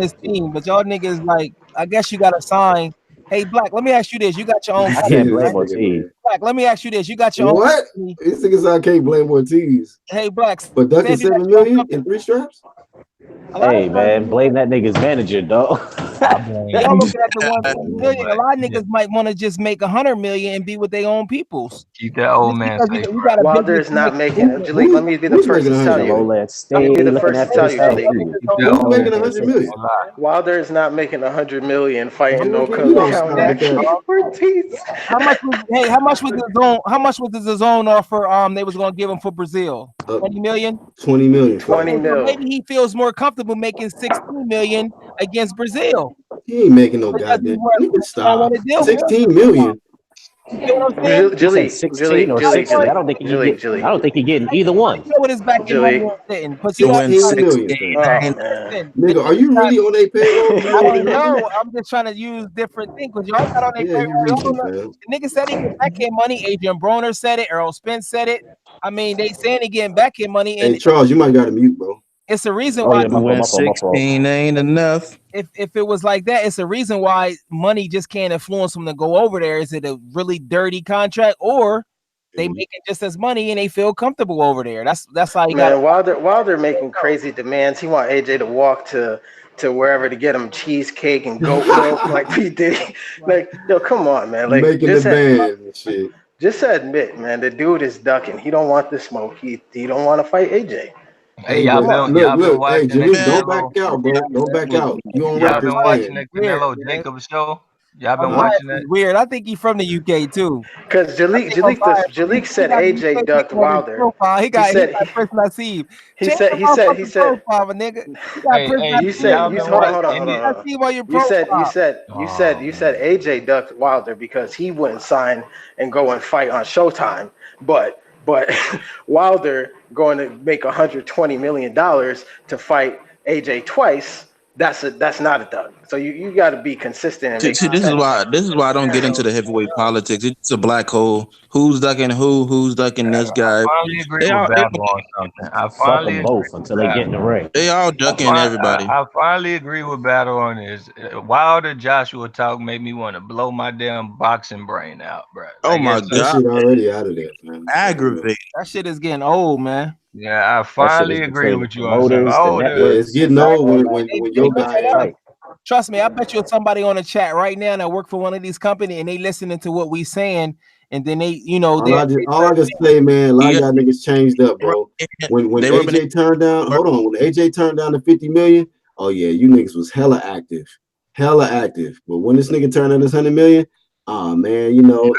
his team. But y'all niggas, like, I guess you gotta sign. Hey, Black, let me ask you this. You got your own. I can't blame Ortiz. Black, let me ask you this. You got your own. What? These niggas, I can't blame Ortiz. Hey, Blacks. But ducking $7 million in 3 straps? Hey, man, blame that nigga's manager, dog. Y'all looking at the 1 million. A lot of niggas might want to just make 100 million and be with their own peoples. Keep that old man safe. Wilder is not making it. Jalik, let me be the first to tell you. Let me be the first to tell you, Who's making 100 million? Wilder is not making 100 million fighting no Ortiz. How much was the zone offer they was gonna give him for Brazil? 20 million? 20 million. 20 million. Maybe he feels more comfortable making 16 million against Brazil. He ain't making no goddamn. Stop. 16 million. Jalik, 16 or 60. I don't think he getting either one. What is back in Nigga, are you really on a payroll? I don't know. I'm just trying to use different things because y'all got on a payroll. The nigga said he get back-end money. Adrian Broner said it. Errol Spence said it. I mean, they saying he getting back-end money. Hey, Charles, you might got to mute, bro. It's a reason why 16 ain't enough. If it was like that, it's a reason why money just can't influence them to go over there. Is it a really dirty contract, or they making just as money and they feel comfortable over there? That's how you got. Wilder making crazy demands. He want AJ to walk to wherever to get him cheesecake and goat milk like P Diddy. Like, yo, come on, man. Like, making the band and shit. Just admit, man, the dude is ducking. He don't want the smoke. He don't want to fight AJ. Hey, y'all been watching don't back out, bro. Don't back out. You on y'all been watching the Canelo Jacobs show? Y'all been watching that? Weird. I think he's from the UK too. Because Jalik said AJ ducked Wilder. He got Prince Naseem. He said nigga. You said AJ ducked Wilder because he wouldn't sign and go and fight on Showtime, but Wilder going to make $120 million to fight AJ twice. That's not a duck. So you got to be consistent. And see, this is why I don't get into the heavyweight politics. It's a black hole. Who's ducking who? Who's ducking this guy? I finally agree with Battle on something. I finally fuck them both until they get in the ring. They all ducking everybody. I finally agree with Battle on this. Wilder Joshua talk made me want to blow my damn boxing brain out, bro. Oh my god, that shit already out of there, man. Aggravating. That shit is getting old, man. Yeah, I finally agree with you on that. It's getting old when your guy. Trust me, I bet you somebody on the chat right now that work for one of these companies and they listening to what we saying, and then they, all I just say, man, a lot of y'all niggas changed up, bro. When AJ turned down, when AJ turned down to 50 million, oh yeah, you niggas was hella active. But when this nigga turned down this 100 million, man,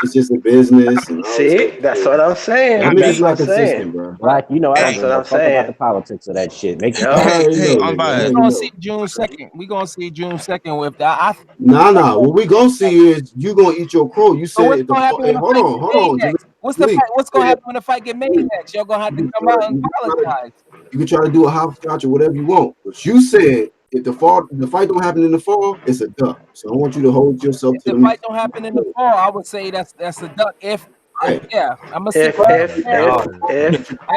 it's just a business. And see, that's what I'm saying. I mean, it's not consistent, bro. Like, I don't give a fuck about the politics of that shit. We're gonna see June 2nd. We're gonna see June 2nd with that. Nah. What we gonna see is you gonna eat your crow. You said, hold on. What's gonna happen when the fight get made next? Y'all gonna have to come out and apologize. You can try to do a hopscotch or whatever you want, but you said if the fight don't happen in the fall, it's a duck. So I want you to hold yourself to the fight don't happen in the fall. I would say that's a duck. I'm gonna see. I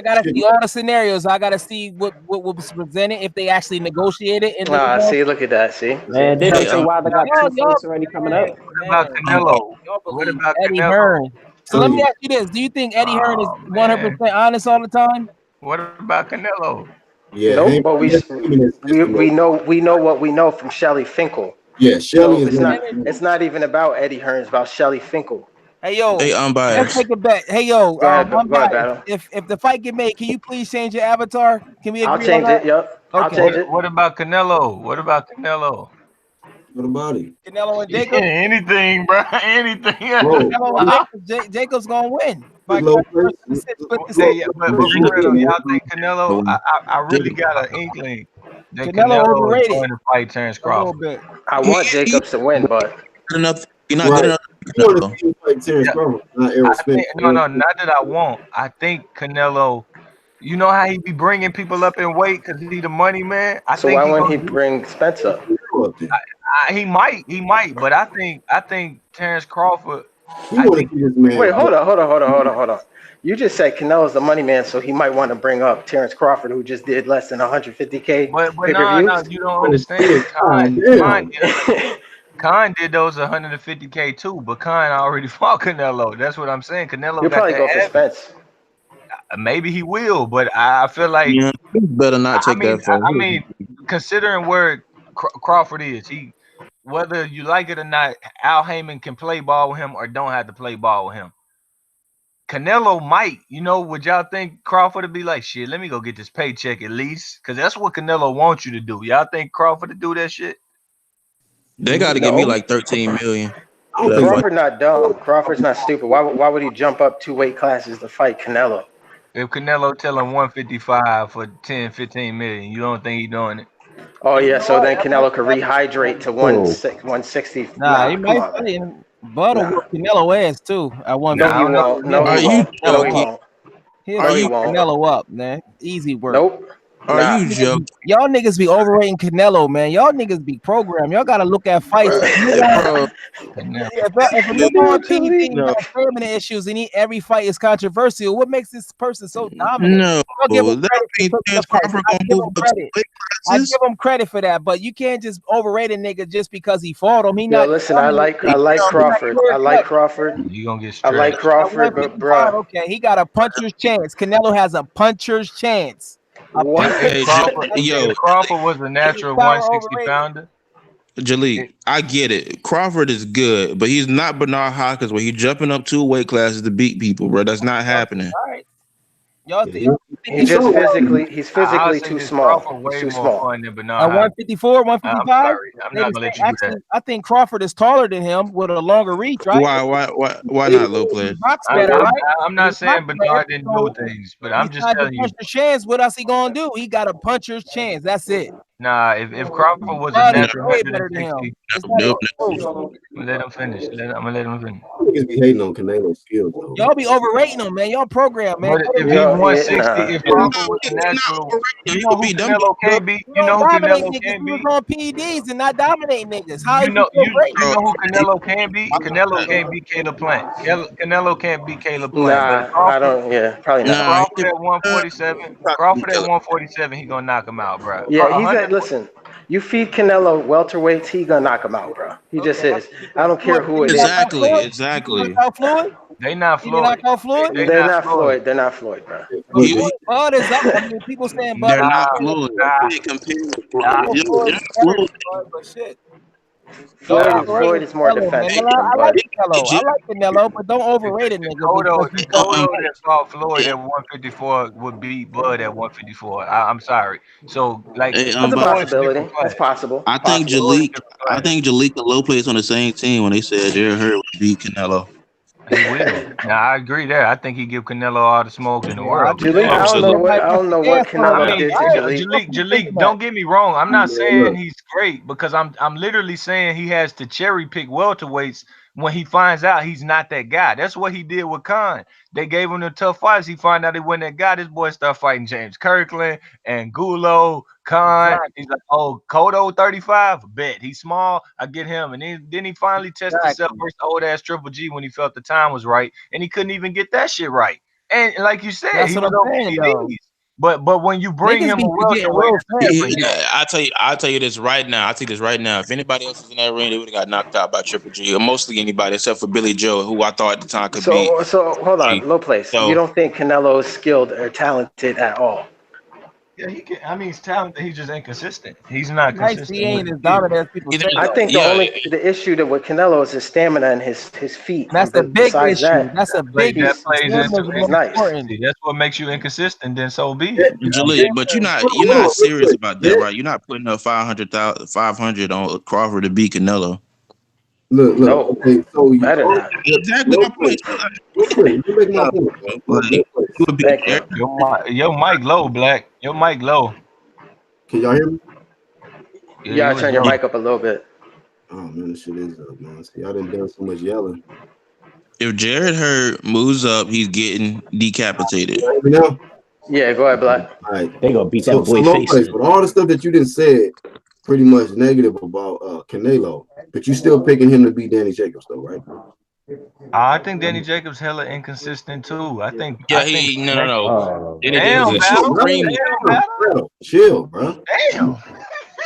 gotta see all the scenarios. I gotta see what was presented if they actually negotiated. See, look at that. See, man, they don't say why they got 2 fights already coming up. What about Canelo? What about Eddie Hearn? So let me ask you this: do you think Eddie Hearn is 100% honest all the time? What about Canelo? Yeah, no, but we know what we know from Shelly Finkel. Yeah, Shelly is it's not even about Eddie Hearn, it's about Shelly Finkel. Hey yo, unbiased. Let's take a bet. Hey yo, go ahead, if the fight get made, can you please change your avatar? Can we agree I'll change it, yep. Okay. I'll change it. What about Canelo? What about him? Canelo and Jacob? Anything, bro. Anything. Canelo and Jacob's gonna win. But y'all think Canelo? I really got an inkling that Canelo is going to fight Terence Crawford. I want Jacobs to win, but You're not good enough. You want to see him fight Terrence Crawford, not Errol Spence. No, not that I won't. I think Canelo. You know how he be bringing people up in weight because he the money man. So why wouldn't he bring Spence up? He might, but I think Terrence Crawford. Wait, hold on. You just said Canelo's the money man, so he might want to bring up Terrence Crawford, who just did less than 150K. But no, you don't understand. Khan did those 150K too, but Khan already fought Canelo. That's what I'm saying. Canelo. He'll probably go for Spence. Maybe he will, but I feel like better not take that for. I mean, considering where Crawford is, whether you like it or not, Al Heyman can play ball with him or don't have to play ball with him. Canelo might, would y'all think Crawford would be like, shit, let me go get this paycheck at least? Because that's what Canelo wants you to do. Y'all think Crawford to do that shit? They got to give me like 13 million. Crawford's not dumb. Crawford's not stupid. Why would he jump up 2 weight classes to fight Canelo? If Canelo tell him 155 for 10, 15 million, you don't think he doing it? Oh, yeah, so then Canelo could rehydrate to 160. Nah, he might fight him. Bud will whoop Canelo ass too. I want No, he won't. He'll beat Canelo up, man. Easy work. Nope. Are you joking? Y'all niggas be overrating Canelo, man. Y'all niggas be programmed. Y'all gotta look at fights. If a nigga on TV has stamina issues and every fight is controversial, what makes this person so dominant? No, I give him credit for that, but you can't just overrate a nigga just because he fought him. Listen, I like Crawford. I like Crawford. You gonna get stressed. I like Crawford, but bro. Okay, he got a puncher's chance. Canelo has a puncher's chance. Crawford was a natural 160 pounder. Jalik, I get it. Crawford is good, but he's not Bernard Hopkins where he's jumping up 2 weight classes to beat people, bro. That's not happening. All right. Y'all he's physically too small. Too small. At 154, 155. I'm not gonna let you do that. I think Crawford is taller than him with a longer reach, right? Why not low play? I'm not saying Bernard didn't do things, but I'm just telling you. Chance, what else he gonna do? He got a puncher's chance. That's it. Nah, if Crawford was a natural way better than him. Let him finish. I'm gonna let him finish. Niggas be hating on Canelo's skills, though. Y'all be overrating him, man. Y'all program, man. But if he's 160, if Crawford was a natural, you know who Canelo can be. You know who Canelo can be. On PEDs and not dominate niggas. How you know who Canelo can be? Canelo can't beat Caleb Plant. Canelo can't beat Caleb Plant. Nah, I don't. Yeah, probably not. Crawford at 147. Crawford at 147. He gonna knock him out, bro. Yeah, he's at. Listen, you feed Canelo welterweights, he gonna knock him out, bro. He just is. I don't care who it is. Exactly. They not Floyd. They're not Floyd. They're not Floyd, bro. Bud is up. I mean, people saying Bud. They're not Floyd. Floyd is more defensive. I like Canelo, but don't overrate it, nigga. Cotto that fought Floyd at 154 would beat Bud at 154. I'm sorry. So that's a possibility. That's possible. I think Jalik and Low plays on the same team when they said Darren Hurt would beat Canelo. He will. Now I agree there. I think he give Canelo all the smoke in the world. I don't know what Canelo did to Jalik, don't get me wrong. I'm not saying he's great because I'm literally saying he has to cherry pick welterweights when he finds out he's not that guy. That's what he did with Khan. They gave him the tough fights. He found out he wasn't that guy. This boy started fighting James Kirkland and Gulo, Khan. He's like, oh, Cotto 35? Bet. He's small. I get him. And then he finally tested himself versus old-ass Triple G when he felt the time was right. And he couldn't even get that shit right. And like you said, he was on PEDs. But when you bring him a welterweight, I'll tell you this right now. If anybody else was in that ring, they would have got knocked out by Triple G, or mostly anybody except for Billy Joe, who I thought at the time could be. So hold on, Low Place. So, you don't think Canelo is skilled or talented at all? Yeah, he can. I mean, he's talented. He's just inconsistent. He's not consistent. He ain't as dominant as people say. I think the issue that with Canelo is his stamina and his feet. That's a big issue. That's a big issue. That plays into nice. That's what makes you inconsistent. Then so be it. Jaleel, but you're not serious about that, right? You're not putting up 500 on Crawford to beat Canelo. Look. No. Okay, so exactly my point. Your mic low, Black. Your mic low. Can y'all hear me? You gotta turn your mic up a little bit. Oh man, this shit is up, man. See, I done done so much yelling. If Jared Hurd moves up, he's getting decapitated. Yeah, go ahead, Black. All right. They gonna beat that boy face. But all the stuff that you didn't said pretty much negative about Canelo, but you still picking him to beat Danny Jacobs though, right? I think Danny Jacobs hella inconsistent too. I think. Yeah, no. Damn, Chill, bro. Damn.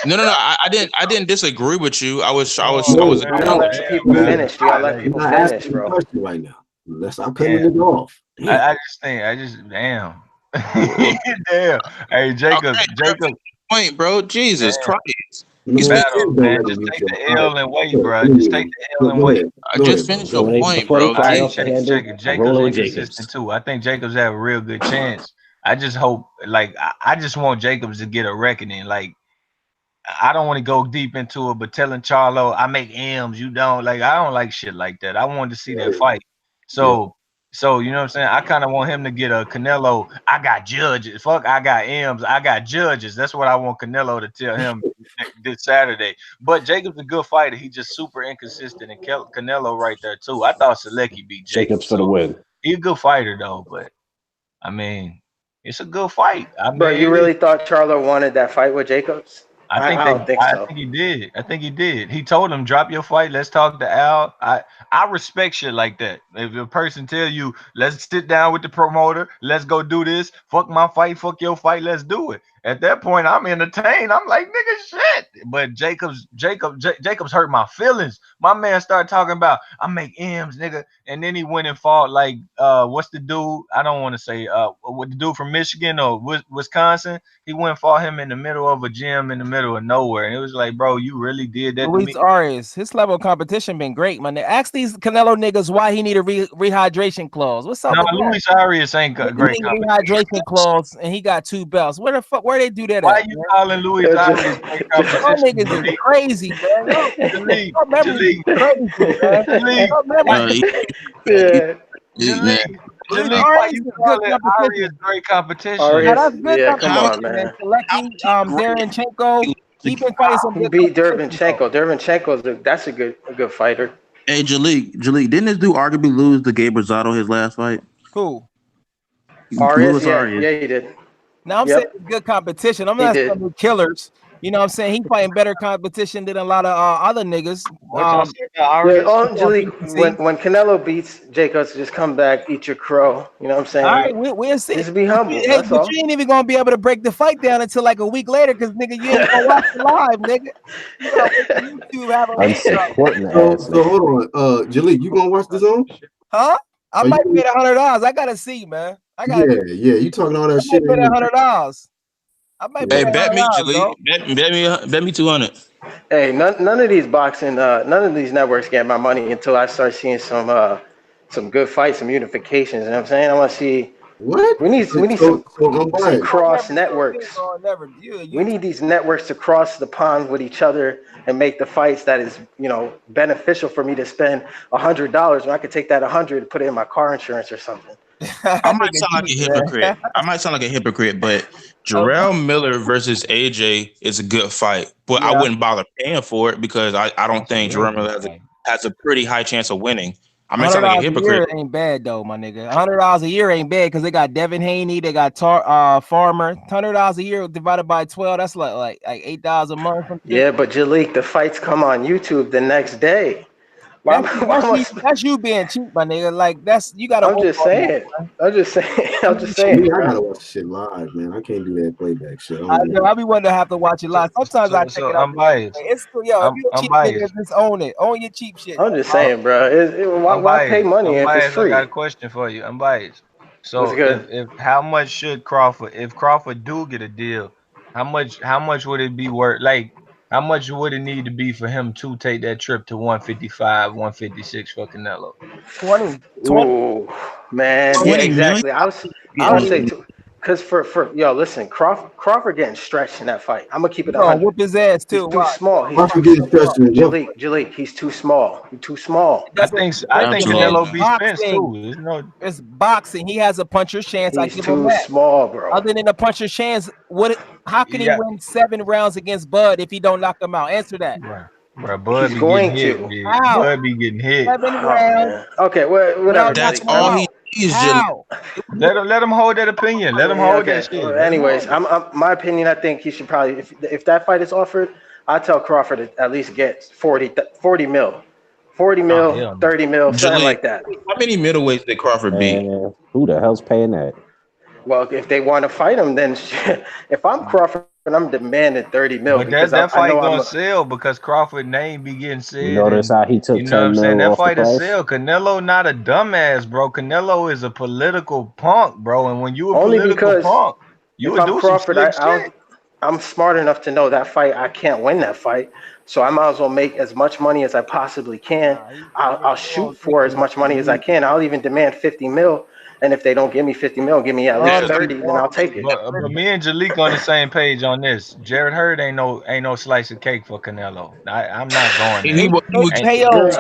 No. I didn't disagree with you. I was. You gotta let people finish. You gotta let people finish, bro. Right now, let's not cut it off. I just damn. Damn. Hey, Jacob. Point, bro. Jesus Christ. Battle, man. Just take the L and wait, bro. Just take the L and wait. I just finished your point, bro. Jacobs inconsistent too. I think Jacobs have a real good chance. I just hope, like, I just want Jacobs to get a reckoning. Like, I don't want to go deep into it, but telling Charlo I make M's, you don't. Like, I don't like shit like that. I wanted to see that fight. So you know what I'm saying? I kind of want him to get a Canelo. I got judges. Fuck, I got M's. I got judges. That's what I want Canelo to tell him this Saturday. But Jacobs a good fighter. He just super inconsistent, and Canelo right there too. I thought Selecki beat Jacobs for the win. He's a good fighter though, but I mean, it's a good fight. Bro, you really thought Charlo wanted that fight with Jacobs? I don't think so. I think he did. I think he did. He told him, drop your fight. Let's talk to Al. I respect shit like that. If a person tell you, let's sit down with the promoter, let's go do this. Fuck my fight, fuck your fight, let's do it. At that point, I'm entertained. I'm like, nigga, shit. But Jacobs hurt my feelings. My man started talking about, I make M's, nigga. And then he went and fought like, what's the dude? I don't want to say, what the dude from Michigan or Wisconsin. He went and fought him in the middle of a gym in the middle of nowhere. And it was like, bro, you really did that Luis Arias, his level of competition been great, man. Ask these Canelo niggas why he need a rehydration clause. What's up? No, Luis Arias ain't got great rehydration clause, and he got 2 belts. Where the fuck? Where they do that? Why you calling Luis Arias? Y'all niggas is crazy, man. Great competition. That's good come on, man. Derinchenko. He been fighting some. He beat Derevyanchenko. Derevyanchenko, that's a good fighter. Hey, Jalik, didn't this dude arguably lose to Gabe Rosado his last fight? Who? Arias, yeah, he did. Now I'm saying it's good competition. I'm not saying killers. You know what I'm saying? He fighting better competition than a lot of other niggas. When Canelo beats Jacobs, just come back, eat your crow. You know what I'm saying? All right, we'll see. Just be humble. Hey, but you ain't even gonna be able to break the fight down until like a week later, because nigga, you ain't gonna watch it live, nigga. So hold on, Jalik, you gonna watch the zone? Huh? I might pay $100. I gotta see, man. Yeah. You talking all that shit? $100. Hey, bet me, Jalik. Bet me 200. Hey, none of these boxing, none of these networks get my money until I start seeing some good fights, some unifications. You know what I'm saying? I want to see. What? We need some cross networks. We need these networks to cross the pond with each other and make the fights that is, beneficial for me to spend $100 when I could take that 100 and put it in my car insurance or something. I might sound like a hypocrite. But Jarrell Miller versus AJ is a good fight, but I wouldn't bother paying for it because I don't think Jarrell Miller has a pretty high chance of winning. I might sound like a hypocrite. Ain't bad though, my nigga. $100 a year ain't bad because they got Devin Haney, they got Farmer. $100 a year divided by 12, that's like $8 a month. Yeah, but Jalik, the fights come on YouTube the next day. That's you being cheap, my nigga. Like you gotta. I'm just saying. I gotta watch shit live, man. I can't do that playback shit. I be wanting to have to watch it live. Sometimes I check it out. I'm biased. It's if you're a cheap nigga, just own it. Own your cheap shit. I'm just saying, bro. Why pay money if it's free? I got a question for you. I'm biased. So if how much should Crawford? If Crawford do get a deal, how much would it be worth? Like, how much would it need to be for him to take that trip to 155, 156 for Canelo? 20. Ooh, man. Yeah, exactly. I would say because listen, Crawford getting stretched in that fight. I'm gonna keep it 100. Whoop his ass too. He's too small. Jalik, he's too small. He's too small. I think Canelo beats Spence too. It's boxing. He has a puncher's chance. He's too small, bro. Other than a puncher's chance, how can he win 7 rounds against Bud if he don't knock him out? Answer that. Bro, Bud He's be going getting to. hit. How? Bud be getting hit. 7 rounds. Okay, whatever. That's all he needs. How? Let him hold that opinion. Let him hold that shit. Well, anyways, my opinion. I think he should probably, if that fight is offered, I tell Crawford to at least get 40 mil, 40 mil, 30 mil, something like that. How many middleweights did Crawford beat? Who the hell's paying that? Well, if they want to fight him, then if I'm Crawford, I'm demanding 30 mil. But that fight gonna sell because Crawford name be getting said. You notice how he took 10 You know what I'm saying? mil That off the fight is price? sell. Canelo not a dumbass, bro. Canelo is a political punk, bro. And when you a only political because punk, you if would I'm do Crawford, some slick shit. I'm smart enough to know that fight I can't win that fight, so I might as well make as much money as I possibly can. I'll shoot for as much money as I can. I'll even demand 50 mil, and if they don't give me 50 mil, give me at least 30, then I'll take it. But me and Jalik on the same page on this. Jared Hurd ain't no slice of cake for Canelo. I'm not going there.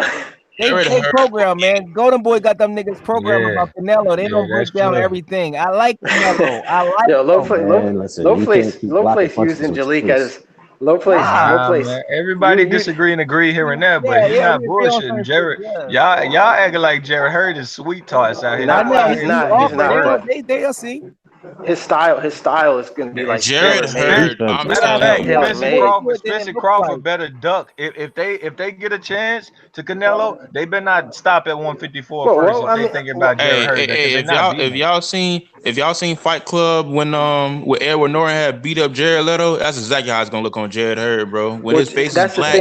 They program, man. Golden Boy got them niggas program about Canelo. They don't break down everything. I like Canelo. I like low place using Jalik as low place. Man. Everybody disagree and agree here and there, but he's not bullshitting. Jared, y'all acting like Jared Hurd is sweet tarts out here. He's not. They'll see. His style is gonna be like Jared Hurd. Spencer Crawford better duck. If they get a chance to Canelo, they better not stop at 154 first. If they thinking about Jared Hurd, if y'all seen Fight Club when Edward Norton had beat up Jared Leto, that's exactly how it's gonna look on Jared Hurd, bro. When his face is black.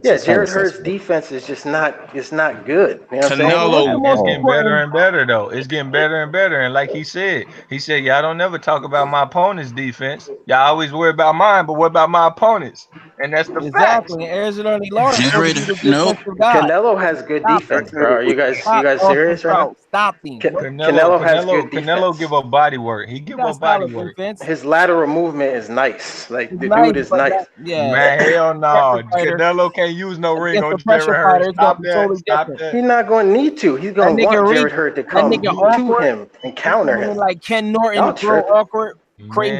Yeah, Jared Hurd's defense is just not good. You know what Canelo is getting better and better though. It's getting better and better. And like he said, y'all don't never talk about my opponent's defense. Y'all always worry about mine, but what about my opponents? And that's the fact. Arizona Lawrence. Canelo has good defense, bro. Are you guys serious right now? Stop him. Canelo has good defense. Canelo give up body work. He give up body work. His lateral movement is nice. Like the dude is nice. Man, hell no. Canelo can't use no ring on Jared Hurd. Stop that. He's not going to need to. He's going to want Jared Hurd to come to him and counter him. Like Ken Norton, awkward. Crazy.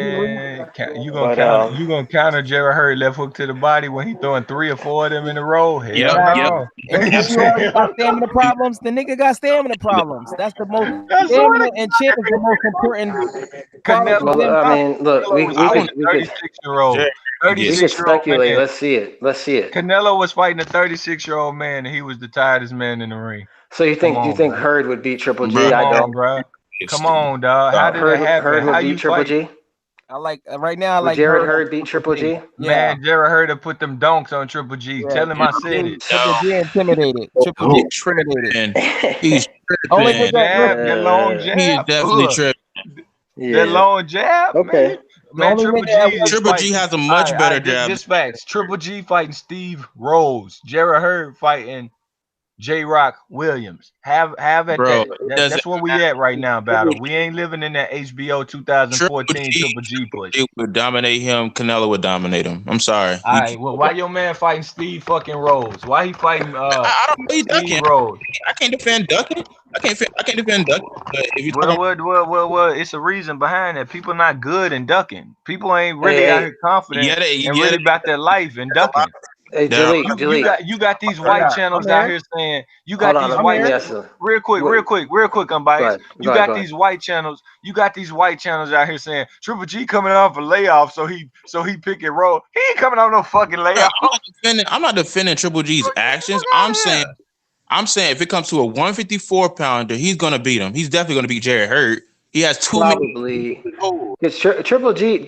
You gonna counter Jared Hurd left hook to the body when he throwing 3 or 4 of them in a row? Hell no. Got stamina problems. The nigga got stamina problems. That's the most stamina and chip is the most important. Canelo, I mean, look, we could 36-year-old. We can speculate. Let's see it. Canelo was fighting a 36-year-old man, and he was the tightest man in the ring. So you think Hurd would beat Triple G? I don't, bro. Come on, dog. How did it happen? Hurd would beat Triple G? I like right now. I like Jared Hurd beat Triple G. Man, Jared Hurd to put them donks on Triple G. Yeah. Tell him I said it. Triple G intimidated. Triple G intimidated. He's tripping. That long jab. He's definitely tripping. That long jab. Okay. Man, Triple G has a much better jab. Just facts. Triple G fighting Steve Rose. Jared Hurd fighting J-Rock Williams. Have at bro, that. That's where we at right now, battle. We ain't living in that HBO 2014 Triple G push. It would dominate him. Canelo would dominate him. I'm sorry. All right. Well, why your man fighting Steve fucking Rose? Why he fighting I don't know Steve Rose? I can't defend ducking. I can't defend ducking. But if you well, it's a reason behind that. People not good in ducking. People ain't really out here confident and really about their life in ducking. Hey, Jalik, you got these white channels out here saying you got these white real quick, unbiased. You got these white channels. You got these white channels out here saying Triple G coming off a layoff, so he pick and roll. He ain't coming off no fucking layoff. I'm not defending Triple G's actions. I'm saying if it comes to a 154 pounder, he's gonna beat him. He's definitely gonna beat Jared Hurd. He has probably because Triple G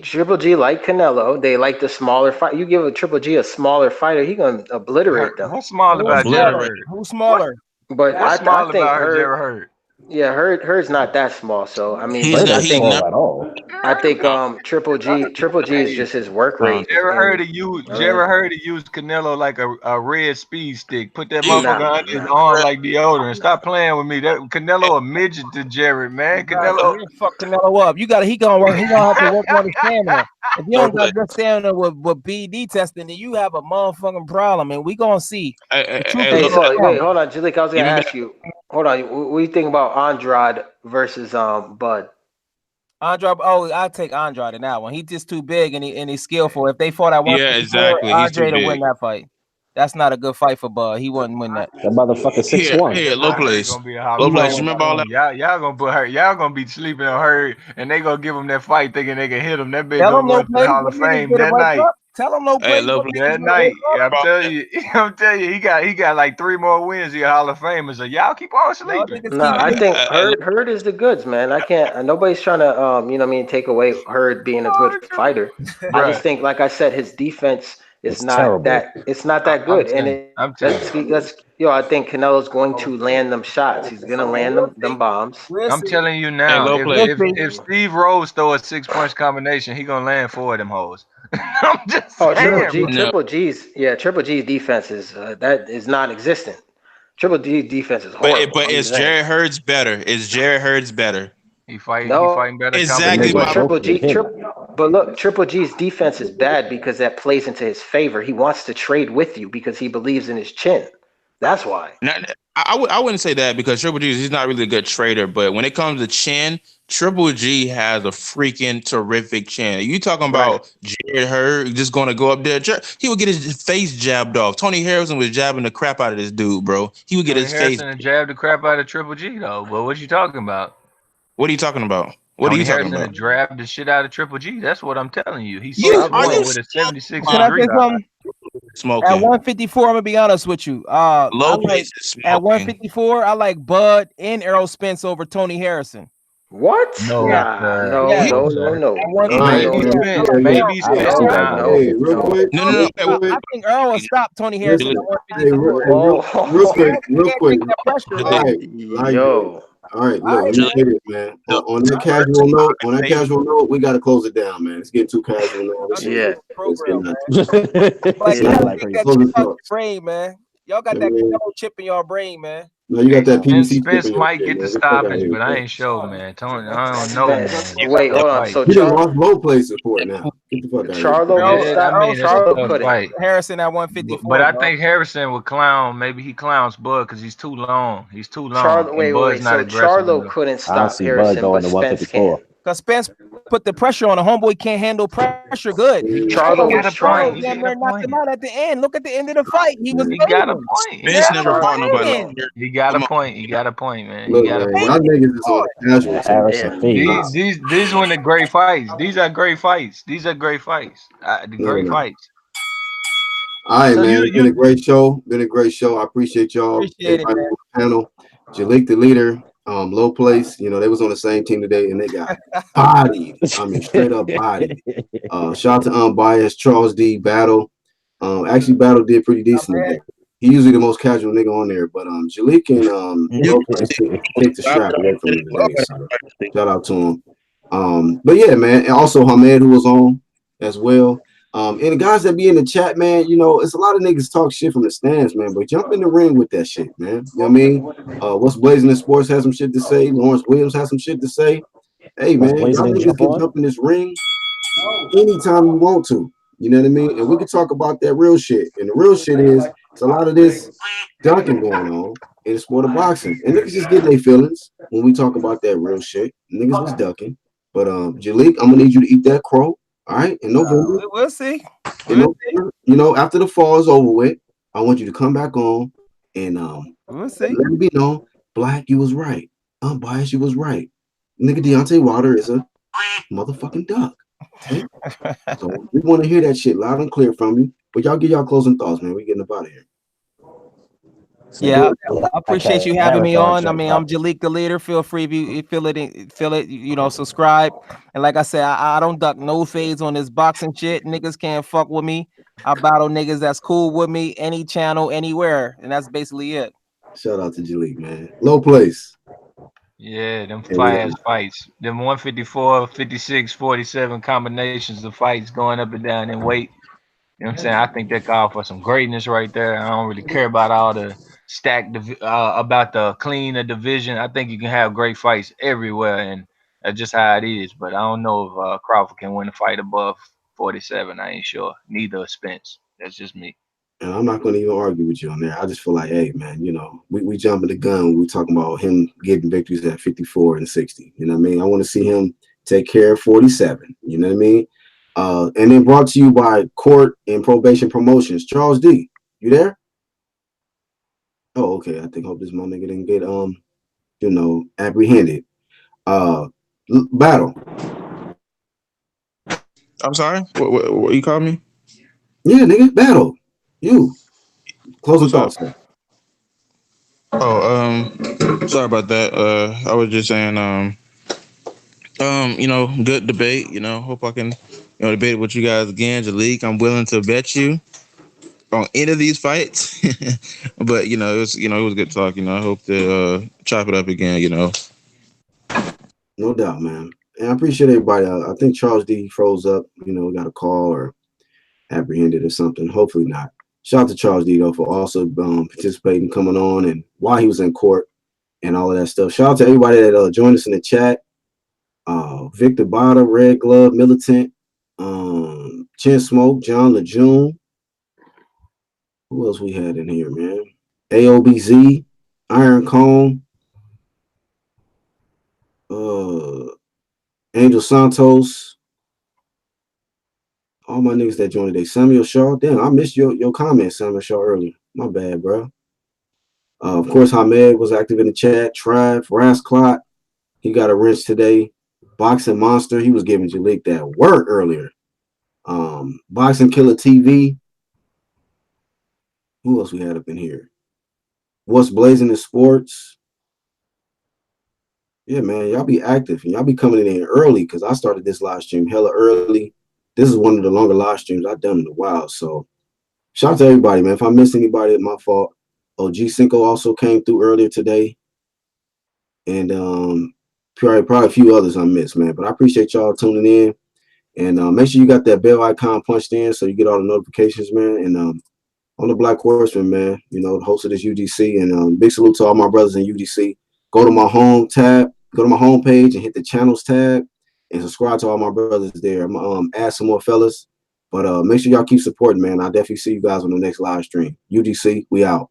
like Canelo. They like the smaller fight. You give a Triple G a smaller fighter, he gonna obliterate them. What's smaller about Jared Hurd? Who's smaller? But I think Jared Hurd. Yeah, Hurd's not that small. So I mean, he's not small at all. I think Triple G is just his work rate. Jared Hurd to use Canelo like a red speed stick. Put that motherfucker under his arm like deodorant. Stop playing with me. That Canelo a midget to Jared, man. Canelo fuck Canelo up. He gonna have to work on his stamina. If you don't got good stamina with BD testing, then you have a motherfucking problem, and we gonna see. Wait, hold on, Jalik. I was gonna ask you. Hold on. What do you think about Andrade versus Bud? Andrade, I'll take Andrade in that one. He's just too big and he's skillful. If they fought at one, exactly. Andrade to win that fight. That's not a good fight for Bud. He wouldn't win that. That motherfucker 6'1". Here, low place. Gonna be a Low place. You remember all that? Y'all gonna put her. Y'all gonna be sleeping on her, and they gonna give him that fight, thinking they can hit him. That bitch Tell gonna him go to the Hall of Fame that night. Tell him no Hey, place. low place. That night, I'm telling you, he got like 3 more wins. He a Hall of Famer. So y'all keep on sleeping. Nah, I think Hurd is the goods, man. I can't. Nobody's trying to, you know what I mean, take away Hurd being a good fighter. I just think, like I said, his defense is not terrible. that. It's not that good, I think Canelo's going to land them shots. He's gonna land them bombs. I'm telling you now, if Steve Rose throw a 6-punch combination, he gonna land 4 of them hoes. I'm just saying. Triple G's defense is that is non-existent. Triple G defense is horrible. But is Jared Hurds better? Is Jared Hurds better? He fighting better. Exactly. But Triple G's defense is bad because that plays into his favor. He wants to trade with you because he believes in his chin. That's why. I wouldn't say that because Triple G, he's not really a good trader. But when it comes to chin, Triple G has a freaking terrific chin. You talking about Jared Hurd just going to go up there? He would get his face jabbed off. Tony Harrison was jabbing the crap out of this dude, bro. He would get his face jabbed the crap out of Triple G though. But what you talking about? What are you talking about? What are you talking about? Dragged the shit out of Triple G. That's what I'm telling you. He's with a 76 degree. Smoking. At 154, I'm gonna be honest with you. At 154, I like Bud and Errol Spence over Tony Harrison. What? No. Maybe Spence. Real quick. No. I think Earl will stop Tony Harrison. Real quick. All right, look, let me say this, man. On that casual note, we gotta close it down, man. It's getting too casual now. Brain, man. Y'all got that chip in your brain, man. No, you got that PVC. Spence might get the stoppage, but I ain't sure, man. Tony, I don't know. Man. Wait, hold on. So you didn't watch low places for it now. Get the fuck out of Charlo could fight Harrison at 154. But I think Harrison would clown. Maybe he clowns Bud because he's too long. He's too long. So Charlo couldn't stop Harrison, but Spence can. Because Spence put the pressure on a homeboy, can't handle pressure good. Charlo knocked him out at the end. Look at the end of the fight. He got a point. Spence never fought nobody. He got a point, man. Look, y'all niggas is on casual. These when the great fights. These are great fights. Great fights. All right, man. It's been a great show. I appreciate y'all. Appreciate it, man. On the panel. Jalik, the leader. Low place, you know, they was on the same team today and they got bodied. I mean, straight up bodied. Shout out to unbiased Charles D. Battle. Actually, Battle did pretty decent today. He usually the most casual nigga on there, but Jalik and Low place take the strap away from him today. So shout out to him. But yeah, man, and also Hamed who was on as well. And the guys that be in the chat, man, you know, it's a lot of niggas talk shit from the stands, man, but jump in the ring with that shit, man. You know what I mean? What's Blazing in Sports has some shit to say. Lawrence Williams has some shit to say. Hey, man, y'all niggas can jump in this ring anytime you want to. You know what I mean? And we can talk about that real shit. And the real shit is, it's a lot of this dunking going on in the sport of boxing. And niggas just getting their feelings when we talk about that real shit. Niggas was ducking. But Jalik, I'm gonna need you to eat that crow. All right, in November. We'll see. November, you know, after the fall is over with, I want you to come back on and we'll see. Let it be known, Black, you was right. Unbiased, you was right. Nigga, Deontay Wilder is a motherfucking duck. Okay? So we want to hear that shit loud and clear from you. But y'all get y'all closing thoughts, man. We getting up out of here. Yeah, I appreciate you having me on. I mean, I'm Jalik the leader. Feel free if you feel it, you know, subscribe. And like I said, I don't duck no fades on this boxing shit. Niggas can't fuck with me. I battle niggas that's cool with me, any channel, anywhere. And that's basically it. Shout out to Jalik, man. Low place. Yeah, them fire fights. Them 154, 56, 47 combinations of fights going up and down in weight. You know what I'm saying? I think that call for some greatness right there. I don't really care about all the stacked about the clean division. I think you can have great fights everywhere, and that's just how it is. But I don't know if Crawford can win a fight above 47. I ain't sure. Neither Spence. That's just me. And I'm not going to even argue with you on there. I just feel like, hey, man, you know, we jumping the gun when we talking about him getting victories at 54 and 60. You know what I mean? I want to see him take care of 47. You know what I mean? And then brought to you by Court and Probation Promotions. Charles D. You there? Oh, okay. I hope this my nigga didn't get apprehended. Battle. I'm sorry. What you call me? Yeah, nigga, battle. You. Closing thoughts. Sorry about that. I was just saying, good debate. Hope I can, debate with you guys again. Jalik, I'm willing to bet you on any of these fights. But it was good talk. I hope to chop it up again. No doubt, man. And I appreciate everybody. I think Charles D froze up. Got a call or apprehended or something. Hopefully not. Shout out to Charles D though for also participating, coming on, and while he was in court and all of that stuff. Shout out to everybody that joined us in the chat. Victor Bada, Red Glove, Militant, Chin Smoke, John Lejeune. Who else we had in here, man? AOBZ, Iron Cone, Angel Santos. All my niggas that joined today. Samuel Shaw. Damn, I missed your comment, Samuel Shaw, earlier. My bad, bro. Of course, Hamed was active in the chat. Trav, Rasclot. He got a wrench today. Boxing Monster. He was giving Jalik that work earlier. Boxing Killer TV. Who else we had up in here? What's Blazing in Sports? Yeah, man. Y'all be active. And y'all be coming in early because I started this live stream hella early. This is one of the longer live streams I've done in a while. So shout out to everybody, man. If I missed anybody, it's my fault. OG Cinco also came through earlier today. And probably a few others I missed, man. But I appreciate y'all tuning in. And make sure you got that bell icon punched in so you get all the notifications, man. And on the Black Horseman, man, the host of this UGC. And big salute to all my brothers in UGC. Go to my home tab, go to my homepage and hit the channels tab. And subscribe to all my brothers there. I'm gonna add some more fellas, but make sure y'all keep supporting, man. I'll definitely see you guys on the next live stream. UGC, we out.